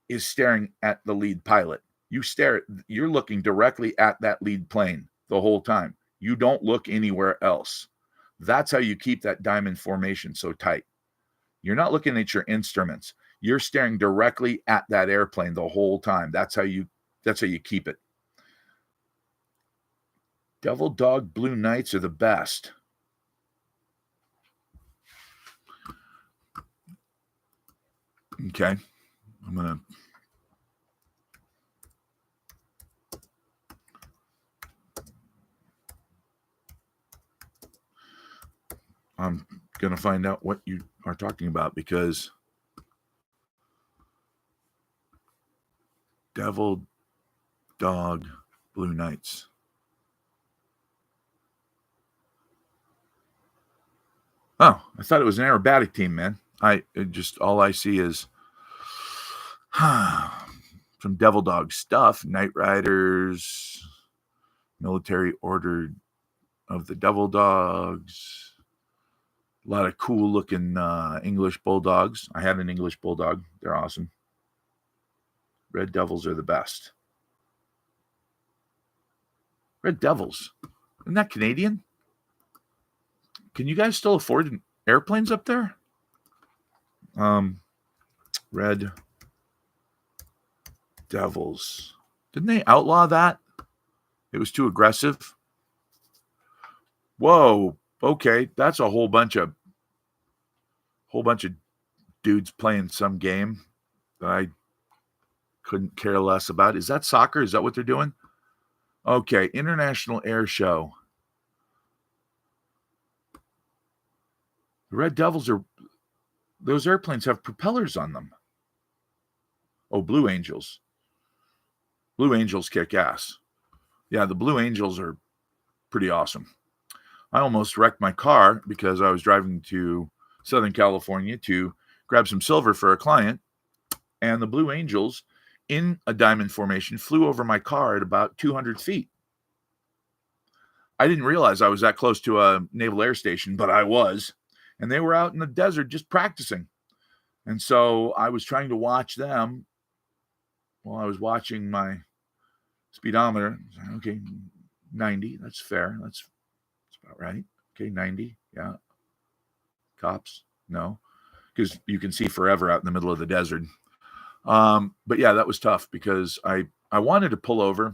is staring at the lead pilot. You're looking directly at that lead plane the whole time. You don't look anywhere else. That's how you keep that diamond formation so tight. You're not looking at your instruments. You're staring directly at that airplane the whole time. That's how you keep it. Devil Dog Blue Knights are the best. Okay. I'm gonna find out what you are talking about, because Devil Dog Blue Knights. Oh, I thought it was an aerobatic team, man. All I see is some Devil Dog stuff. Knight Riders, Military Order of the Devil Dogs. A lot of cool looking English bulldogs. I had an English bulldog. They're awesome. Red Devils are the best. Red Devils. Isn't that Canadian? Can you guys still afford airplanes up there? Red Devils. Didn't they outlaw that? It was too aggressive. Whoa. Okay, that's a whole bunch of dudes playing some game that I couldn't care less about. Is that soccer? Is that what they're doing? Okay, International Air Show. The Red Devils those airplanes have propellers on them. Oh, Blue Angels. Blue Angels kick ass. Yeah, the Blue Angels are pretty awesome. I almost wrecked my car because I was driving to Southern California to grab some silver for a client, and the Blue Angels in a diamond formation flew over my car at about 200 feet. I didn't realize I was that close to a naval air station, but I was, and they were out in the desert just practicing. And so I was trying to watch them while I was watching my speedometer. Okay, 90, that's fair. That's about right. Okay, 90, yeah. Cops, no, because you can see forever out in the middle of the desert. But yeah, that was tough because I wanted to pull over,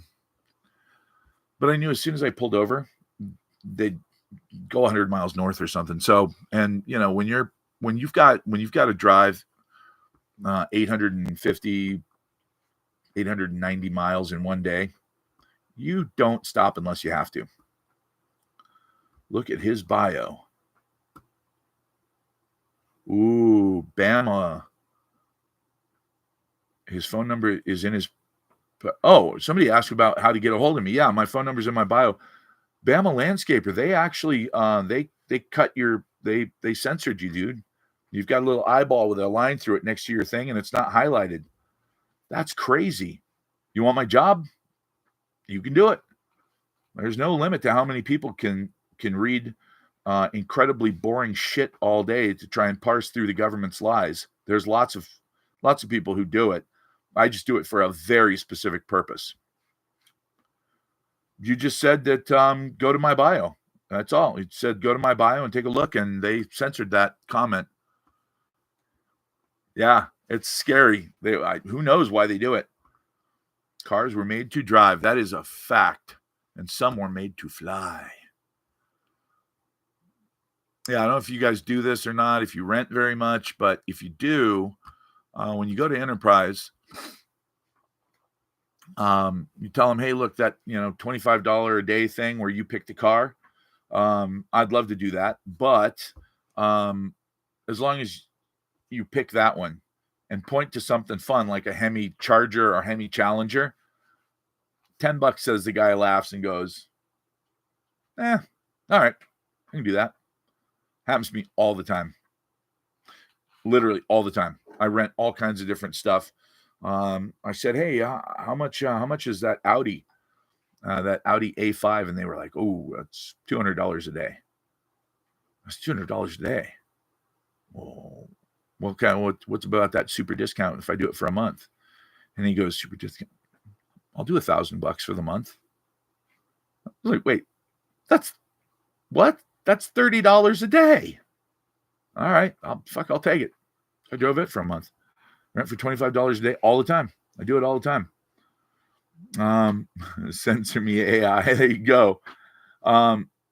but I knew as soon as I pulled over, they'd go 100 miles north or something. So, and when you've got to drive 850, 890 miles in one day, you don't stop unless you have to. Look at his bio. Ooh, Bama. His phone number is in his. Oh, somebody asked about how to get a hold of me. Yeah, my phone number's in my bio. Bama Landscaper. They actually they cut your they censored you, dude. You've got a little eyeball with a line through it next to your thing, and it's not highlighted. That's crazy. You want my job? You can do it. There's no limit to how many people can read incredibly boring shit all day to try and parse through the government's lies. There's lots of people who do it. I just do it for a very specific purpose. You just said that go to my bio. That's all. It said go to my bio and take a look, and they censored that comment. Yeah, it's scary. Who knows why they do it? Cars were made to drive. That is a fact. And some were made to fly. Yeah, I don't know if you guys do this or not, if you rent very much, but if you do, when you go to Enterprise, you tell them, hey, look, that $25 a day thing where you pick the car. I'd love to do that, but as long as you pick that one and point to something fun like a Hemi Charger or Hemi Challenger, $10 says the guy, laughs and goes, all right, I can do that. Happens to me all the time. Literally all the time. I rent all kinds of different stuff. I said, hey, how much is that Audi A5? And they were like, oh, that's $200 a day. That's $200 a day. Well, what's about that super discount if I do it for a month? And he goes, super discount. I'll do $1,000 for the month. I was like, wait, that's what? That's $30 a day. All right, I'll take it. I drove it for a month. Rent for $25 a day all the time. I do it all the time. Censor me AI. There you go.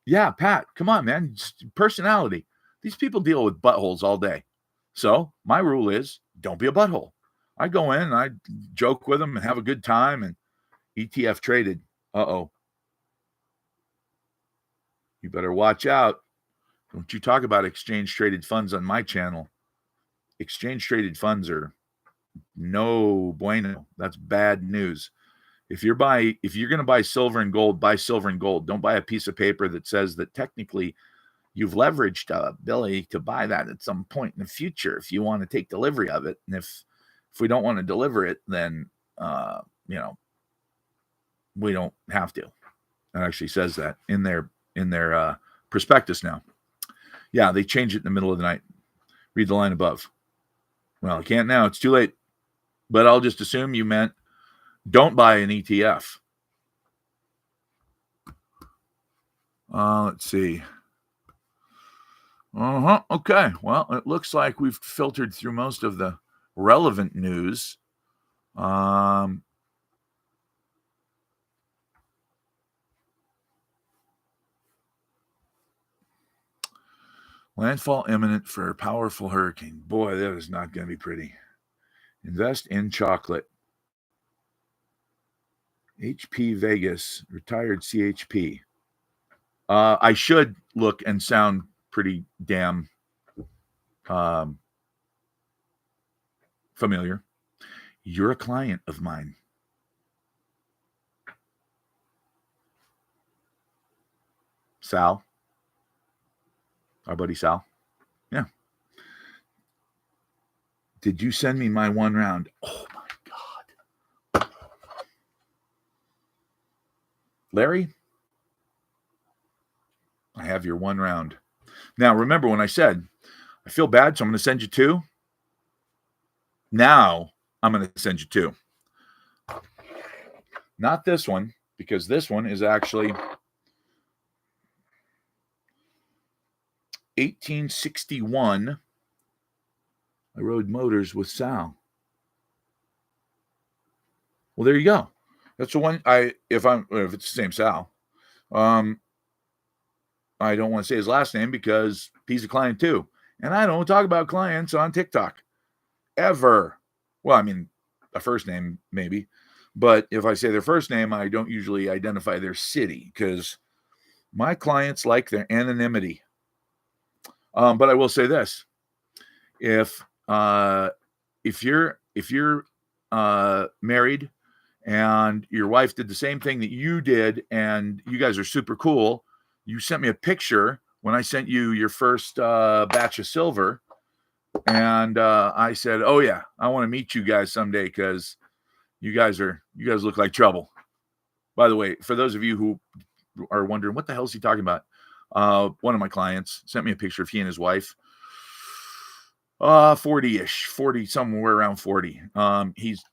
Yeah, Pat, come on, man. Just personality. These people deal with buttholes all day. So my rule is don't be a butthole. I go in and I joke with them and have a good time, and ETF traded. Uh-oh. You better watch out. Don't you talk about exchange traded funds on my channel. Exchange traded funds are no bueno. That's bad news. If you're going to buy silver and gold, buy silver and gold. Don't buy a piece of paper that says that technically you've leveraged ability to buy that at some point in the future if you want to take delivery of it. And if we don't want to deliver it, then we don't have to. It actually says that in their prospectus now. Yeah, they change it in the middle of the night. Read the line above. Well, I can't now. It's too late. But I'll just assume you meant don't buy an ETF. Let's see. Okay. Well, it looks like we've filtered through most of the relevant news. Landfall imminent for a powerful hurricane. Boy, that is not going to be pretty. Invest in chocolate. HP Vegas, retired CHP. I should look and sound pretty damn familiar. You're a client of mine. Sal. Our buddy Sal. Yeah. Did you send me my one round? Oh my God. Larry, I have your one round. Now, remember when I said, I feel bad, so I'm going to send you two. Now, I'm going to send you two. Not this one, because this one is actually 1861. I rode motors with Sal. Well, there you go. That's the one if it's the same Sal. I don't want to say his last name because he's a client too. And I don't talk about clients on TikTok ever. Well, I mean, a first name maybe. But if I say their first name, I don't usually identify their city because my clients like their anonymity. But I will say this: if you're married and your wife did the same thing that you did, and you guys are super cool, you sent me a picture when I sent you your first batch of silver. And I said, oh yeah, I want to meet you guys someday because you guys look like trouble. By the way, for those of you who are wondering what the hell is he talking about, one of my clients sent me a picture of he and his wife, 40-ish, 40, somewhere around 40. He's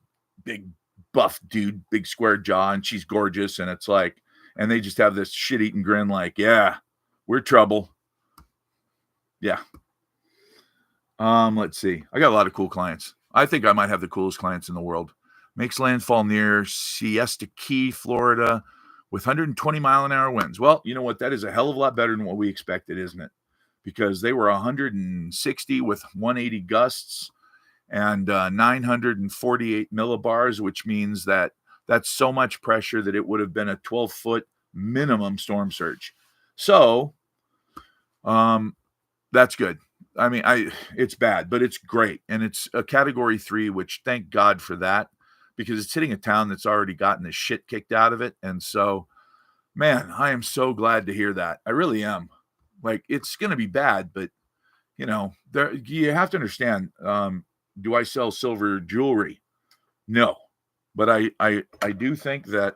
big, buff dude, big square jaw, and she's gorgeous. And it's like, and they just have this shit-eating grin like, yeah, we're trouble. Yeah. Let's see. I got a lot of cool clients. I think I might have the coolest clients in the world. Makes landfall near Siesta Key, Florida, with 120-mile-an-hour winds. Well, you know what? That is a hell of a lot better than what we expected, isn't it? Because they were 160 with 180 gusts and 948 millibars, which means that that's so much pressure that it would have been a 12-foot minimum storm surge. So, that's good. I mean, it's bad, but it's great. And it's a category 3, which thank God for that, because it's hitting a town that's already gotten the shit kicked out of it. And so, man, I am so glad to hear that. I really am. Like, it's going to be bad, but you know, you have to understand, do I sell silver jewelry? No, but I do think that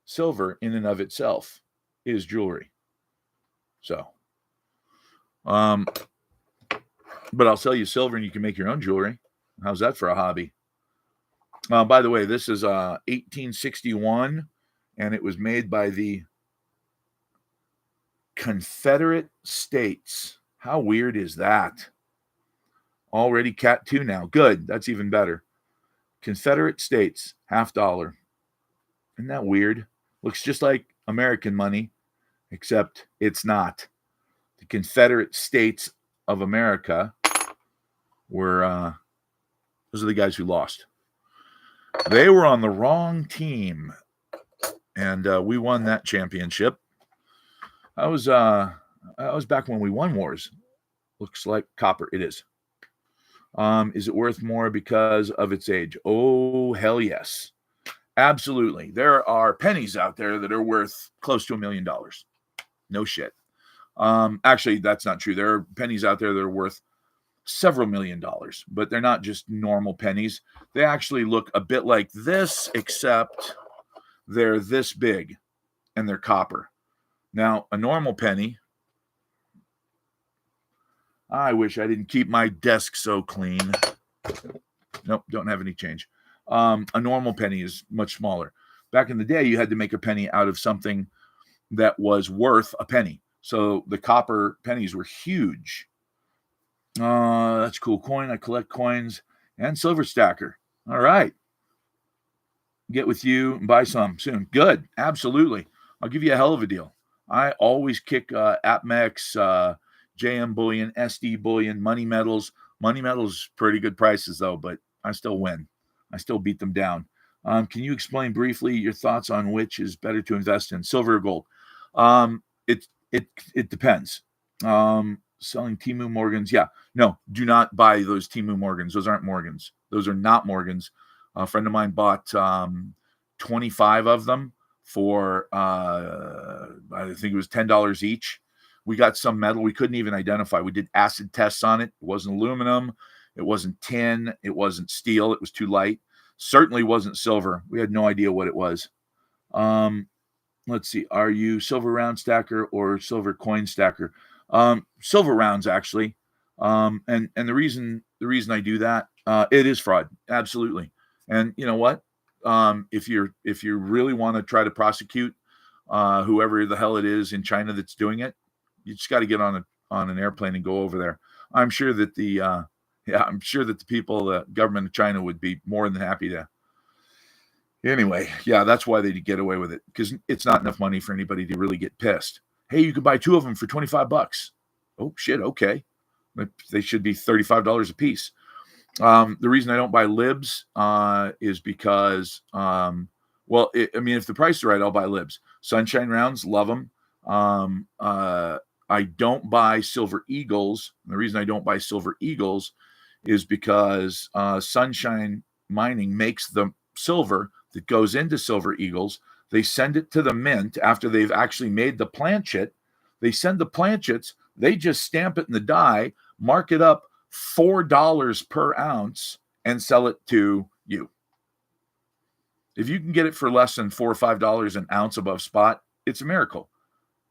silver in and of itself is jewelry. So, but I'll sell you silver and you can make your own jewelry. How's that for a hobby? By the way, this is 1861, and it was made by the Confederate States. How weird is that? Already Cat 2 now. Good. That's even better. Confederate States, $50. Isn't that weird? Looks just like American money, except it's not. The Confederate States of America were, those are the guys who lost. They were on the wrong team, and we won that championship. I was back when we won wars. Looks like copper. It is. Is it worth more because of its age? Oh, hell yes. Absolutely. There are pennies out there that are worth close to $1 million. No shit. Actually, that's not true. There are pennies out there that are worth several $1 million, but they're not just normal pennies. They actually look a bit like this, except they're this big and they're copper. Now, a normal penny, I wish I didn't keep my desk so clean. Nope, don't have any change. A normal penny is much smaller. Back in the day, you had to make a penny out of something that was worth a penny. So the copper pennies were huge. That's a cool coin. I collect coins and silver stacker. All right. Get with you and buy some soon. Good. Absolutely. I'll give you a hell of a deal. I always kick APMEX, JM Bullion, SD Bullion, Money Metals. Money Metals, pretty good prices, though, but I still win. I still beat them down. Can you explain briefly your thoughts on which is better to invest in, silver or gold? It depends. Selling Temu Morgans. Yeah. No, do not buy those Temu Morgans. Those aren't Morgans. Those are not Morgans. A friend of mine bought 25 of them for, I think it was $10 each. We got some metal we couldn't even identify. We did acid tests on it. It wasn't aluminum. It wasn't tin. It wasn't steel. It was too light. Certainly wasn't silver. We had no idea what it was. Let's see. Are you silver round stacker or silver coin stacker? Silver rounds, actually. And the reason I do that, it is fraud. Absolutely. And you know what? If you really want to try to prosecute whoever the hell it is in China that's doing it, you just got to get on an airplane and go over there. I'm sure that the people, the government of China would be more than happy to. Anyway, yeah, that's why they get away with it, because it's not enough money for anybody to really get pissed. Hey, you could buy 2 of them for $25. Oh shit, okay. They should be $35 a piece. The reason I don't buy libs is because, if the price is right, I'll buy libs. Sunshine rounds, love them. I don't buy Silver Eagles. And the reason I don't buy Silver Eagles is because Sunshine Mining makes the silver that goes into Silver Eagles. They send it to the mint after they've actually made the planchet. They send the planchets. They just stamp it in the die, mark it up $4 per ounce and sell it to you. If you can get it for less than $4 or $5 an ounce above spot, it's a miracle.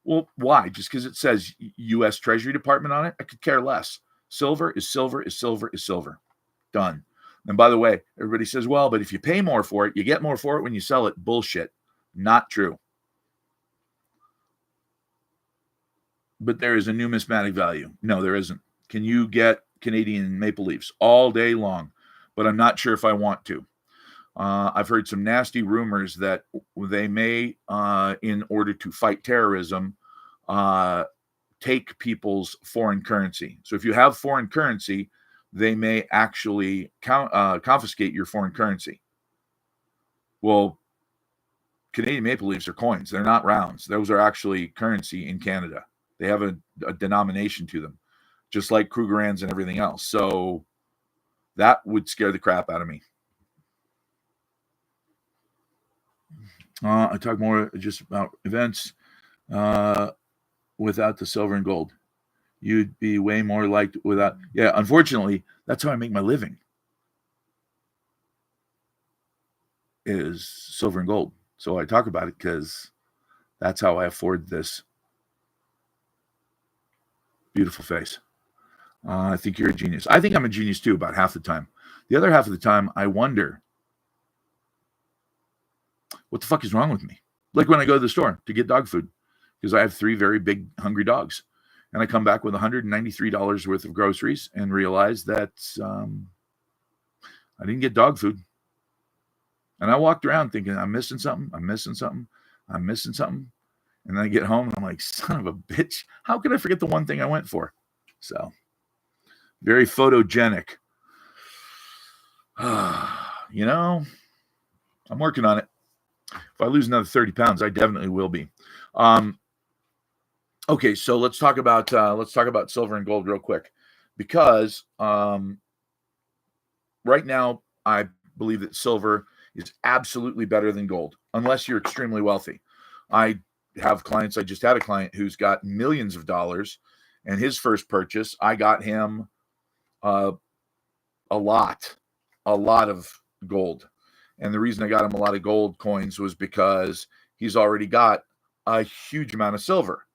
Well, why? Just because it says U.S. Treasury Department on it? I could care less. Silver is silver is silver is silver. Done. And by the way, everybody says, well, but if you pay more for it, you get more for it when you sell it. Bullshit. Not true. But there is a numismatic value. No, there isn't. Can you get Canadian maple leafs all day long? But I'm not sure if I want to. I've heard some nasty rumors that they may, in order to fight terrorism, take people's foreign currency. So if you have foreign currency, they may actually confiscate your foreign currency. Well, Canadian maple leaves are coins. They're not rounds. Those are actually currency in Canada. They have a denomination to them, just like Krugerrands and everything else. So that would scare the crap out of me. I talk more just about events without the silver and gold. You'd be way more liked without. Yeah, unfortunately, that's how I make my living, is silver and gold. So I talk about it because that's how I afford this beautiful face. I think you're a genius. I think I'm a genius too, about half the time. The other half of the time, I wonder, what the fuck is wrong with me? Like when I go to the store to get dog food, because I have 3 very big, hungry dogs. And I come back with $193 worth of groceries and realize that I didn't get dog food. And I walked around thinking, I'm missing something. I'm missing something. I'm missing something. And then I get home and I'm like, son of a bitch. How could I forget the one thing I went for? So, very photogenic. You know, I'm working on it. If I lose another 30 pounds, I definitely will be. Okay, so let's talk about silver and gold real quick, because right now I believe that silver is absolutely better than gold, unless you're extremely wealthy. I have clients. I just had a client who's got millions of dollars, and his first purchase, I got him a lot of gold. And the reason I got him a lot of gold coins was because he's already got a huge amount of silver.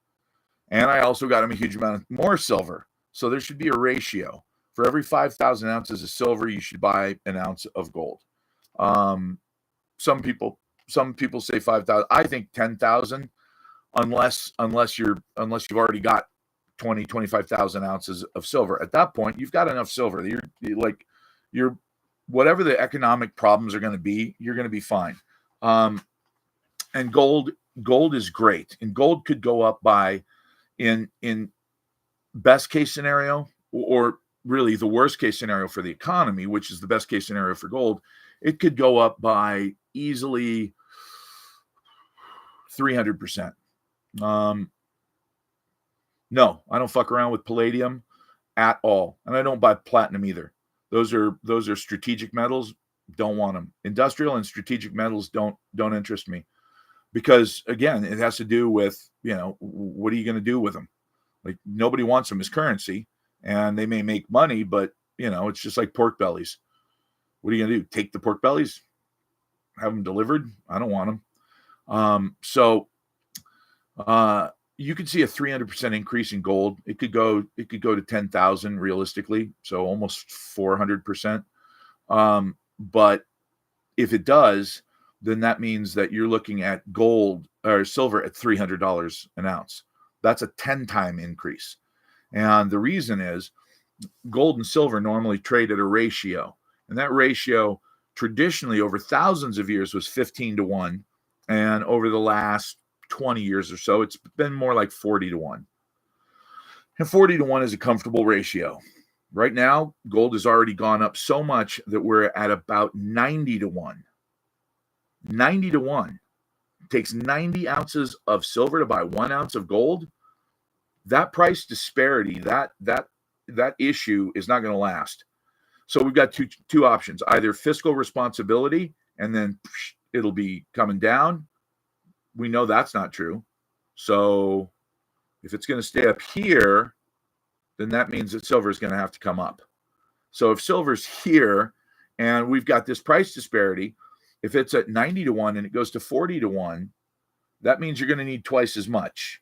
And I also got him a huge amount of more silver. So there should be a ratio. For every 5,000 ounces of silver, you should buy an ounce of gold. Some people say 5,000. I think 10,000, unless you've already got 25,000 ounces of silver. At that point, you've got enough silver. You're whatever the economic problems are going to be, you're going to be fine. And gold is great. And gold could go up by, in best case scenario, or really the worst case scenario for the economy, which is the best case scenario for gold, it could go up by easily 300%. No, I don't fuck around with palladium at all. And I don't buy platinum either. Those are strategic metals. Don't want them. Industrial and strategic metals don't interest me, because again, it has to do with, what are you going to do with them? Like, nobody wants them as currency, and they may make money, but it's just like pork bellies. What are you going to do? Take the pork bellies, have them delivered? I don't want them. You could see a 300% increase in gold. It could go to 10,000 realistically, so almost 400%. But if it does, then that means that you're looking at gold or silver at $300 an ounce. That's a 10-time increase. And the reason is gold and silver normally trade at a ratio. And that ratio traditionally over thousands of years was 15-1. And over the last 20 years or so, it's been more like 40-1. And 40-1 is a comfortable ratio. Right now, gold has already gone up so much that we're at about 90-1. 90-1. It takes 90 ounces of silver to buy 1 ounce of gold. That price disparity, that issue is not going to last. So we've got two options: either fiscal responsibility, and then it'll be coming down. We know that's not true. So if it's going to stay up here, then that means that silver is going to have to come up. So if silver's here and we've got this price disparity, if it's at 90 to 1 and it goes to 40 to 1, that means you're going to need twice as much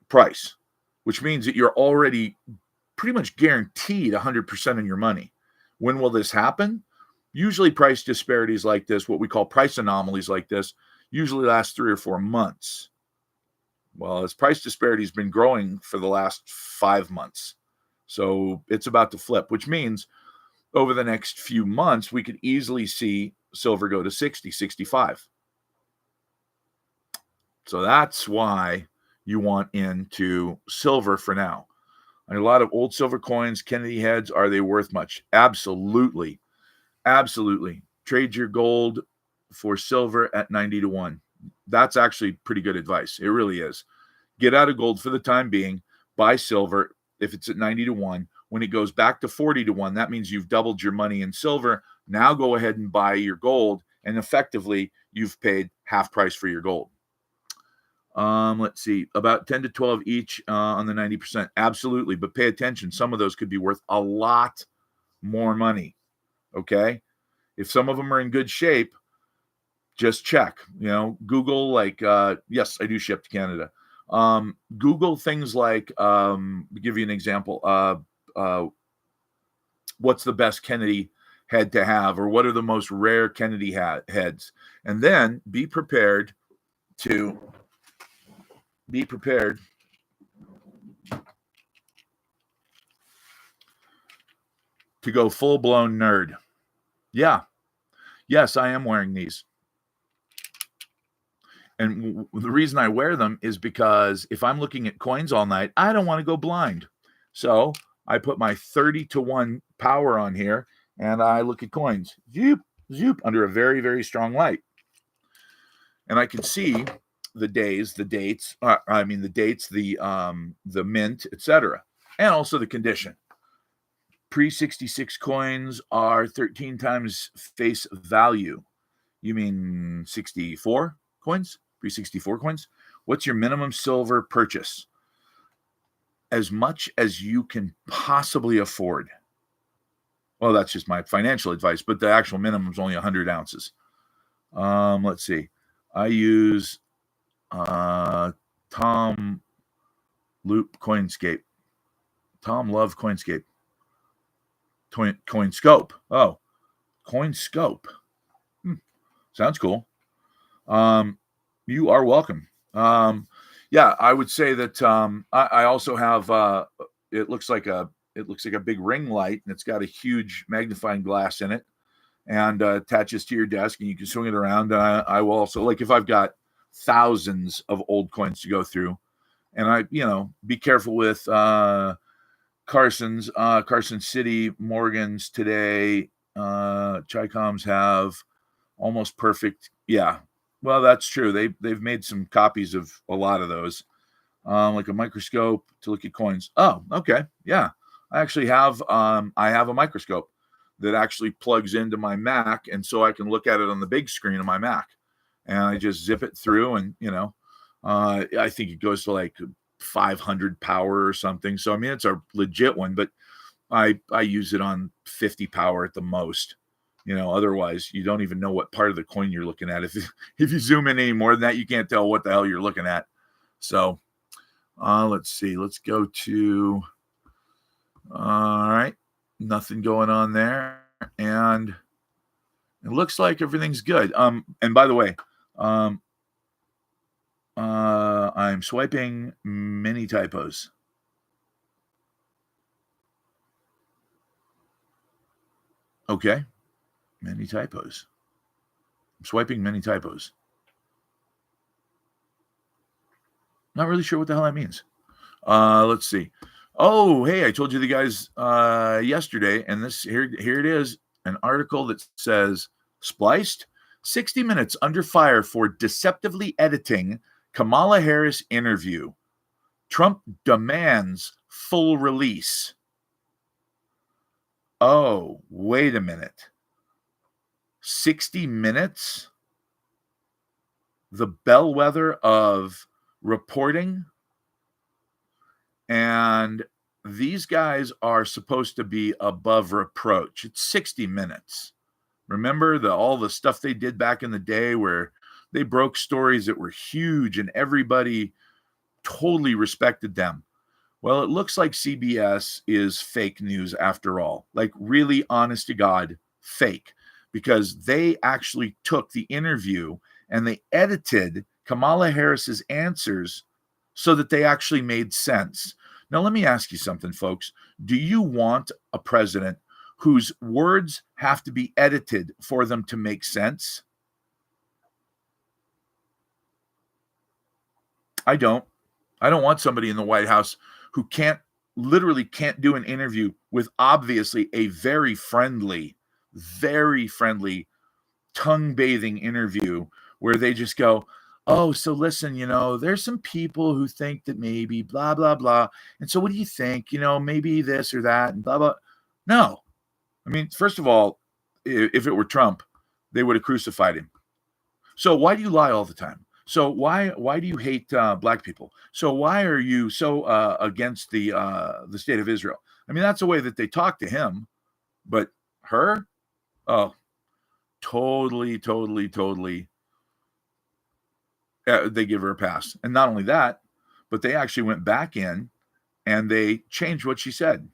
price, which means that you're already pretty much guaranteed 100% on your money. When will this happen? Usually price disparities like this, what we call price anomalies like this, usually last 3 or 4 months. Well, its price disparity has been growing for the last 5 months. So it's about to flip, which means over the next few months, we could easily see silver go to 60, 65. So that's why you want into silver for now. And a lot of old silver coins, Kennedy heads, are they worth much? Absolutely. Absolutely. Trade your gold for silver at 90 to 1. That's actually pretty good advice. It really is. Get out of gold for the time being. Buy silver if it's at 90 to 1. When it goes back to 40 to 1, that means you've doubled your money in silver. Now go ahead and buy your gold, and effectively you've paid half price for your gold. Let's see, about 10 to 12 each on the 90%. Absolutely, but pay attention. Some of those could be worth a lot more money. Okay? If some of them are in good shape, just check. Google, like, yes, I do ship to Canada. Google things like, give you an example, what's the best Kennedy head to have, or what are the most rare Kennedy heads? And then be prepared to go full-blown nerd. Yeah. Yes, I am wearing these. And the reason I wear them is because if I'm looking at coins all night, I don't want to go blind. So I put my 30 to 1 power on here and I look at coins, zoop, zoop, under a very, very strong light. And I can see the dates, the mint, etc., and also the condition. Pre-66 coins are 13 times face value. You mean 64 coins? Pre-64 coins? What's your minimum silver purchase? As much as you can possibly afford. Well, that's just my financial advice, but the actual minimum is only 100 ounces. Let's see. I use Tom Loop Coinscape. Tom Love Coinscape. Coinscope. Oh, Coinscope. Sounds cool. You are welcome. Yeah, I would say that I also have. It looks like a big ring light, and it's got a huge magnifying glass in it, and attaches to your desk, and you can swing it around. I will also, like, if I've got thousands of old coins to go through, and be careful with Carson City, Morgan's today. Chicoms have almost perfect. Yeah, well, that's true. They've made some copies of a lot of those, like a microscope to look at coins. Oh, okay, yeah. I actually have I have a microscope that actually plugs into my Mac, and so I can look at it on the big screen of my Mac, and I just zip it through, and I think it goes to like 500 power or something. So I mean, it's a legit one, but I use it on 50 power at the most. Otherwise you don't even know what part of the coin you're looking at. If you zoom in any more than that, you can't tell what the hell you're looking at. So let's see. Let's go to. All right, nothing going on there, and it looks like everything's good. And by the way, I'm swiping many typos. Okay. Many typos. I'm swiping many typos. Not really sure what the hell that means. Let's see. Oh, hey, I told you the guys yesterday, and this here it is, an article that says Spliced 60 minutes under fire for deceptively editing Kamala Harris interview. Trump demands full release. Oh, wait a minute. 60 minutes? The bellwether of reporting and these guys are supposed to be above reproach. It's 60 Minutes. Remember all the stuff they did back in the day where they broke stories that were huge and everybody totally respected them. Well, it looks like CBS is fake news after all. Like, really, honest to God, fake. Because they actually took the interview and they edited Kamala Harris's answers so that they actually made sense. Now, let me ask you something, folks. Do you want a president whose words have to be edited for them to make sense? I don't. I don't want somebody in the White House who literally can't do an interview with obviously a very friendly, tongue-bathing interview where they just go, oh, so listen, there's some people who think that maybe blah, blah, blah. And so what do you think? Maybe this or that and blah, blah. No. I mean, first of all, if it were Trump, they would have crucified him. So why do you lie all the time? So why do you hate black people? So why are you so against the state of Israel? I mean, that's the way that they talk to him, but her, oh, totally. They give her a pass, and not only that, but they actually went back in and they changed what she said.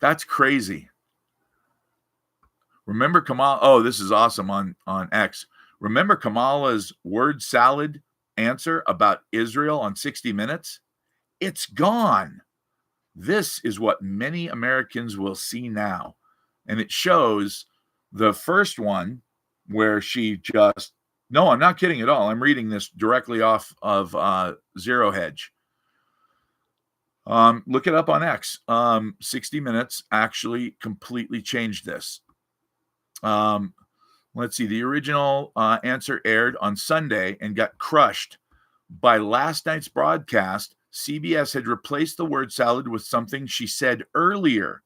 That's crazy. Remember Kamala? Oh, this is awesome on X. Remember Kamala's word salad answer about Israel on 60 Minutes? It's gone. This is what many Americans will see now. And it shows the first one where she just, no, I'm not kidding at all. I'm reading this directly off of Zero Hedge. Look it up on X. 60 Minutes actually completely changed this. Let's see. The original answer aired on Sunday and got crushed by last night's broadcast. CBS had replaced the word salad with something she said earlier.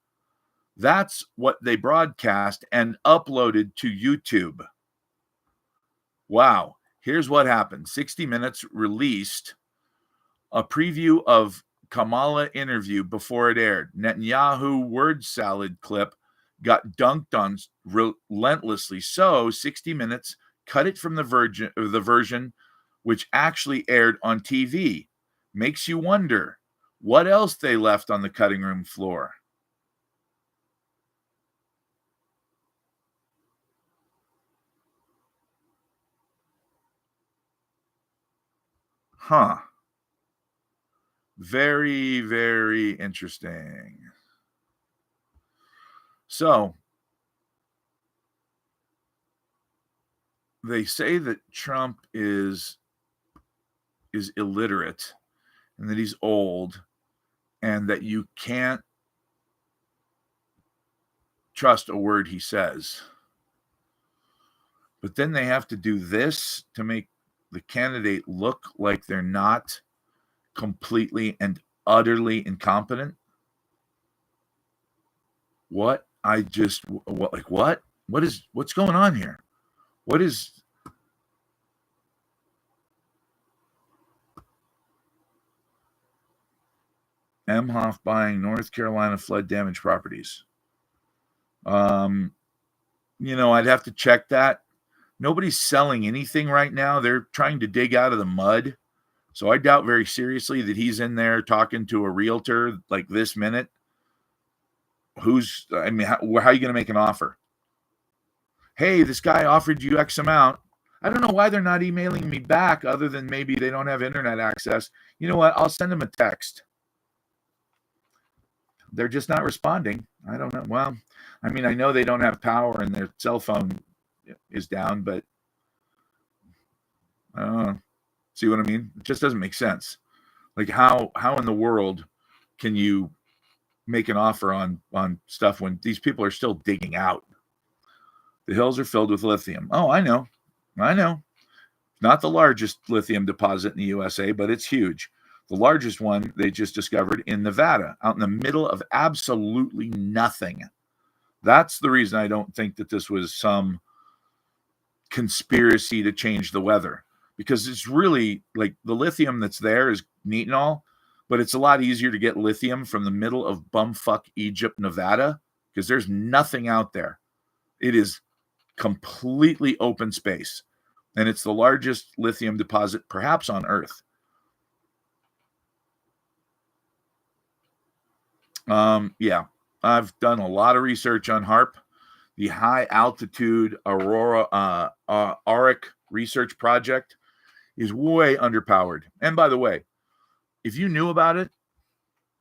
That's what they broadcast and uploaded to YouTube. Wow. Here's what happened. 60 Minutes released a preview of Kamala interview before it aired. Netanyahu word salad clip got dunked on relentlessly. So 60 Minutes cut it from the version which actually aired on TV. Makes you wonder what else they left on the cutting room floor. Huh. Very, very interesting. So they say that Trump is illiterate and that he's old and that you can't trust a word he says. But then they have to do this to make the candidate look like they're not completely and utterly incompetent. What's going on here? What is Emhoff buying North Carolina flood damage properties? I'd have to check that. Nobody's selling anything right now. They're trying to dig out of the mud. So I doubt very seriously that he's in there talking to a realtor like this minute. How are you going to make an offer? Hey, this guy offered you X amount. I don't know why they're not emailing me back other than maybe they don't have internet access. You know what? I'll send them a text. They're just not responding. I don't know. Well, I know they don't have power and their cell phone is down, but I don't know. See what I mean? It just doesn't make sense. Like how in the world can you make an offer on stuff when these people are still digging out? The hills are filled with lithium. Oh, I know. Not the largest lithium deposit in the USA, but it's huge. The largest one they just discovered in Nevada, out in the middle of absolutely nothing. That's the reason I don't think that this was some conspiracy to change the weather, because it's really like the lithium that's there is neat and all, but it's a lot easier to get lithium from the middle of bumfuck Egypt, Nevada, because there's nothing out there. It is completely open space, and it's the largest lithium deposit perhaps on Earth. Yeah, I've done a lot of research on HAARP, the High Altitude Aurora Auric Research Project is way underpowered. And by the way, if you knew about it,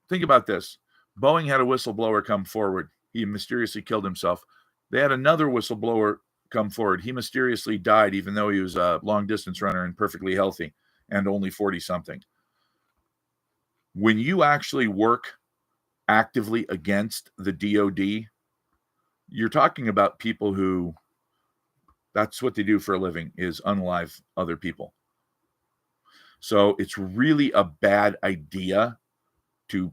think about this. Boeing had a whistleblower come forward. He mysteriously killed himself. They had another whistleblower come forward. He mysteriously died, even though he was a long-distance runner and perfectly healthy and only 40-something. When you actually work actively against the DOD, you're talking about people who, that's what they do for a living, is unalive other people. So it's really a bad idea to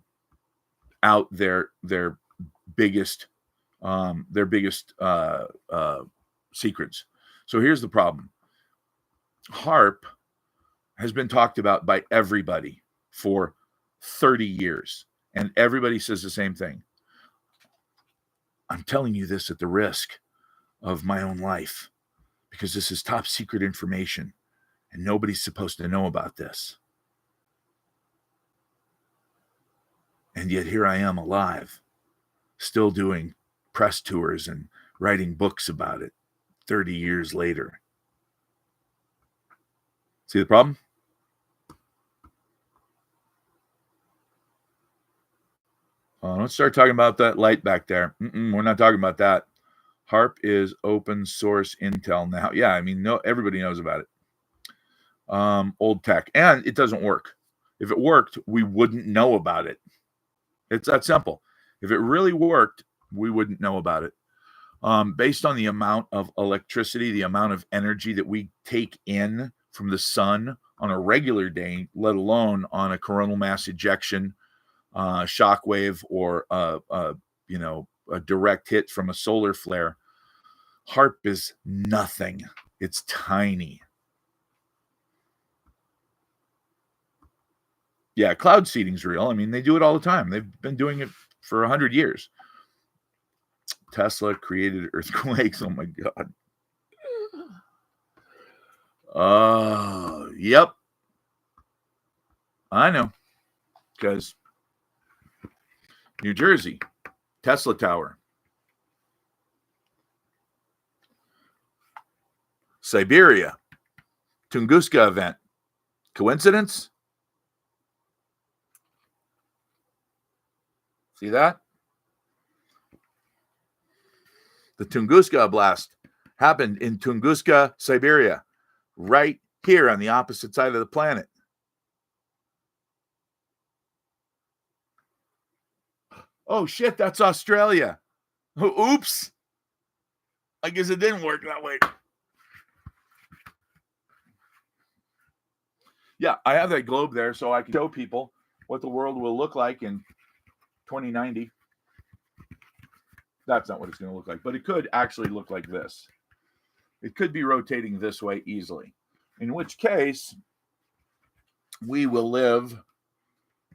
out their biggest secrets. So here's the problem. HAARP has been talked about by everybody for 30 years, and everybody says the same thing. I'm telling you this at the risk of my own life, because this is top secret information and nobody's supposed to know about this. And yet here I am alive, still doing press tours and writing books about it 30 years later. See the problem? Let's start talking about that light back there. We're not talking about that. HAARP is open source intel now. Yeah, I mean, everybody knows about it. Old tech, and it doesn't work. If it worked, we wouldn't know about it. It's that simple. If it really worked, we wouldn't know about it. Based on the amount of electricity, the amount of energy that we take in from the sun on a regular day, let alone on a coronal mass ejection, shockwave, or a direct hit from a solar flare, HAARP is nothing. It's tiny. Yeah, cloud seeding's real. I mean, they do it all the time. They've been doing it for 100 years. Tesla created earthquakes. Oh my God. Yep. I know. Because New Jersey, Tesla Tower. Siberia, Tunguska event. Coincidence? See that? The Tunguska blast happened in Tunguska, Siberia, right here on the opposite side of the planet. Oh, shit, that's Australia. Oops. I guess it didn't work that way. Yeah, I have that globe there so I can show people what the world will look like in 2090. That's not what it's going to look like, but it could actually look like this. It could be rotating this way easily, in which case we will live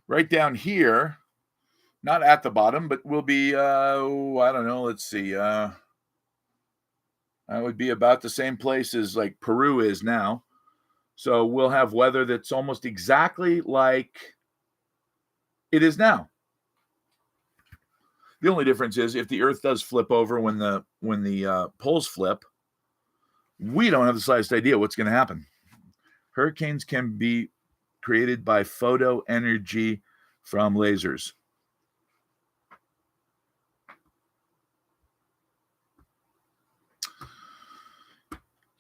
right down here, not at the bottom, but we'll be, I don't know, let's see. I would be about the same place as like Peru is now. So we'll have weather that's almost exactly like it is now. The only difference is if the Earth does flip over when the poles flip, we don't have the slightest idea what's going to happen. Hurricanes can be created by photo energy from lasers.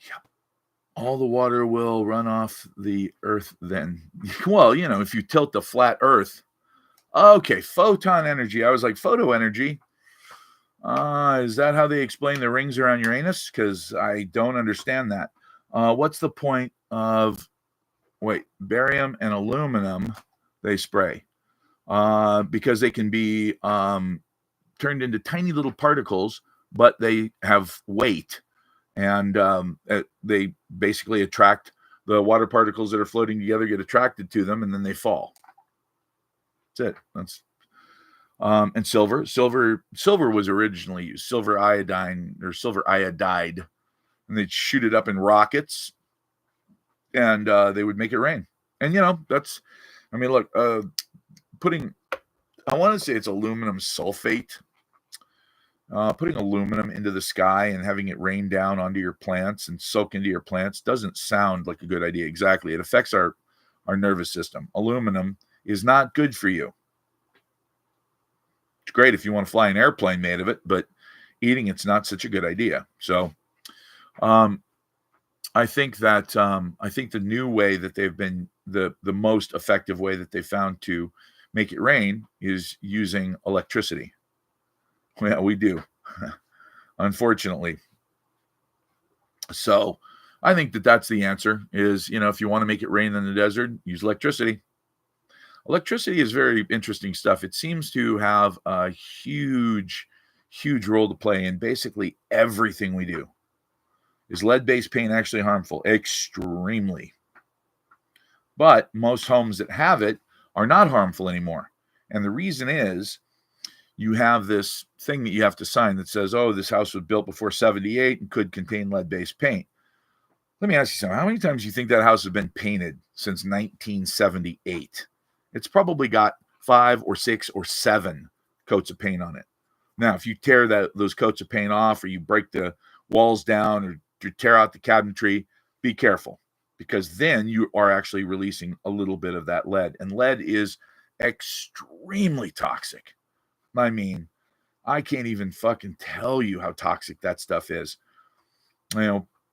Yep. All the water will run off the Earth then. Well, if you tilt the flat Earth. Okay, photon energy. I was like, photo energy? Is that how they explain the rings around Uranus? Because I don't understand that. What's the point of, barium and aluminum they spray? Because they can be turned into tiny little particles, but they have weight. And they basically attract the water particles that are floating together, get attracted to them, and then they fall. That's it. That's and silver. Silver was originally used, silver iodine or silver iodide, and they'd shoot it up in rockets, and they would make it rain. And that's, I mean, look, putting, I want to say it's aluminum sulfate. Putting aluminum into the sky and having it rain down onto your plants and soak into your plants doesn't sound like a good idea. Exactly. It affects our nervous system. Aluminum is not good for you. It's great if you want to fly an airplane made of it, but eating it's not such a good idea. So I think that I think the new way that they've been the most effective way that they found to make it rain is using electricity. Yeah, we do, unfortunately. So I think that that's the answer is, if you want to make it rain in the desert, use electricity. Electricity is very interesting stuff. It seems to have a huge, huge role to play in basically everything we do. Is lead-based paint actually harmful? Extremely. But most homes that have it are not harmful anymore. And the reason is, you have this thing that you have to sign that says, oh, this house was built before 78 and could contain lead-based paint. Let me ask you something. How many times do you think that house has been painted since 1978? It's probably got 5 or 6 or 7 coats of paint on it. Now, if you tear those coats of paint off, or you break the walls down, or you tear out the cabinetry, be careful, because then you are actually releasing a little bit of that lead. And lead is extremely toxic. I mean, I can't even fucking tell you how toxic that stuff is.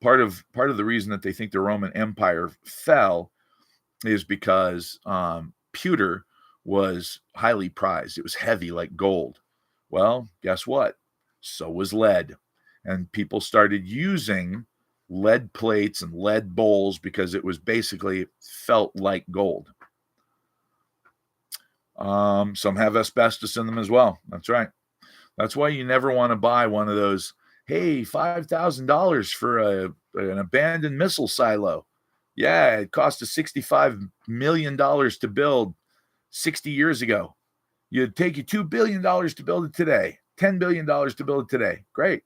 Part of the reason that they think the Roman Empire fell is because pewter was highly prized. It was heavy like gold. Well, guess what? So was lead. And people started using lead plates and lead bowls because it was basically felt like gold. Some have asbestos in them as well. That's right. That's why you never want to buy one of those, hey, $5,000 for an abandoned missile silo. Yeah, it cost us $65 million to build 60 years ago. It'd take you $2 billion to build it today, $10 billion to build it today. Great.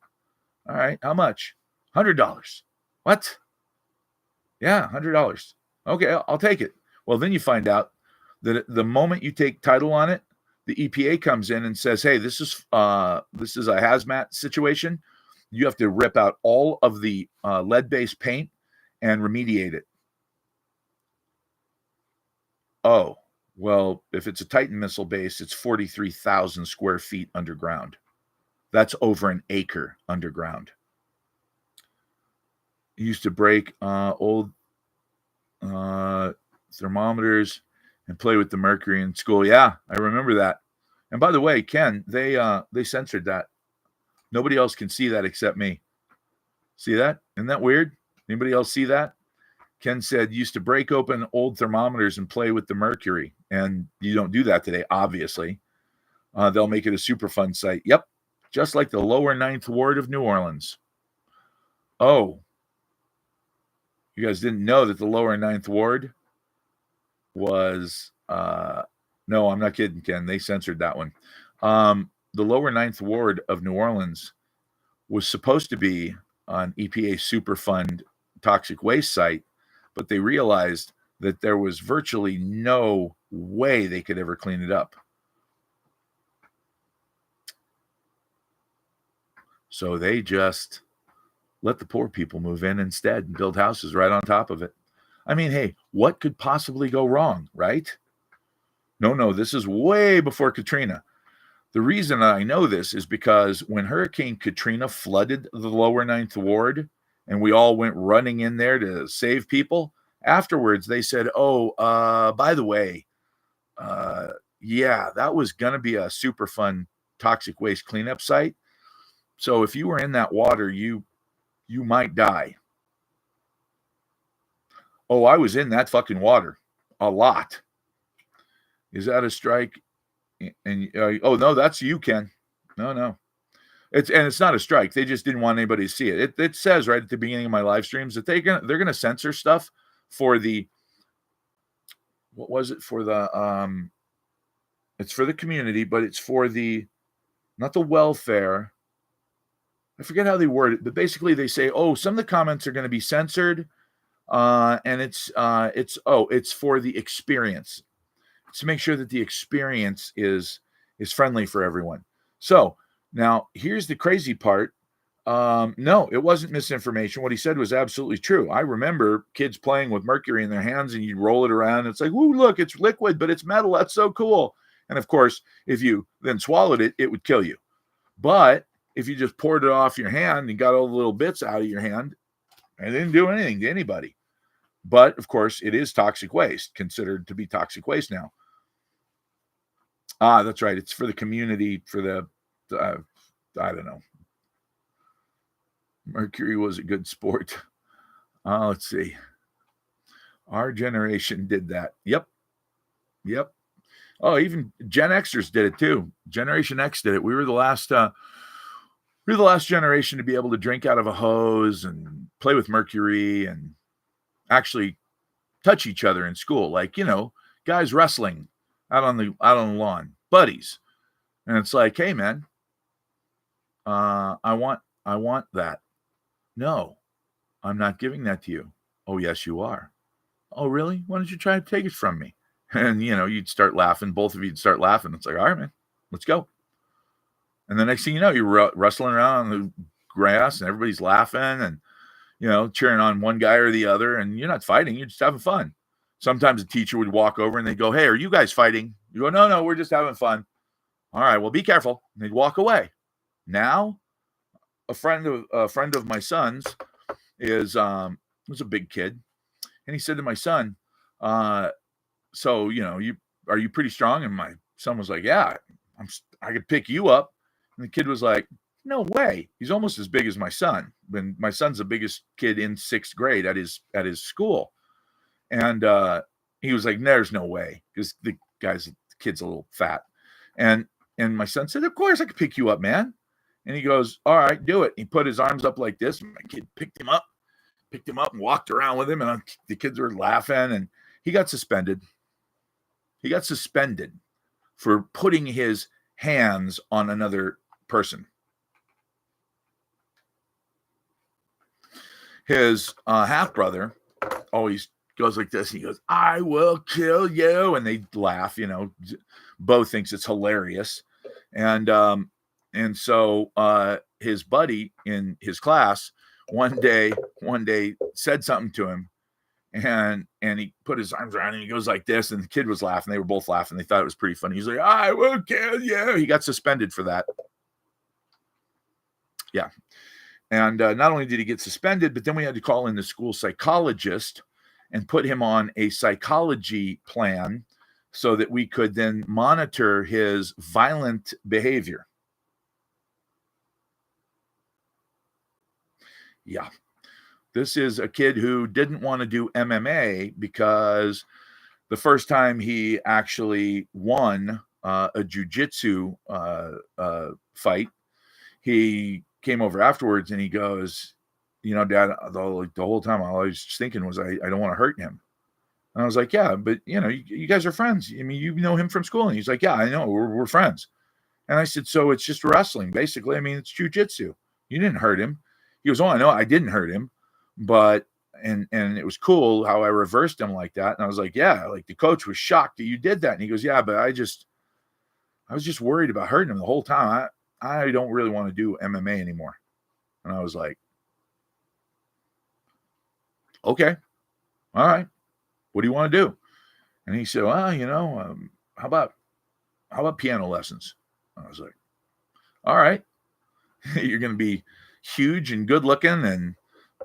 All right. How much? $100. What? Yeah, $100. Okay, I'll take it. Well, then you find out that the moment you take title on it, the EPA comes in and says, hey, this is a hazmat situation. You have to rip out all of the lead-based paint and remediate it. Oh, well, if it's a Titan missile base, it's 43,000 square feet underground. That's over an acre underground. He used to break old thermometers and play with the mercury in school. Yeah, I remember that. And by the way, Ken, they censored that. Nobody else can see that except me. See that? Isn't that weird? Anybody else see that? Ken said used to break open old thermometers and play with the mercury. And you don't do that today, obviously. They'll make it a super fun site. Yep. Just like the lower 9th Ward of New Orleans. Oh. You guys didn't know that the lower 9th Ward was, no, I'm not kidding, Ken. They censored that one. The lower 9th Ward of New Orleans was supposed to be an EPA Superfund toxic waste site, but they realized that there was virtually no way they could ever clean it up. So they just let the poor people move in instead and build houses right on top of it. I mean, hey, what could possibly go wrong, right? No, this is way before Katrina. The reason I know this is because when Hurricane Katrina flooded the lower 9th Ward and we all went running in there to save people, afterwards they said, by the way, yeah, that was going to be a super fun toxic waste cleanup site. So if you were in that water, you might die. Oh, I was in that fucking water a lot. Is that a strike? And oh no, that's you, Ken. No, it's not a strike. They just didn't want anybody to see it. It says right at the beginning of my live streams that they're gonna censor stuff for the, what was it, for the It's for the community, but it's for the, not the welfare. I forget how they word it, but basically they say, oh, some of the comments are going to be censored, and it's for the experience. It's to make sure that the experience is friendly for everyone. So now here's the crazy part. No, it wasn't misinformation. What he said was absolutely true. I remember kids playing with mercury in their hands, and you roll it around. And it's like, ooh, look, it's liquid, but it's metal. That's so cool. And of course, if you then swallowed it, it would kill you. But if you just poured it off your hand and got all the little bits out of your hand, it didn't do anything to anybody. But of course, it is toxic waste, considered to be toxic waste now. Ah, that's right. It's for the community, for the, I don't know. Mercury was a good sport. Let's see. Our generation did that. Yep. Oh, even Gen Xers did it too. Generation X did it. We were the last generation to be able to drink out of a hose and play with mercury and actually touch each other in school. Like, guys wrestling out on the lawn, buddies. And it's like, hey man, I want that. No, I'm not giving that to you. Oh, yes, you are. Oh, really? Why don't you try to take it from me? And, you'd start laughing. Both of you'd start laughing. It's like, all right, man, let's go. And the next thing you know, you're wrestling around on the grass and everybody's laughing and, cheering on one guy or the other. And you're not fighting. You're just having fun. Sometimes a teacher would walk over and they'd go, hey, are you guys fighting? You go, no, we're just having fun. All right, well, be careful. And they'd walk away. Now, a friend of my son's was a big kid, and he said to my son, so are you pretty strong? And my son was like, yeah, I could pick you up. And the kid was like, no way. He's almost as big as my son. When my son's the biggest kid in 6th grade at his school, and he was like, there's no way, because the kid's a little fat, and my son said, of course I could pick you up, man. And he goes, all right, do it. He put his arms up like this. And my kid picked him up and walked around with him. And the kids were laughing. And he got suspended. He got suspended for putting his hands on another person. His half-brother always goes like this. He goes, I will kill you. And they laugh. Bo thinks it's hilarious. And so his buddy in his class one day said something to him, and he put his arms around him and he goes like this, and the kid was laughing. They were both laughing. They thought it was pretty funny. He's like, I will kill you. He got suspended for that. Yeah. And not only did he get suspended, but then we had to call in the school psychologist and put him on a psychology plan so that we could then monitor his violent behavior. Yeah. This is a kid who didn't want to do MMA because the first time he actually won a jiu-jitsu fight, he came over afterwards and he goes, Dad, the whole time all I was thinking was I don't want to hurt him. And I was like, yeah, but you guys are friends. I mean, you know him from school. And he's like, yeah, I know, we're friends. And I said, so it's just wrestling, basically. I mean, it's jiu-jitsu. You didn't hurt him. He goes, oh, I know I didn't hurt him, but, and it was cool how I reversed him like that. And I was like, yeah, like the coach was shocked that you did that. And he goes, yeah, but I was just worried about hurting him the whole time. I don't really want to do MMA anymore. And I was like, okay, all right. What do you want to do? And he said, well, how about piano lessons? And I was like, all right, you're going to be huge and good looking and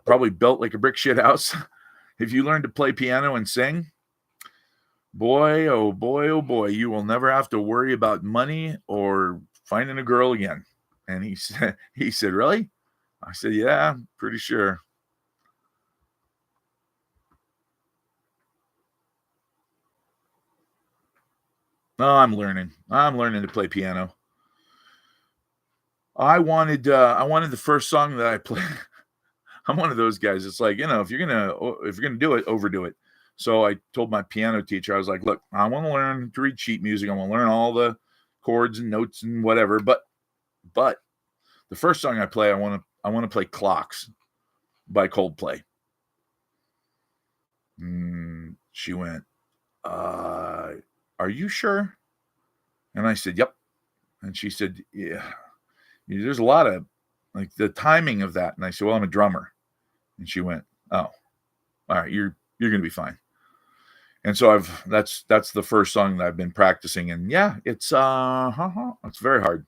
probably built like a brick shit house. If you learn to play piano and sing, boy, oh boy, you will never have to worry about money or finding a girl again. And he said, really? I said, yeah, I'm pretty sure. No, I'm learning to play piano. I wanted the first song that I played. I'm one of those guys. It's like, if you're gonna do it, overdo it. So I told my piano teacher, I was like, look, I want to learn to read sheet music. I want to learn all the chords and notes and whatever. But the first song I play, I want to play Clocks by Coldplay. She went, are you sure? And I said, yep. And she said, yeah, there's a lot of like the timing of that. And I said, well, I'm a drummer. And she went, oh, all right, you're going to be fine. And so that's the first song that I've been practicing. And yeah, it's very hard.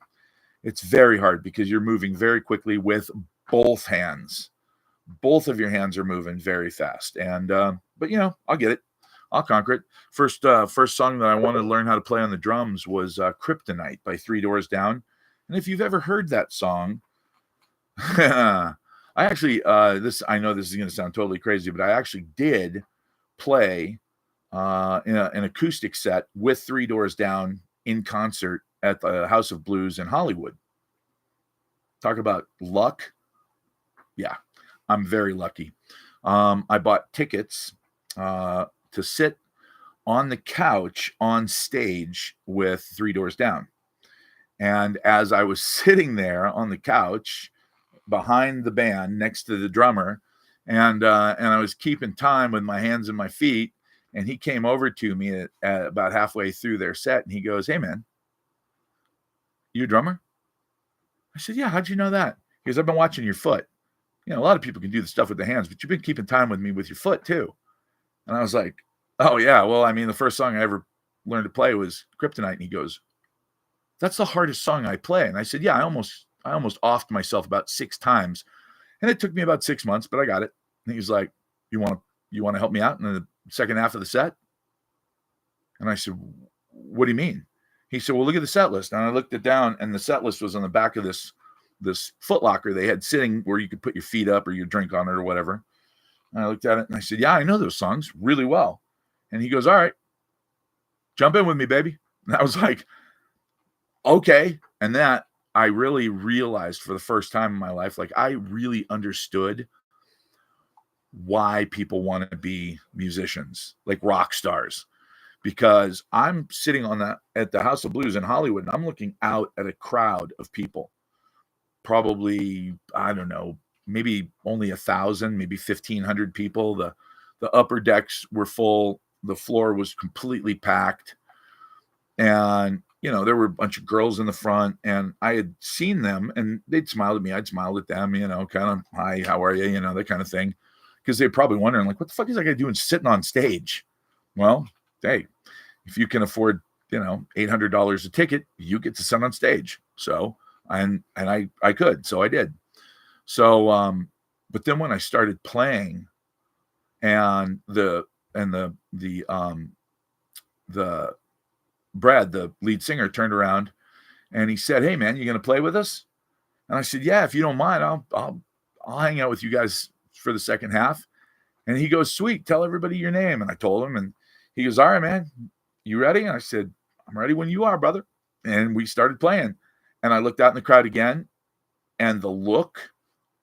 It's very hard because you're moving very quickly with both hands. Both of your hands are moving very fast. And but I'll get it. I'll conquer it. First song that I wanted to learn how to play on the drums was Kryptonite by Three Doors Down. And if you've ever heard that song, I actually I know this is going to sound totally crazy, but I actually did play in an acoustic set with Three Doors Down in concert at the House of Blues in Hollywood. Talk about luck. Yeah, I'm very lucky. I bought tickets to sit on the couch on stage with Three Doors Down. And as I was sitting there on the couch behind the band next to the drummer, and I was keeping time with my hands and my feet, and he came over to me at about halfway through their set, and he goes, hey, man, you a drummer? I said, yeah, how'd you know that? He goes, I've been watching your foot. A lot of people can do the stuff with the hands, but you've been keeping time with me with your foot too. And I was like, oh, yeah, well, I mean, the first song I ever learned to play was Kryptonite. And he goes, that's the hardest song I play. And I said, yeah, I almost offed myself about 6 times. And it took me about 6 months, but I got it. And he was like, you want to help me out in the second half of the set? And I said, what do you mean? He said, well, look at the set list. And I looked it down, and the set list was on the back of this Foot Locker they had sitting where you could put your feet up or your drink on it or whatever. And I looked at it and I said, yeah, I know those songs really well. And he goes, all right, jump in with me, baby. And I was like, okay. And that I really realized for the first time in my life, like I really understood why people want to be musicians, like rock stars, because I'm sitting at the House of Blues in Hollywood, and I'm looking out at a crowd of people, probably, I don't know, maybe only 1,000, maybe 1,500 people. The upper decks were full. The floor was completely packed. And, there were a bunch of girls in the front, and I had seen them, and they'd smiled at me. I'd smiled at them, kind of, hi, how are you? That kind of thing. Because they're probably wondering, like, what the fuck is that guy doing sitting on stage? Well, hey, if you can afford, $800 a ticket, you get to sit on stage. So, and I could, so I did. So, but then when I started playing, and Brad, the lead singer, turned around and he said, hey man, you going to play with us? And I said, yeah, if you don't mind, I'll hang out with you guys for the second half. And he goes, sweet, tell everybody your name. And I told him, and he goes, all right, man, you ready? And I said, I'm ready when you are, brother. And we started playing. And I looked out in the crowd again, and the look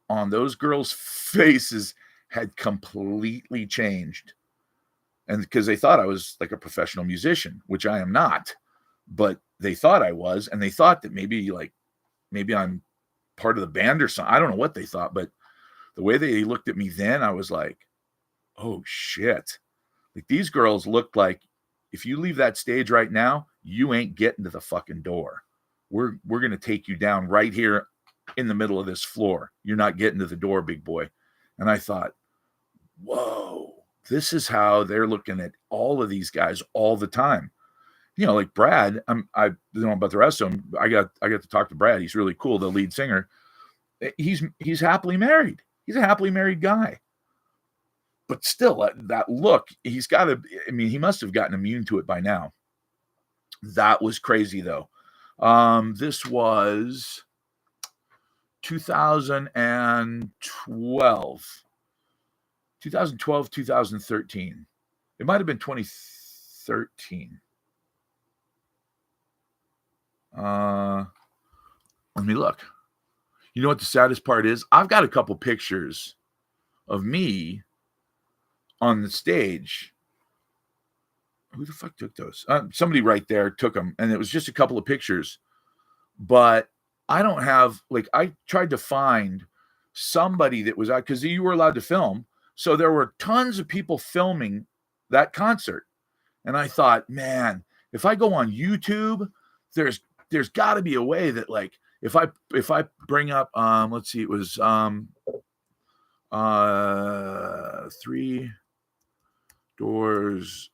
on those girls' faces had completely changed. And because they thought I was like a professional musician, which I am not, but they thought I was, and they thought that maybe I'm part of the band or something. I don't know what they thought, but the way they looked at me then, I was like, oh shit. Like, these girls looked like, if you leave that stage right now, you ain't getting to the fucking door. We're going to take you down right here in the middle of this floor. You're not getting to the door, big boy. And I thought, whoa, this is how they're looking at all of these guys all the time. Like Brad, I don't know about the rest of them. I got to talk to Brad. He's really cool, the lead singer. He's happily married. He's a happily married guy. But still, that look, he's got to, he must have gotten immune to it by now. That was crazy, though. This was 2012, 2013. It might have been 2013. Let me look. You know what the saddest part is? I've got a couple pictures of me on the stage Who the fuck took those? Somebody right there took them, and it was just a couple of pictures. But I don't have like I tried to find somebody that was out because you were allowed to film. So there were tons of people filming that concert. And I thought, man, if I go on YouTube, there's got to be a way that like if I bring up let's see, it was Three Doors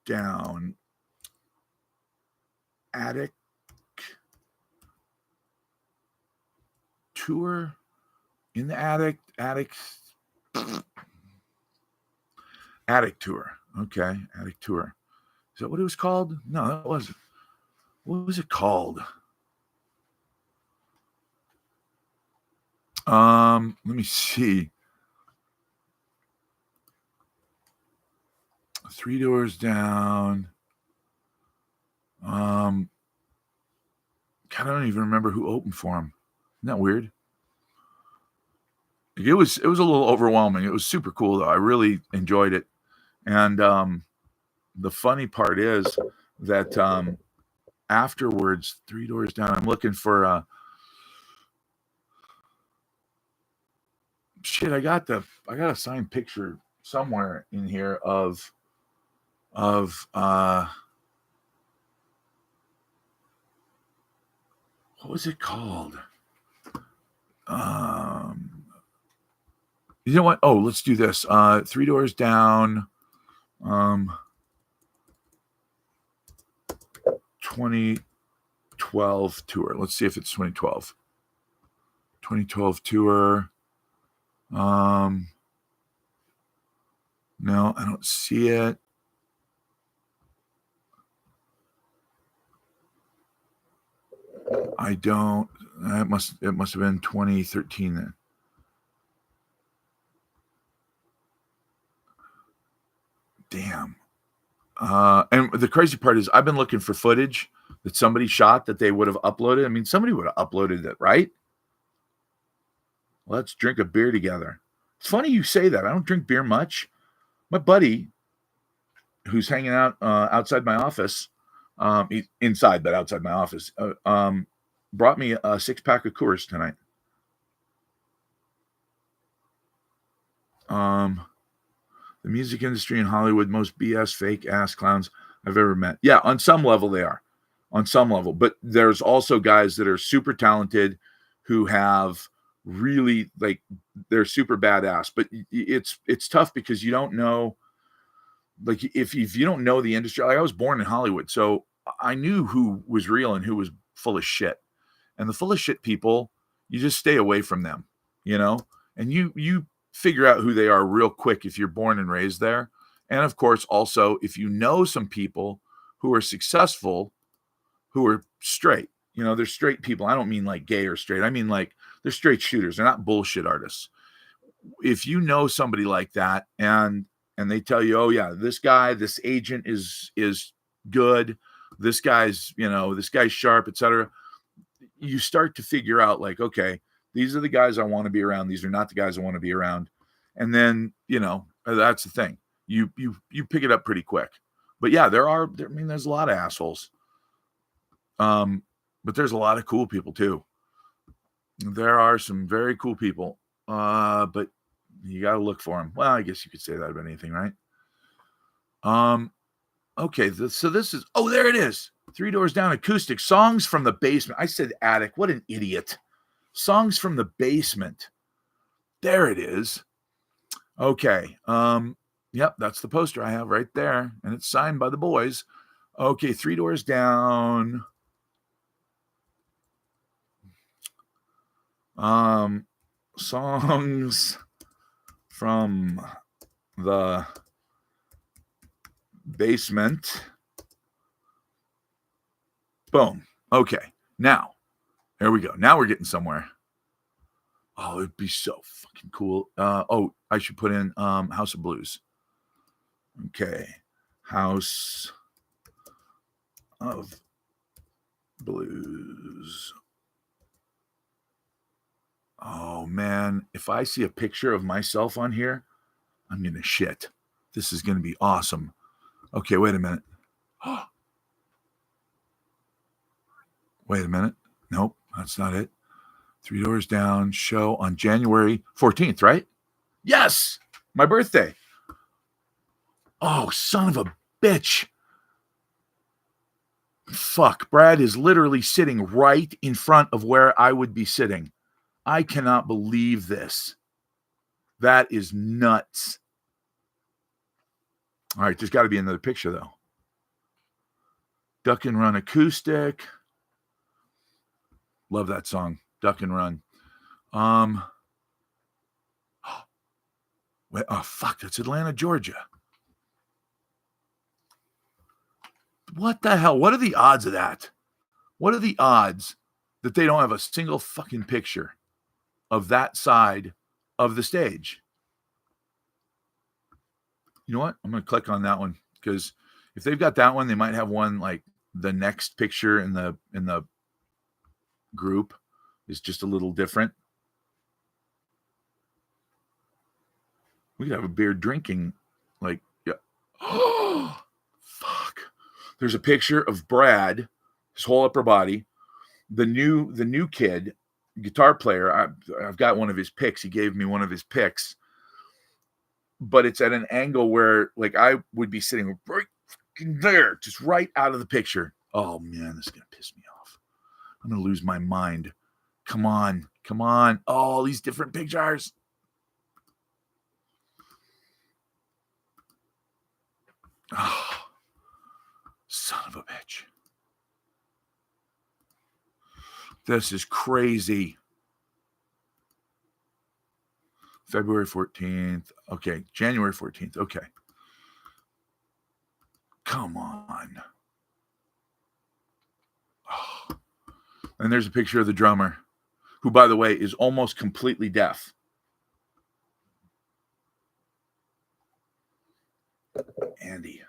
Down Attic Tour in the attic tour. Okay, attic tour. Is that what it was called? No, that wasn't. What was it called? Let me see. Three Doors Down. God, I don't even remember who opened for him. Isn't that weird? It was a little overwhelming. It was super cool though. I really enjoyed it. And the funny part is that afterwards, Three Doors Down, I'm looking for shit. I got a signed picture somewhere in here of what was it called? You know what? Oh, let's do this. Three Doors Down. 2012 tour. Let's see if it's 2012. 2012 tour. No, I don't see it. I don't. It must have been 2013 then. Damn. And the crazy part is I've been looking for footage that somebody shot that they would have uploaded. I mean, somebody would have uploaded it, right? Let's drink a beer together. It's funny you say that. I don't drink beer much. My buddy, who's hanging out outside my office, inside but outside my office, brought me a 6-pack of Coors tonight. The music industry in Hollywood, most BS, fake ass clowns I've ever met. Yeah, on some level they are. On some level. But there's also guys that are super talented who have really like they're super badass. But it's tough because you don't know, like if you don't know the industry. Like I was born in Hollywood, so I knew who was real and who was full of shit. And the full of shit people, you just stay away from them, you know? And you figure out who they are real quick if you're born and raised there. And of course, also if you know some people who are successful, who are straight, you know, they're straight people. I don't mean like gay or straight. I mean like they're straight shooters. They're not bullshit artists. If you know somebody like that and they tell you, oh yeah, this guy, this agent is good. This guy's, you know, this guy's sharp, etc. You start to figure out like, okay, these are the guys I want to be around. These are not the guys I want to be around. And then, you know, that's the thing. You pick it up pretty quick. But yeah, there's a lot of assholes. But there's a lot of cool people too. There are some very cool people. But you got to look for them. Well, I guess you could say that about anything, right? Okay, so this is, oh, there it is. Three Doors Down acoustic songs from the basement. I said attic. What an idiot. Songs from the basement. There it is. Okay. Yep, that's the poster I have right there. And it's signed by the boys. Okay, Three Doors Down. Songs from the basement. Boom. Okay. Now, there we go. Now we're getting somewhere. Oh, it'd be so fucking cool. Oh, I should put in House of Blues. Okay. House of Blues. Oh, man. If I see a picture of myself on here, I'm going to shit. This is going to be awesome. Okay, wait a minute. Wait a minute. Nope, that's not it. Three Doors Down show on January 14th, right? Yes, my birthday. Oh, son of a bitch. Fuck, Brad is literally sitting right in front of where I would be sitting. I cannot believe this. That is nuts. All right, there's got to be another picture, though. Duck and Run acoustic. Love that song, Duck and Run. Wait, oh, fuck, that's Atlanta, Georgia. What the hell? What are the odds of that? What are the odds that they don't have a single fucking picture of that side of the stage? You know what? I'm going to click on that one because if they've got that one, they might have one like the next picture in the group is just a little different. We could have a beer drinking, like, yeah. Oh, fuck. There's a picture of Brad, his whole upper body. The new kid, guitar player. I've got one of his picks. He gave me one of his picks, but it's at an angle where, like, I would be sitting right there, just right out of the picture. Oh man, this is gonna piss me off. I'm gonna lose my mind. Come on. All these different pictures. Oh, son of a bitch. This is crazy. February 14th. Okay. January 14th. Okay. Come on. Oh. And there's a picture of the drummer, who, by the way, is almost completely deaf. Andy.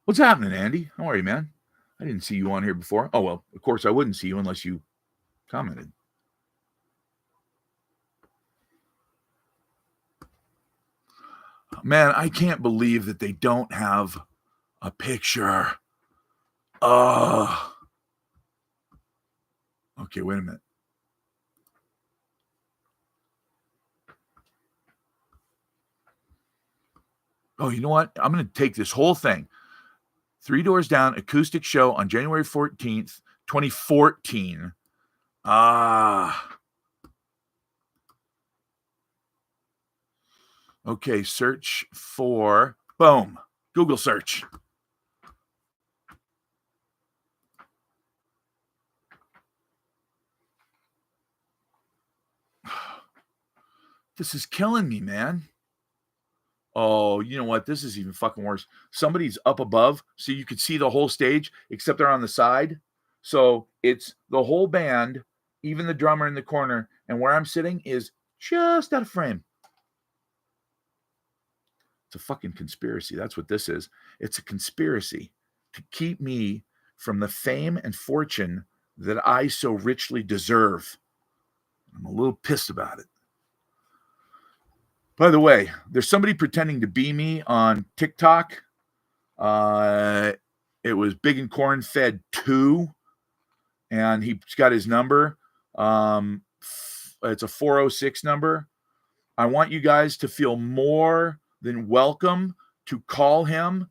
What's happening, Andy? How are you, man? I didn't see you on here before. Oh, well, of course I wouldn't see you unless you commented. Man, I can't believe that they don't have a picture. Okay, wait a minute. Oh, you know what? I'm going to take this whole thing. Three Doors Down acoustic show on January 14th, 2014. Okay, search for, boom, Google search. This is killing me, man. Oh, you know what? This is even fucking worse. Somebody's up above, so you could see the whole stage, except they're on the side. So it's the whole band, even the drummer in the corner, and where I'm sitting is just out of frame. It's a fucking conspiracy. That's what this is. It's a conspiracy to keep me from the fame and fortune that I so richly deserve. I'm a little pissed about it. By the way, there's somebody pretending to be me on TikTok. It was Big and Corn Fed 2, and he's got his number. It's a 406 number. I want you guys to feel more than welcome to call him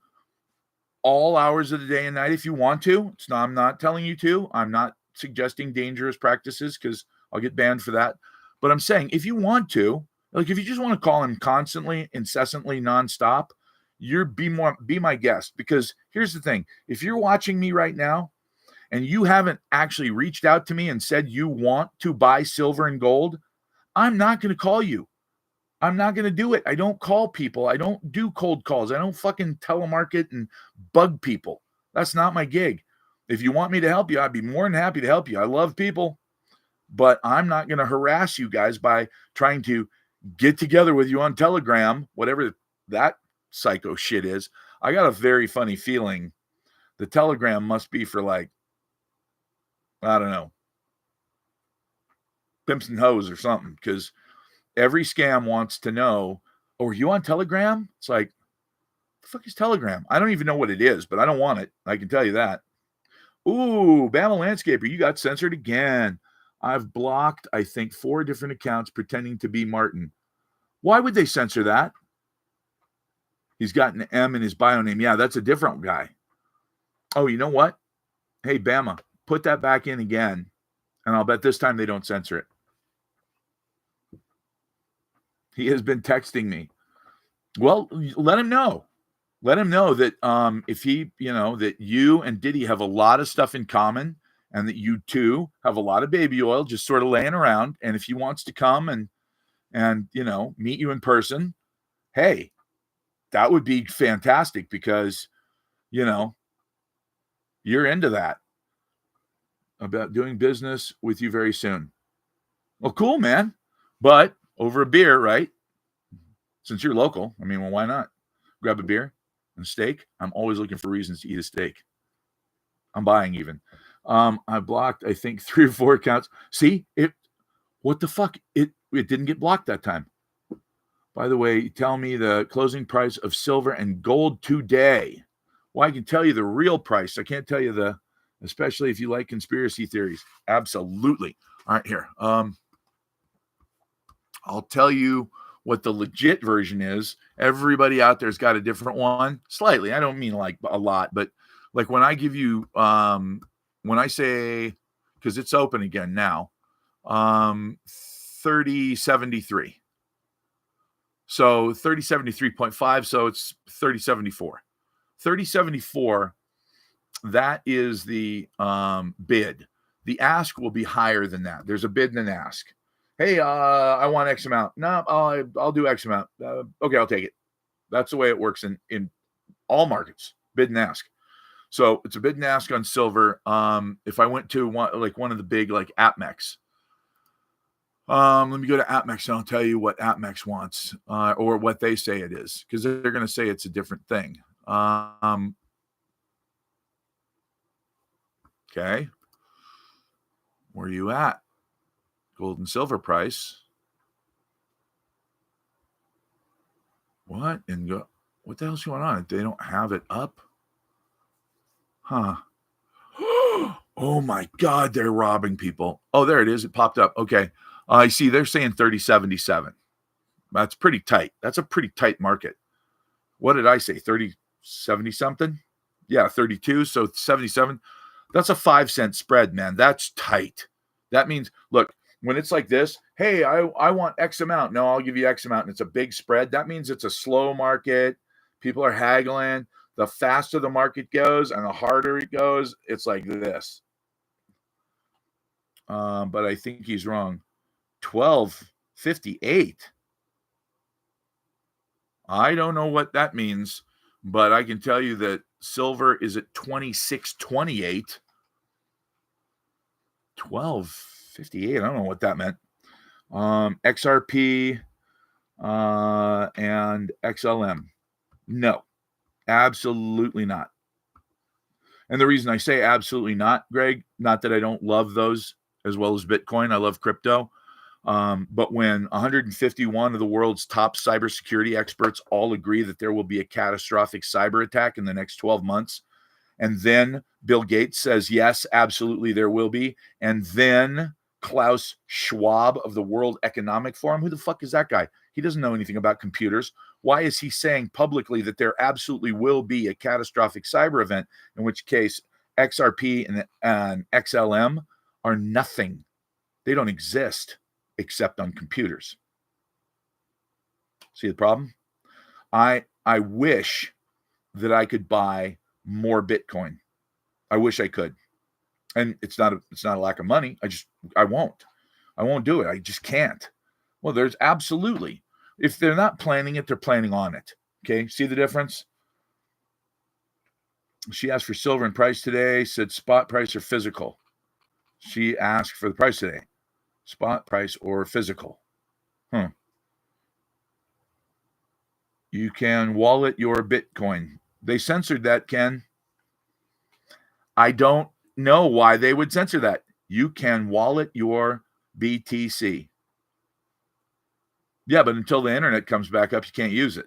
all hours of the day and night if you want to. I'm not telling you to. I'm not suggesting dangerous practices because I'll get banned for that. But I'm saying if you want to, like if you just want to call him constantly, incessantly, nonstop, be my guest. Because here's the thing: if you're watching me right now and you haven't actually reached out to me and said you want to buy silver and gold, I'm not going to call you. I'm not going to do it. I don't call people. I don't do cold calls. I don't fucking telemarket and bug people. That's not my gig. If you want me to help you, I'd be more than happy to help you. I love people, but I'm not going to harass you guys by trying to get together with you on Telegram, whatever that psycho shit is. I got a very funny feeling the Telegram must be for, like, I don't know, pimps and hoes or something, because every scam wants to know Oh, are you on Telegram? It's like, the fuck is Telegram? I don't even know what it is, but I don't want it. I can tell you that. Ooh, Bama Landscaper, you got censored again. I've blocked, I think, 4 different accounts pretending to be Martin. Why would they censor that? He's got an M in his bio name. Yeah, that's a different guy. Oh, you know what? Hey, Bama, put that back in again, and I'll bet this time they don't censor it. He has been texting me. Well, let him know. Let him know that if he, that you and Diddy have a lot of stuff in common, and that you two have a lot of baby oil just sort of laying around. And if he wants to come and meet you in person, hey, that would be fantastic, because you're into that. About doing business with you very soon. Well, cool, man. But over a beer, right? Since you're local, I mean, well, why not? Grab a beer and steak. I'm always looking for reasons to eat a steak. I'm buying even. I blocked, I think, 3 or 4 accounts. See, what the fuck? It didn't get blocked that time. By the way, tell me the closing price of silver and gold today. Well, I can tell you the real price. I can't tell you especially if you like conspiracy theories. Absolutely. All right, here. I'll tell you what the legit version is. Everybody out there's got a different one. Slightly. I don't mean like a lot, but like when I give you, when I say, because it's open again now, 3073. So 3073.5. So it's 3074. 3074. That is the bid. The ask will be higher than that. There's a bid and an ask. Hey, I want X amount. No, I'll do X amount. Okay, I'll take it. That's the way it works in all markets. Bid and ask. So it's a bid and ask on silver. If I went to one of the big like APMEX, let me go to APMEX and I'll tell you what APMEX wants, or what they say it is, because they're going to say it's a different thing. Okay. Where are you at? Gold and silver price. What? And what the hell's going on? They don't have it up? Huh. Oh my God, they're robbing people. Oh, there it is. It popped up. Okay. I see they're saying 3077. That's pretty tight. That's a pretty tight market. What did I say? 3070 something? Yeah, 32. So 77. That's a 5-cent spread, man. That's tight. That means, look, when it's like this, hey, I want X amount. No, I'll give you X amount. And it's a big spread. That means it's a slow market. People are haggling. The faster the market goes and the harder it goes, it's like this. But I think he's wrong. 1258. I don't know what that means, but I can tell you that silver is at 2628. 1258. I don't know what that meant. XRP and XLM. No, absolutely not. And the reason I say absolutely not, Greg, not that I don't love those as well as Bitcoin. I love crypto. But when 151 of the world's top cybersecurity experts all agree that there will be a catastrophic cyber attack in the next 12 months, and then Bill Gates says, yes, absolutely, there will be. And then Klaus Schwab of the World Economic Forum, who the fuck is that guy? He doesn't know anything about computers. Why is he saying publicly that there absolutely will be a catastrophic cyber event, in which case XRP and XLM are nothing? They don't exist except on computers. See the problem? I wish that I could buy more Bitcoin. I wish I could. And it's not a lack of money. I won't do it. I just can't. Well, there's absolutely, if they're not planning it, they're planning on it. Okay. See the difference? She asked for silver and price today, said spot price or physical. She asked for the price today. Spot price or physical. You can wallet your Bitcoin. They censored that, Ken. I don't know why they would censor that. You can wallet your BTC. Yeah, but until the internet comes back up, you can't use it.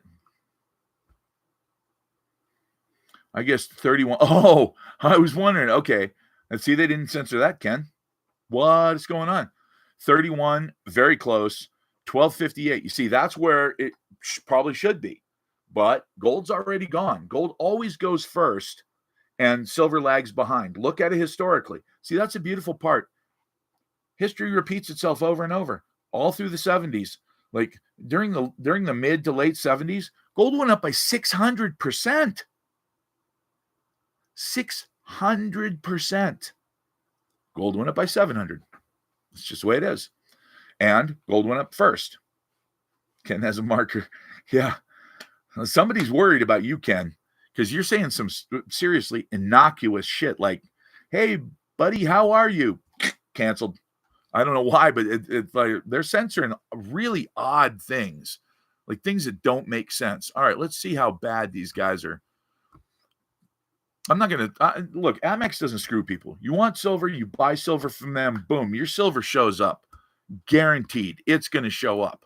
I guess 31. Oh, I was wondering. Okay. Let's see, they didn't censor that, Ken. What is going on? 31, very close. 1258. You see, that's where it probably should be. But gold's already gone. Gold always goes first and silver lags behind. Look at it historically. See, that's a beautiful part. History repeats itself over and over, all through the 70s. Like during the mid to late 70s, gold went up by 600%. 600%. Gold went up by 700. It's just the way it is. And gold went up first. Ken has a marker. Yeah. Somebody's worried about you, Ken, because you're saying some seriously innocuous shit like, hey, buddy, how are you? Canceled. I don't know why, but it's like they're censoring really odd things, like things that don't make sense. All right, let's see how bad these guys are. I'm not going to look. Amex doesn't screw people. You want silver, you buy silver from them. Boom, your silver shows up. Guaranteed, it's going to show up.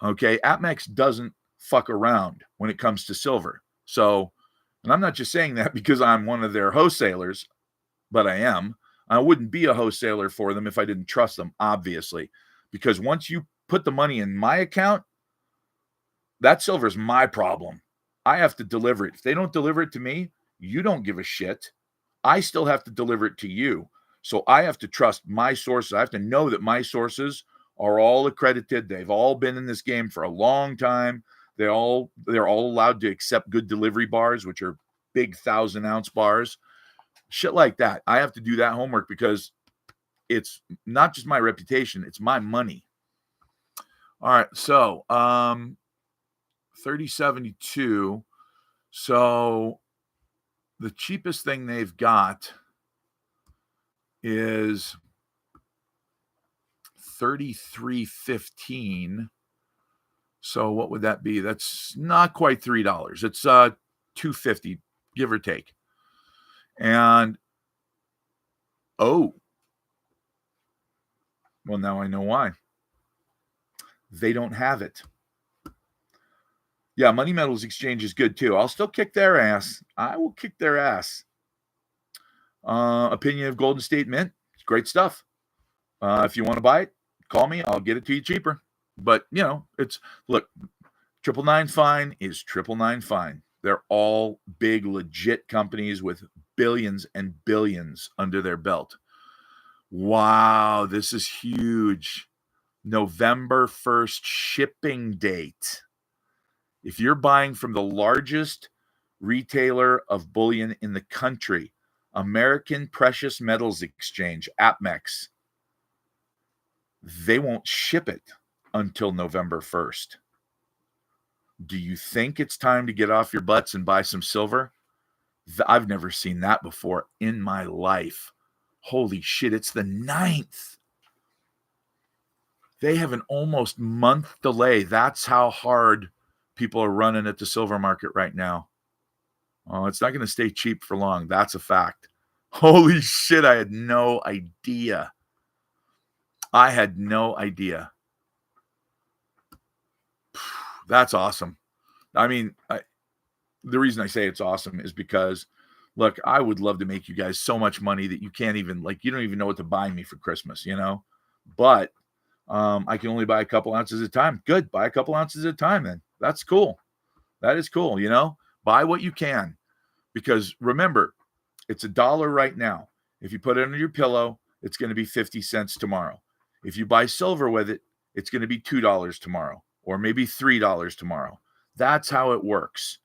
Okay, Amex doesn't fuck around when it comes to silver. So, and I'm not just saying that because I'm one of their wholesalers, but I am. I wouldn't be a wholesaler for them if I didn't trust them, obviously, because once you put the money in my account, that silver is my problem. I have to deliver it. If they don't deliver it to me, you don't give a shit. I still have to deliver it to you. So I have to trust my sources. I have to know that my sources are all accredited. They've all been in this game for a long time. They're all allowed to accept good delivery bars, which are big 1,000-ounce bars. Shit like that. I have to do that homework because it's not just my reputation, it's my money. All right, so 3072. So the cheapest thing they've got is 33.15. So what would that be? That's not quite $3. It's $2.50, give or take. And well, now I know why. They don't have it. Yeah, Money Metals Exchange is good too. I'll still kick their ass. I will kick their ass. Opinion of Golden State Mint. It's great stuff. If you want to buy it, call me. I'll get it to you cheaper. But, it's, look, 999 Fine is 999 Fine. They're all big, legit companies with billions and billions under their belt. Wow, this is huge. November 1st shipping date. If you're buying from the largest retailer of bullion in the country, American Precious Metals Exchange, APMEX, they won't ship it until November 1st. Do you think it's time to get off your butts and buy some silver? I've never seen that before in my life. Holy shit, it's the 9th. They have an almost month delay. That's how hard people are running at the silver market right now. Oh, it's not going to stay cheap for long. That's a fact. Holy shit, I had no idea. That's awesome. I mean, the reason I say it's awesome is because, look, I would love to make you guys so much money that you can't even, you don't even know what to buy me for Christmas, But I can only buy a couple ounces at a time. Good. Buy a couple ounces at a time then. That's cool. That is cool, Buy what you can. Because remember, it's $1 right now. If you put it under your pillow, it's going to be 50 cents tomorrow. If you buy silver with it, it's going to be $2 tomorrow, or maybe $3 tomorrow. That's how it works.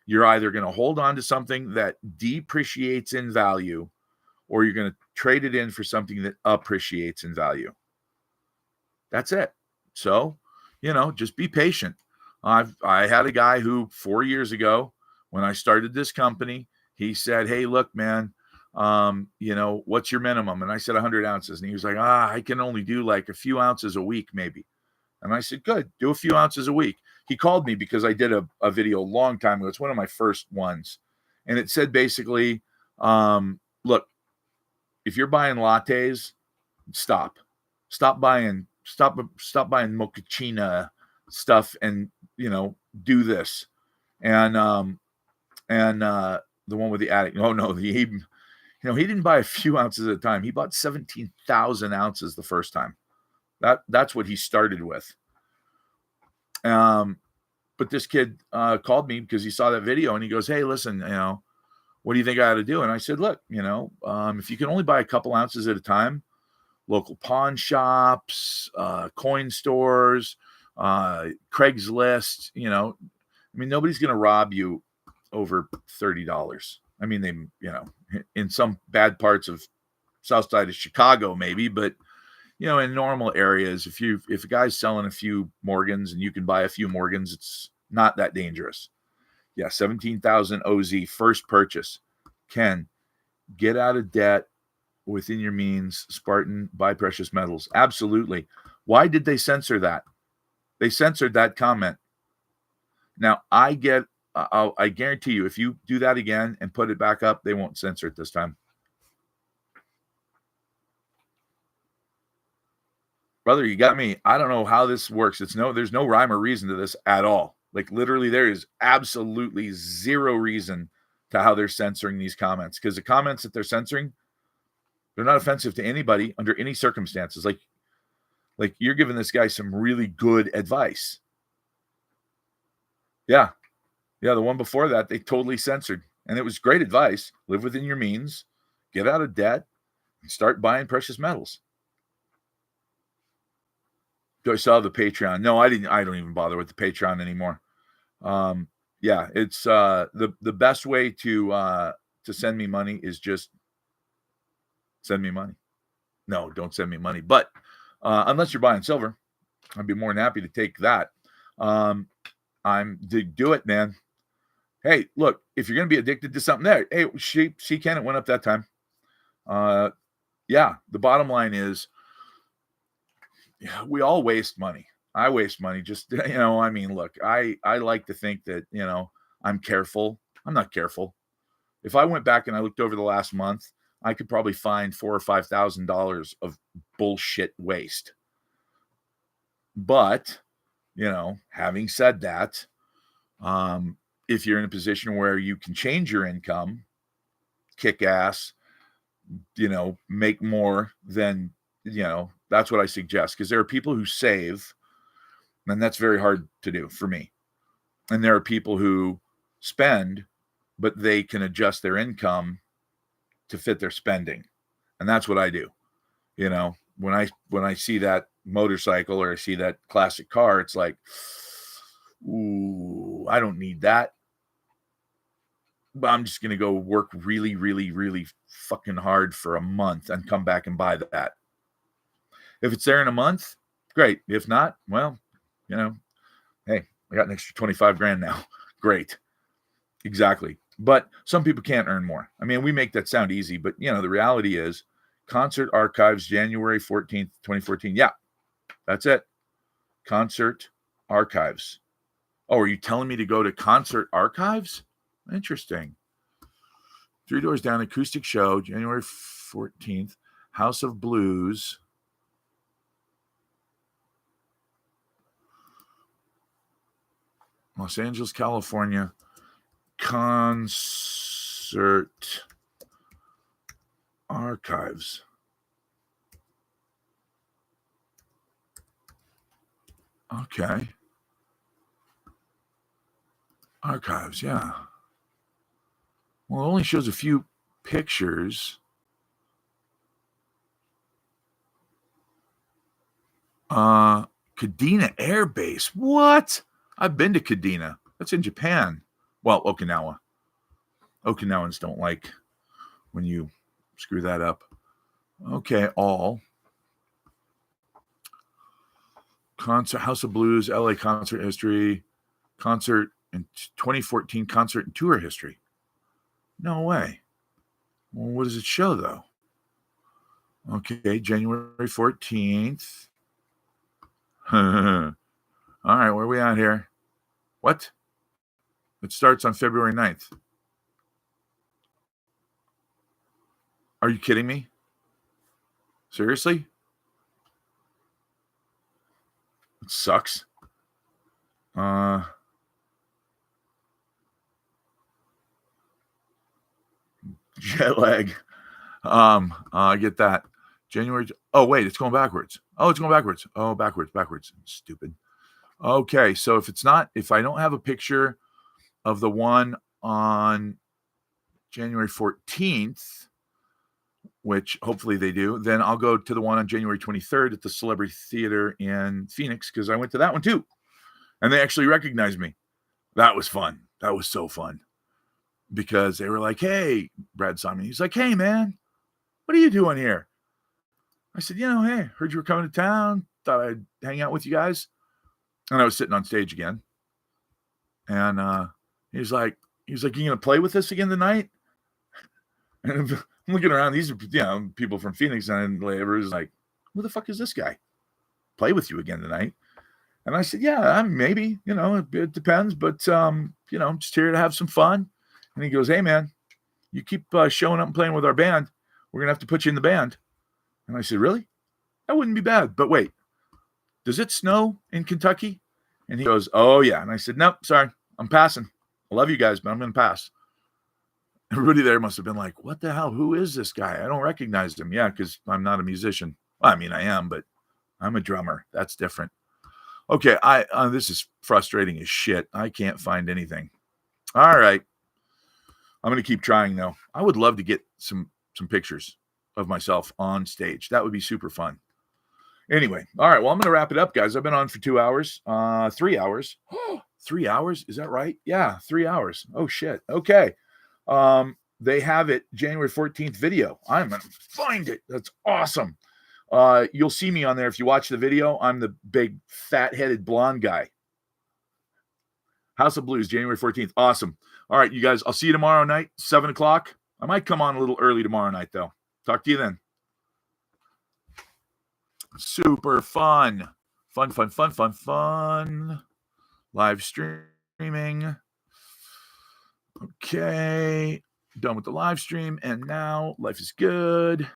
You're either going to hold on to something that depreciates in value, or you're going to trade it in for something that appreciates in value. That's it. So, just be patient. I had a guy who 4 years ago, when I started this company, he said, hey, look, man, what's your minimum? And I said 100 ounces. And he was like, I can only do like a few ounces a week, maybe. And I said, good, do a few ounces a week. He called me because I did a video a long time ago. It's one of my first ones. And it said basically, look, if you're buying lattes, stop buying mochaccino stuff and, do this. And the one with the attic. Oh no, he didn't buy a few ounces at a time. He bought 17,000 ounces the first time. That's what he started with. But this kid called me because he saw that video and he goes, "Hey, listen, what do you think I ought to do?" And I said, "Look, if you can only buy a couple ounces at a time, local pawn shops, coin stores, Craigslist, nobody's going to rob you over $30. I mean, in some bad parts of south side of Chicago, maybe, but in normal areas, if a guy's selling a few Morgans and you can buy a few Morgans, it's not that dangerous." Yeah, 17,000 OZ first purchase. Ken, get out of debt within your means. Spartan, buy precious metals. Absolutely. Why did they censor that? They censored that comment. Now, I guarantee you, if you do that again and put it back up, they won't censor it this time. Brother, you got me. I don't know how this works. There's no rhyme or reason to this at all. Like literally, there is absolutely zero reason to how they're censoring these comments, because the comments that they're censoring, they're not offensive to anybody under any circumstances. Like you're giving this guy some really good advice. Yeah. Yeah, the one before that, they totally censored. And it was great advice. Live within your means, get out of debt, and start buying precious metals. I saw the Patreon. No, I didn't. I don't even bother with the Patreon anymore. Yeah, it's the best way to send me money is just send me money. No, don't send me money. But unless you're buying silver, I'd be more than happy to take that. Do it, man. Hey, look, if you're going to be addicted to something there, hey, she can, it went up that time. Yeah, the bottom line is, we all waste money. I waste money. Just, look, I like to think that, I'm careful. I'm not careful. If I went back and I looked over the last month, I could probably find $4,000 or $5,000 of bullshit waste. But, having said that, if you're in a position where you can change your income, kick ass, make more, then, that's what I suggest. Because there are people who save, and that's very hard to do for me. And there are people who spend, but they can adjust their income to fit their spending. And that's what I do. When I see that motorcycle or I see that classic car, it's like, ooh, I don't need that. But I'm just going to go work really, really, really fucking hard for a month and come back and buy that. If it's there in a month, great. If not, well, hey, I got an extra 25 grand now. Great. Exactly. But some people can't earn more. I mean, we make that sound easy, but the reality is Concert Archives, January 14th, 2014. Yeah, that's it. Concert Archives. Oh, are you telling me to go to Concert Archives? Interesting. 3 Doors Down acoustic show, January 14th. House of Blues. Los Angeles, California. Concert Archives. Okay. Archives, yeah. Well, it only shows a few pictures. Kadena Air Base. What? I've been to Kadena. That's in Japan. Well, Okinawa. Okinawans don't like when you screw that up. Okay, all. Concert, House of Blues, LA concert history, concert in 2014, concert and tour history. No way. Well, what does it show, though? Okay, January 14th. All right, where are we at here? What? It starts on February 9th. Are you kidding me? Seriously? It sucks. Jet lag. I get that. January. Oh, wait, it's going backwards. Oh, it's going backwards. Oh, backwards. Stupid. Okay, so if I don't have a picture of the one on January 14th, which hopefully they do, then I'll go to the one on January 23rd at the Celebrity Theater in Phoenix, because I went to that one too. And they actually recognized me. That was fun. That was so fun. Because they were like, hey, Brad Simon. He's like, hey, man, what are you doing here? I said, hey, heard you were coming to town. Thought I'd hang out with you guys. And I was sitting on stage again. And he's like, you going to play with us again tonight? And I'm looking around. These are, people from Phoenix. And everybody's like, who the fuck is this guy? Play with you again tonight? And I said, yeah, maybe, it depends. But, I'm just here to have some fun. And he goes, hey, man, you keep showing up and playing with our band. We're going to have to put you in the band. And I said, really? That wouldn't be bad. But wait, does it snow in Kentucky? And he goes, oh, yeah. And I said, nope, sorry, I'm passing. I love you guys, but I'm going to pass. Everybody there must have been like, what the hell? Who is this guy? I don't recognize him. Yeah, because I'm not a musician. Well, I mean, I am, but I'm a drummer. That's different. Okay, this is frustrating as shit. I can't find anything. All right. I'm going to keep trying, though. I would love to get some pictures of myself on stage. That would be super fun. Anyway, all right. Well, I'm going to wrap it up, guys. I've been on for 2 hours, 3 hours. 3 hours? Is that right? Yeah, 3 hours. Oh, shit. Okay. They have it January 14th video. I'm going to find it. That's awesome. You'll see me on there. If you watch the video, I'm the big fat-headed blonde guy. House of Blues, January 14th. Awesome. All right, you guys, I'll see you tomorrow night, 7 o'clock. I might come on a little early tomorrow night, though. Talk to you then. Super fun. Fun. Live streaming. Okay. Done with the live stream. And now life is good.